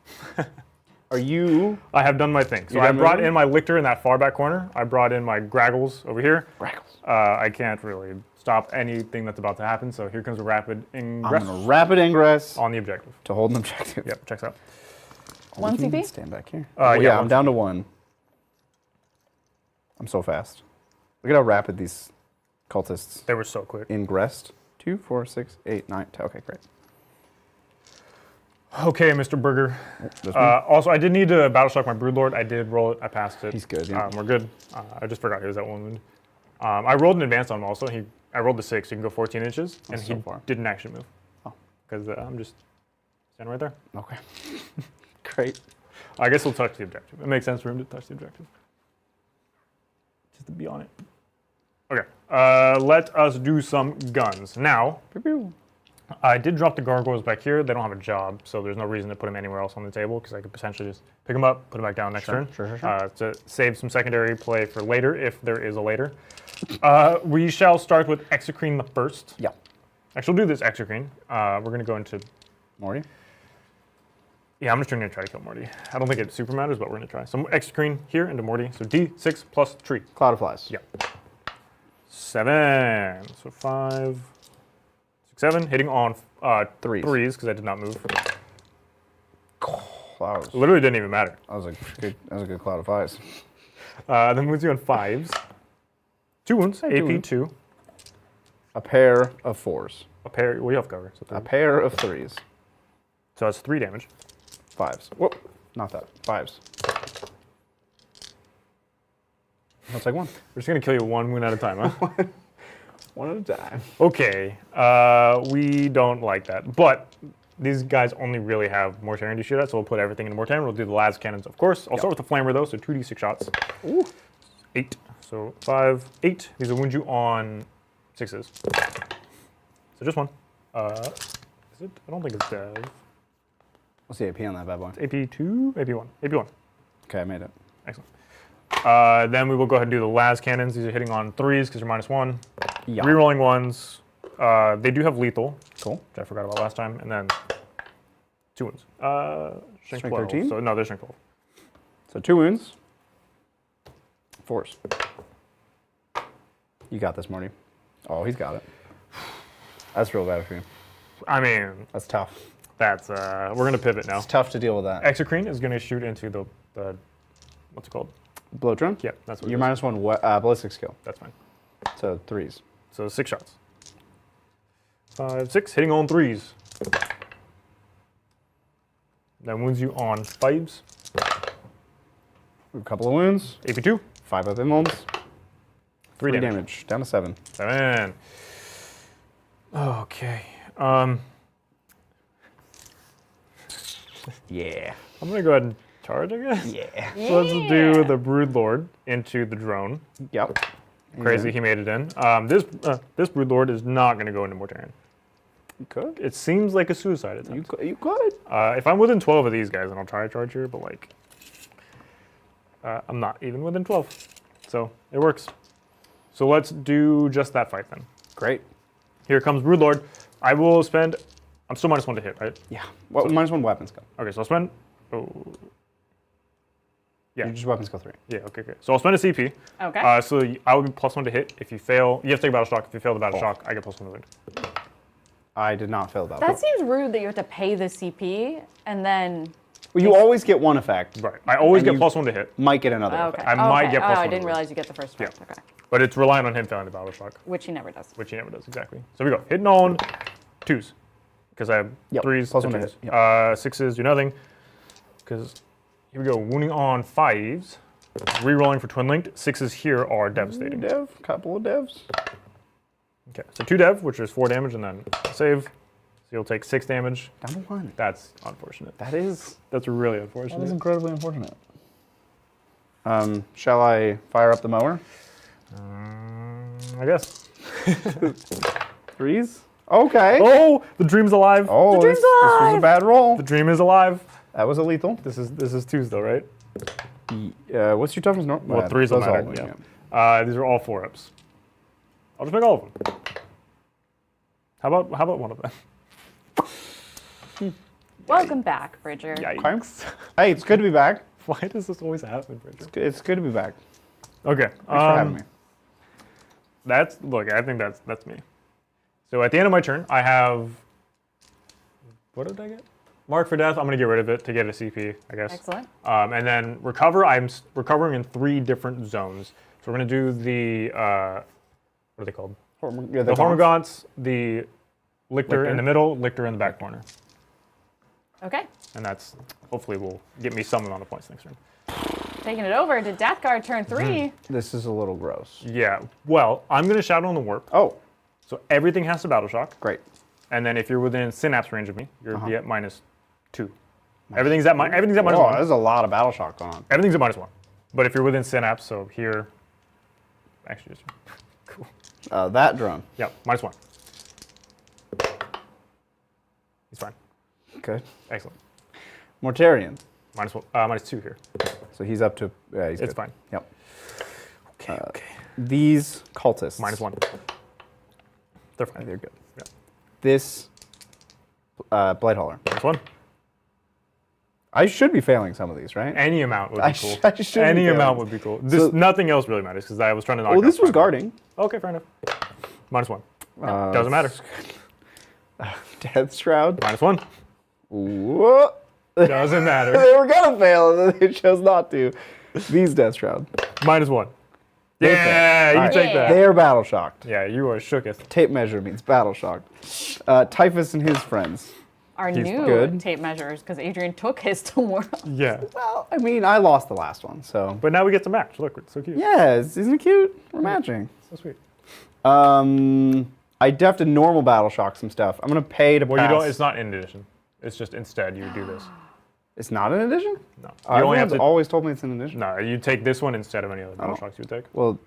Are you? I have done my thing. So I brought in my Lictor in that far back corner. I brought in my Graggles over here. Graggles. I can't really stop anything that's about to happen. So here comes a rapid ingress. I'm going to rapid ingress. On the objective. To hold an objective. Yep, checks out. 1 CP? Stand back here. Yeah, I'm down to 1. I'm so fast. Look at how rapid these cultists. They were so quick. Ingressed. 2, 4, 6, 8, 9, 10. Okay, great. Okay, Mr. Burger. Also, I did need to battle shock my Broodlord. I did roll it. I passed it. He's good. Yeah. We're good. I just forgot he was at 1 wound. I rolled an advance on him also. I rolled the 6, so you can go 14 inches, and he didn't actually move. Oh. Because I'm just standing right there. Okay. Great. I guess he'll touch the objective. It makes sense for him to touch the objective. Just to be on it. Okay. Let us do some guns. Now, I did drop the gargoyles back here. They don't have a job, so there's no reason to put them anywhere else on the table because I could potentially just pick them up, put them back down next turn. Sure. To save some secondary play for later, if there is a later. We shall start with Exocrine the first. Yeah. Actually, we'll do this Exocrine. We're going to go into... Morty? Yeah, I'm just going to try to kill Morty. I don't think it super matters, but we're going to try. So Exocrine here into Morty. So D6 plus tree. Cloud of Flies. Yeah. 7. So 5... 7, hitting on threes because I did not move. Literally didn't even matter. That was a good cloud of fives. Then moves you on 5s. 2 wounds, AP 2. A pair of 4s. A pair, well, you have cover. So a pair of 3s. So that's 3 damage. 5s. Whoop, not that. 5s. That's like 1. We're just going to kill you 1 wound at a time, huh? 1 at a time. Okay, we don't like that. But these guys only really have Mortarion to shoot at, so we'll put everything into Mortarion. We'll do the las cannons, of course. I'll start with the Flamer, though, so 2d6 shots. Ooh. 8. So 5, 8. These will wound you on 6s. So just 1. Is it? I don't think it's dev. What's the AP on that bad boy? It's AP 2? AP 1. AP 1. Okay, I made it. Excellent. Then we will go ahead and do the las cannons. These are hitting on 3s because you're -1. Yeah. Rerolling 1s. They do have lethal. Cool. Which I forgot about last time. And then 2 wounds. Strength 12. 13? So, no, they're strength 12. So 2 wounds. 4s. You got this, Morty. Oh, he's got it. That's real bad for you. I mean, that's tough. That's we're gonna pivot now. It's tough to deal with that. Exocrine is gonna shoot into the what's it called? Blow drone? Yeah, that's what you're -1 ballistic skill. That's fine. So 3s. So 6 shots. 5, 6, hitting on 3s. That wounds you on 5s. A couple of wounds. AP 2. 5 up involves. 3 damage. Down to 7. 7. Okay. Yeah. I'm gonna go ahead and charge, I guess. Yeah. So let's do the Broodlord into the drone. Yep. Crazy, he made it in. This Broodlord is not going to go into Mortarion. You could. It seems like a suicide attempt. You could. If I'm within 12 of these guys, then I'll try to charge here, but like, I'm not even within 12. So it works. So let's do just that fight then. Great. Here comes Broodlord. I will spend, I'm still -1 to hit, right? Yeah. What -1 weapons go? Okay, so I'll spend, yeah. You just weapons go 3. Yeah, okay. So I'll spend a CP. Okay. So I will get +1 to hit. If you fail, you have to take battle shock. If you fail the battle shock, I get +1 to wound. I did not fail that. That seems rude that you have to pay the CP and then. Well, you always get one effect. Right. I always And get you +1 to hit. Might get another Okay. effect. I might get +1 I to didn't wound. realize you get the first effect. Yeah. Okay. But it's relying on him failing the battle shock, Which he never does. which he never does, exactly. So we go. Hitting on 2s. Because I have Yep, 3s, +1 so to 2s. hit, yep. 6s do nothing. Because here we go. Wounding on 5s. Rerolling for Twin Linked. 6s here are devastating. Couple of devs. Okay, so 2 dev, which is 4 damage, and then save. So you'll take 6 damage. Down to 1. That's unfortunate. That's really unfortunate. That is incredibly unfortunate. Shall I fire up the mower? I guess. 3s? Okay. Oh, the dream's alive. Oh, The dream's this was a alive! bad roll. The dream is alive. That was a lethal. This is 2s though, right? What's your toughness? No, Well, 3s will matter. Yeah. These are all 4-ups. I'll just make all of them. How about one of them? Welcome back, Bridger. Yikes. Hey, it's good to be back. Why does this always happen, Bridger? It's good to be back. Okay. Thanks for having me. Look, I think that's me. So at the end of my turn, I have, what did I get? Mark for Death. I'm going to get rid of it to get a CP, I guess. Excellent. And then Recover, I'm recovering in 3 different zones. So we're going to do the, what are they called? The Hormagaunts, the Lictor in the middle, Lictor in the back corner. Okay. And that's, hopefully will get me some amount of points next turn. Taking it over to Death Guard turn 3. This is a little gross. Yeah, well, I'm going to Shadow on the Warp. Oh, So everything has to Battle Shock. great. And then if you're within Synapse range of me, you'll be at -2. Everything's at -1. Oh, there's a lot of battle shock going on. Everything's at -1. But if you're within Synapse, so here, actually, just cool. That drone. Yeah, -1. He's fine. Good. Excellent. Mortarion. -2 here. So he's up to. Yeah, he's It's good. fine. Yep. Okay. These cultists. -1. They're fine. They're good. Yeah. This blade hauler. -1. I should be failing some of these, right? Any amount would be cool. I should be Any failing. amount would be cool. So- Nothing else really matters because I was trying to knock Well, out this was Primal. guarding. Okay, fair enough. -1. Doesn't matter. Death Shroud. -1. Whoa. Doesn't matter. They were gonna fail, and then they chose not to. These Death Shroud. -1. They're Yeah, fair. you All right. take that. They are battle shocked. Yeah, you are shooketh. Tape measure means battle shocked. Typhus and his friends. Our He's new good. tape measures, because Adrian took his to World. Yeah. Well, I mean, I lost the last one, so. But now we get to match. Look, it's so cute. Yes, isn't it cute? We're matching. So sweet. I have to normal battle shock some stuff. I'm gonna pay to Well, pass. you don't. It's not in addition. It's just instead you do this. It's not an addition? No. You only have Everyone's to. always told me it's an addition. No, you take this one instead of any other battle Oh. shocks you would take. Well,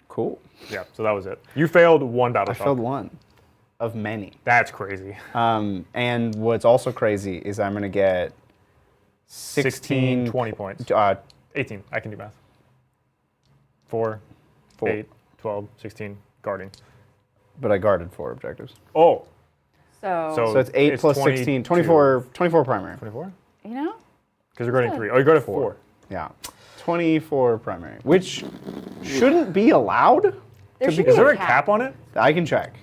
cool. Yeah. So that was it. You failed 1 battle I shock. failed one of many. That's crazy. And what's also crazy is I'm gonna get 16, 20 points. 18. I can do math. 4, 8, 12, 16. Guarding. but I guarded 4 objectives. Oh. So, So it's 8 plus 16, 24 primary. 24? you know, Because you're guarding 3. Oh, you guarded 4. Yeah. 24 primary, which shouldn't be allowed. there should be Is there a cap. cap on it? I can check.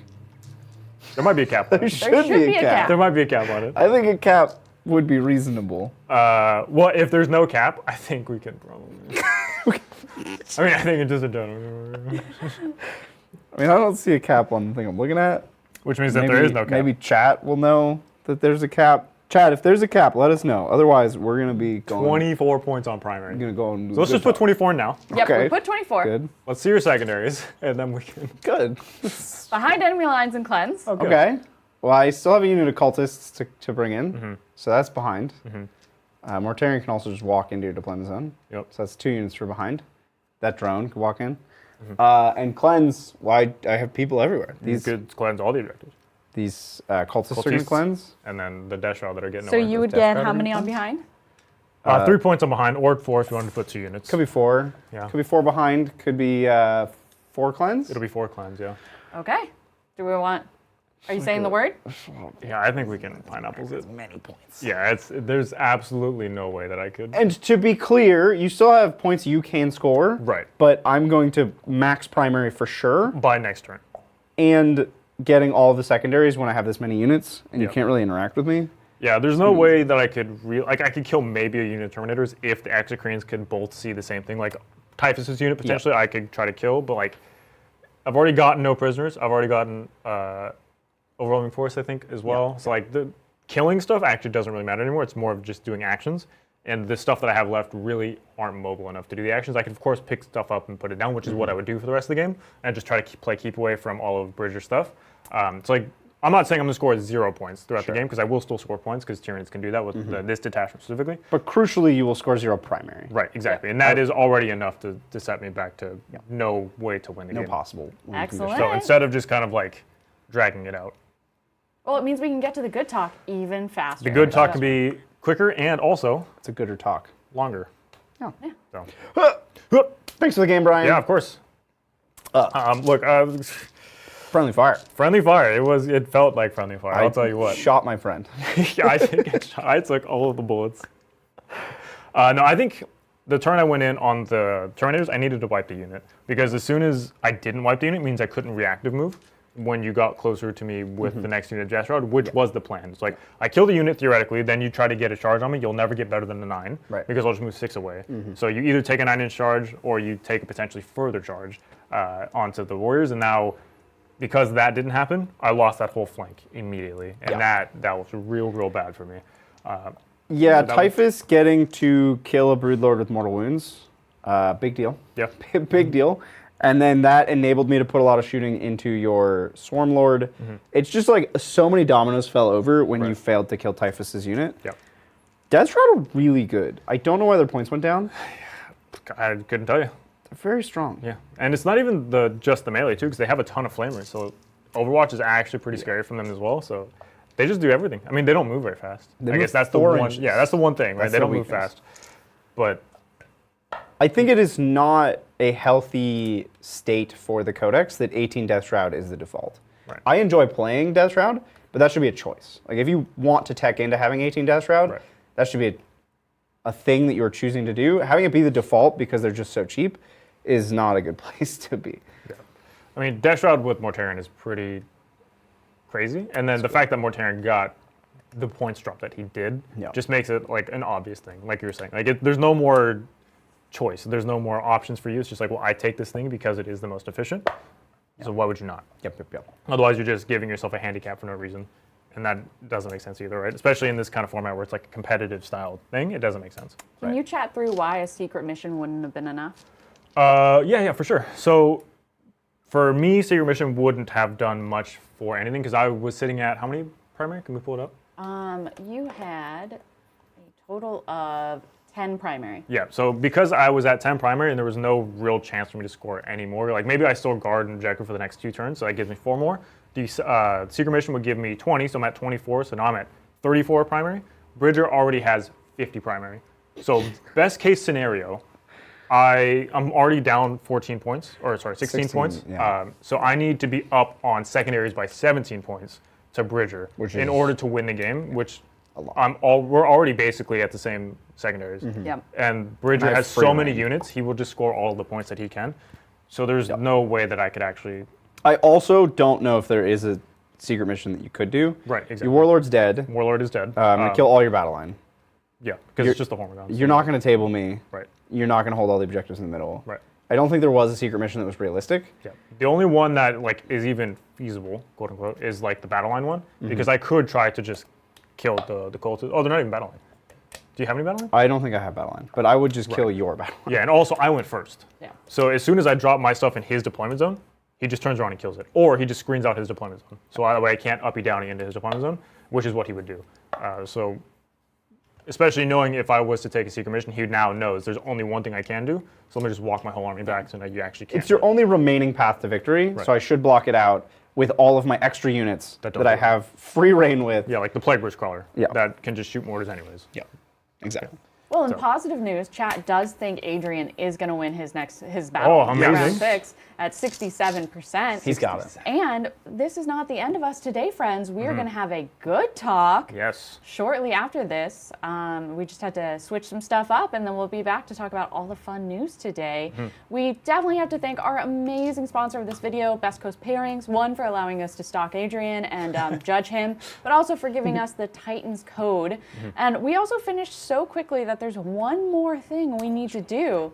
There might be a cap on There it. should, be a cap. There might be a cap on it. I think a cap would be reasonable. Well, if there's no cap, I think we can probably. I mean, I think it's just a general. I mean, I don't see a cap on the thing I'm looking at. Which means that there is no cap. Maybe chat will know that there's a cap. Chat, if there's a cap, let us know. Otherwise, we're gonna be going. 24 points on primary. We're gonna go and do So let's just put 24 in now. Yep, Okay. we put 24. Good. Let's see your secondaries, and then we can. Good. Behind enemy lines and cleanse. Okay. Okay. Well, I still have a unit of cultists to bring in, so that's behind. Mortarion can also just walk into your deployment zone. Yep. So that's 2 units for behind. That drone can walk in. And cleanse, I have people everywhere. You could cleanse all the objectives. These cultists are going to cleanse. And then the Death Shroud that are getting So away. you would get how many on behind? 3 points on behind, or 4 if you wanted to put 2 units. Could be 4. Yeah. Could be 4 behind. Could be 4 cleanse. It'll be 4 cleanse, yeah. Okay. Do we want... Are you saying the word? Yeah, I think we can pineapples it. Many points. Yeah, there's absolutely no way that I could. And to be clear, you still have points you can score. Right. But I'm going to max primary for sure. By next turn. And getting all of the secondaries when I have this many units, and you can't really interact with me. Yeah, there's no way that I could I could kill maybe a unit of Terminators if the Exocrines could both see the same thing. Like Typhus's unit potentially I could try to kill, but like I've already gotten no prisoners. I've already gotten overwhelming force, I think, as well. So like the killing stuff actually doesn't really matter anymore. It's more of just doing actions. And the stuff that I have left really aren't mobile enough to do the actions. I could of course pick stuff up and put it down, which is what I would do for the rest of the game, and just try to keep away from all of Bridger's stuff. So like I'm not saying I'm going to score 0 points throughout the game, because I will still score points, because Tyranids can do that with this detachment specifically. But crucially, you will score 0 primary. Right, exactly. And that is already enough to set me back to no way to win the game. No possible. Excellent. So instead of just kind of like dragging it out. Well, it means we can get to the good talk even faster. The good talk can be quicker and also It's a gooder talk. longer. Yeah. So. Thanks for the game, Brian. Yeah, of course. Look, Friendly fire. friendly fire. It felt like friendly fire. I'll tell you what. Shot my friend. Yeah, I took all of the bullets. No, I think the turn I went in on the Terminators, I needed to wipe the unit, because as soon as I didn't wipe the unit, it means I couldn't reactive move when you got closer to me with the next unit of Death Shroud, which was the plan. It's like, I kill the unit theoretically, then you try to get a charge on me, you'll never get better than a 9, because I'll just move 6 away. So you either take a 9-inch charge, or you take a potentially further charge onto the Warriors, and now, because that didn't happen, I lost that whole flank immediately, and that was real bad for me. Yeah, Typhus getting to kill a Broodlord with mortal wounds, big deal. Yeah. Big deal. And then that enabled me to put a lot of shooting into your Swarm Lord. It's just like so many dominoes fell over when you failed to kill Typhus's unit. Yep. Death Shroud are really good. I don't know why their points went down. I couldn't tell you. They're very strong. Yeah, and it's not even just the melee too, because they have a ton of flamers. So Overwatch is actually pretty scary from them as well. So they just do everything. I mean, they don't move very fast. I guess that's the one. Yeah, that's the one thing, right? They don't move fast. But I think it is not a healthy state for the Codex that 18 Death Shroud is the default. Right. I enjoy playing Death Shroud, but that should be a choice. Like if you want to tech into having 18 Death Shroud, that should be a thing that you're choosing to do. Having it be the default because they're just so cheap is not a good place to be. Yeah. I mean, Death Shroud with Mortarion is pretty crazy. And then the fact that Mortarion got the points drop that he did just makes it like an obvious thing, like you were saying. Like there's no more choice. There's no more options for you. It's just like, well, I take this thing because it is the most efficient. So why would you not? Yep. Otherwise, you're just giving yourself a handicap for no reason. And that doesn't make sense either, right? Especially in this kind of format where it's like a competitive style thing, it doesn't make sense. Can you chat through why a secret mission wouldn't have been enough? Yeah, for sure. So for me, secret mission wouldn't have done much for anything, because I was sitting at how many primary? Can we pull it up? You had a total of 10 primary. Yeah, so because I was at 10 primary and there was no real chance for me to score any more, like maybe I still guard and objective for the next 2 turns, so that gives me 4 more. The secret mission would give me 20, so I'm at 24, so now I'm at 34 primary. Bridger already has 50 primary. So best case scenario, I'm already down 14 points, or sorry, 16 points. Yeah. So I need to be up on secondaries by 17 points to Bridger in order to win the game, which we're already basically at the same secondaries. Yep. And Bridger has so many units, he will just score all of the points that he can. So there's no way that I could actually... I also don't know if there is a secret mission that you could do. Right, exactly. Your Warlord's dead. Warlord is dead. I'm going to kill all your battle line. Yeah, because it's just the Hormigons. You're not going to table me. Right. You're not going to hold all the objectives in the middle. Right. I don't think there was a secret mission that was realistic. Yeah. The only one that like is even feasible, quote unquote, is like the battle line one, because I could try to just kill the cultists. Oh, they're not even battle line. Do you have any battle line? I don't think I have battle line, but I would just kill your battle line. Yeah, and also I went first. Yeah. So as soon as I drop my stuff in his deployment zone, he just turns around and kills it. Or he just screens out his deployment zone. So that way I can't uppy downy into his deployment zone, which is what he would do. So especially knowing if I was to take a secret mission, he now knows there's only one thing I can do. So let me just walk my whole army back so that you actually can't. It's your only remaining path to victory, so I should block it out with all of my extra units that I have free reign with. Yeah, like the Plague Burst Crawler. Yeah. That can just shoot mortars anyways. Yeah, exactly. Well, in positive news, chat does think Adrian is going to win his battle. Oh, amazing. Round 6 at 67%. He's got it. And this is not the end of us today, friends. We are going to have a good talk. Yes. Shortly after this. We just had to switch some stuff up, and then we'll be back to talk about all the fun news today. We definitely have to thank our amazing sponsor of this video, Best Coast Pairings. One, for allowing us to stalk Adrian and judge him, but also for giving us the Titans code. And we also finished so quickly that there's one more thing we need to do.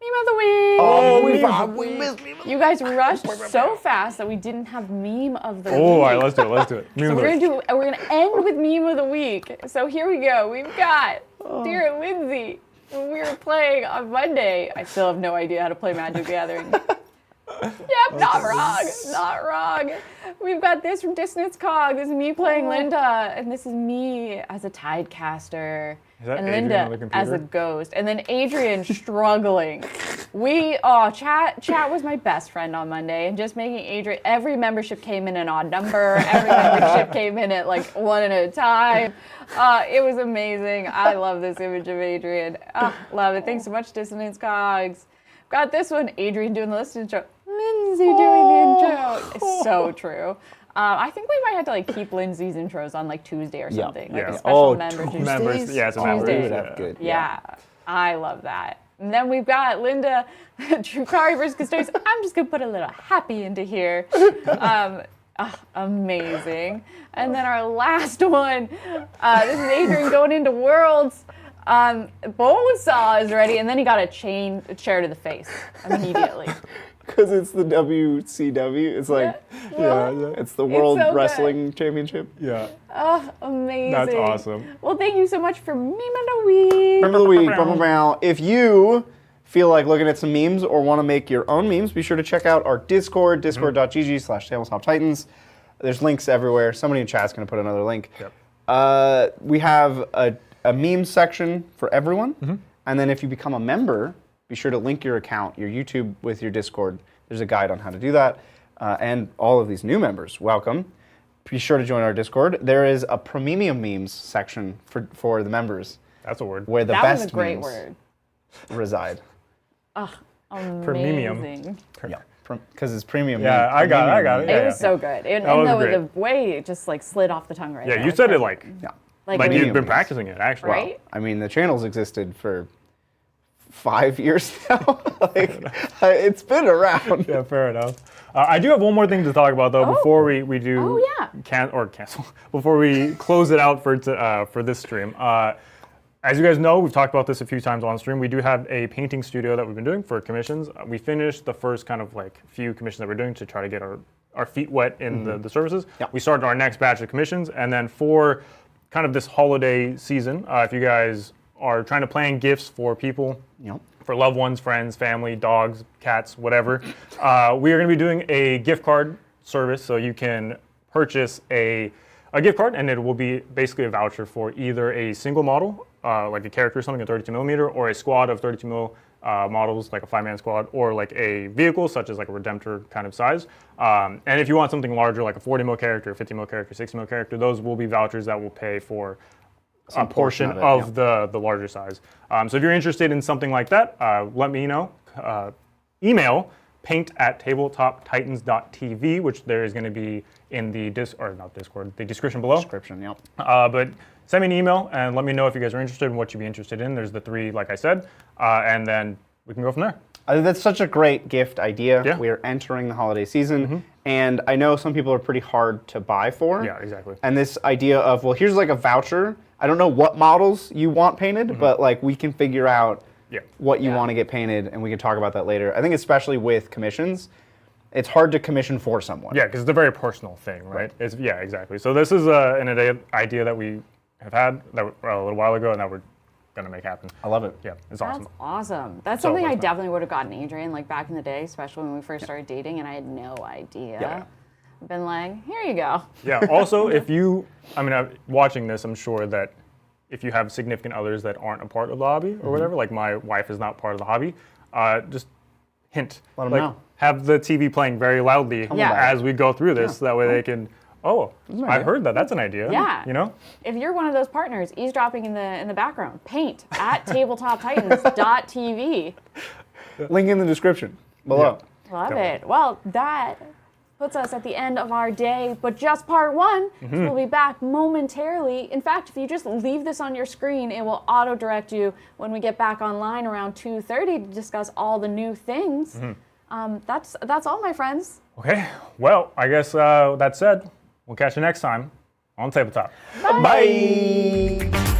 Meme of the week! Oh, we missed Meme of the Week. You guys rushed so fast that we didn't have Meme of the Week. Oh, all right, let's do it. Let's do it. So we're gonna end with Meme of the Week. So here we go. We've got dear Lindsay. When we were playing on Monday, I still have no idea how to play Magic the Gathering. Yep, not wrong. Not wrong. We've got this from Dissonance Cog. This is me playing Linda, and this is me as a Tidecaster. Is that and Adrian Linda on the computer? as a ghost. And then Adrian struggling. Chat was my best friend on Monday, and just making Adrian, every membership came in an odd number. Every membership came in at like one at a time. It was amazing. I love this image of Adrian. Love it. Thanks so much, Dissonance Cogs. Got this one, Adrian doing the list intro. Lindsay doing the intro. It's so true. I think we might have to like keep Lindsay's intros on like Tuesday or something. Like a special member Tuesday. Members, yeah, it's a member. Tuesday. Good. Yeah, I love that. And then we've got Linda, Drukari versus Custodians. I'm just gonna put a little happy into here. Amazing. And then our last one, this is Adrian going into Worlds. Bonesaw is ready, and then he got a chair to the face immediately. Because it's the WCW. It's like, it's the World Wrestling Championship. Yeah. Oh, amazing. That's awesome. Well, thank you so much for Meme of the Week. Meme of the Week. If you feel like looking at some memes or want to make your own memes, be sure to check out our Discord, discord.gg/TablesTopTitans. There's links everywhere. Somebody in chat's going to put another link. Yep. We have a meme section for everyone. And then if you become a member, be sure to link your account, your YouTube with your Discord. There's a guide on how to do that. And all of these new members, welcome. Be sure to join our Discord. There is a premium memes section for the members. That's a word. Where the that best was a great memes word. reside. Amazing. Premium. Yeah, because it's premium. Yeah, I got it. It was so good. And the way it just like slid off the tongue right there. Yeah, you said it like you've been practicing it, actually. Right? Well, I mean, the channel's existed for 5 years now. It's been around. Yeah, fair enough. I do have one more thing to talk about, though, before we do cancel, before we close it out for this stream. As you guys know, we've talked about this a few times on stream. We do have a painting studio that we've been doing for commissions. We finished the first kind of like few commissions that we're doing to try to get our feet wet in the services. Yep. We started our next batch of commissions, and then for kind of this holiday season, if you guys are trying to plan gifts for people, for loved ones, friends, family, dogs, cats, whatever, we are going to be doing a gift card service, so you can purchase a gift card, and it will be basically a voucher for either a single model, like a character or something, a 32 millimeter, or a squad of 32 mil models, like a 5-man squad, or like a vehicle, such as like a Redemptor kind of size. And if you want something larger, like a 40 mil character, 50 mil character, 60 mil character, those will be vouchers that will pay for a portion of the larger size. So if you're interested in something like that, let me know. Email paint@tabletoptitans.tv, which there is going to be in the the description below. But send me an email and let me know if you guys are interested in what you'd be interested in. There's the 3, like I said, and then we can go from there. That's such a great gift idea. Yeah. We are entering the holiday season, and I know some people are pretty hard to buy for. Yeah, exactly. And this idea of, well, here's like a voucher. I don't know what models you want painted, but like we can figure out what you want to get painted, and we can talk about that later. I think especially with commissions, it's hard to commission for someone. Yeah, because it's a very personal thing, right? Yeah, exactly. So this is an idea that we have had a little while ago, and that we're gonna make happen. I love it. Yeah, it's awesome. That's awesome. That's something I definitely would have gotten Adrian like back in the day, especially when we first started dating, and I had no idea. Yeah. Been like, here you go. Yeah. Also, if you, watching this, I'm sure that if you have significant others that aren't a part of the hobby or whatever, like my wife is not part of the hobby, just hint. Let them like, know. Have the TV playing very loudly as we go through this, so that way they can, I heard that. That's an idea. Yeah. You know? If you're one of those partners eavesdropping in the background, paint at tabletoptitans.tv. Link in the description below. Love it. Well, that puts us at the end of our day, but just part one. So we'll be back momentarily. In fact, if you just leave this on your screen, it will auto-direct you when we get back online around 2:30 to discuss all the new things. That's all, my friends. Okay. Well, I guess that said, we'll catch you next time on Tabletop. Bye.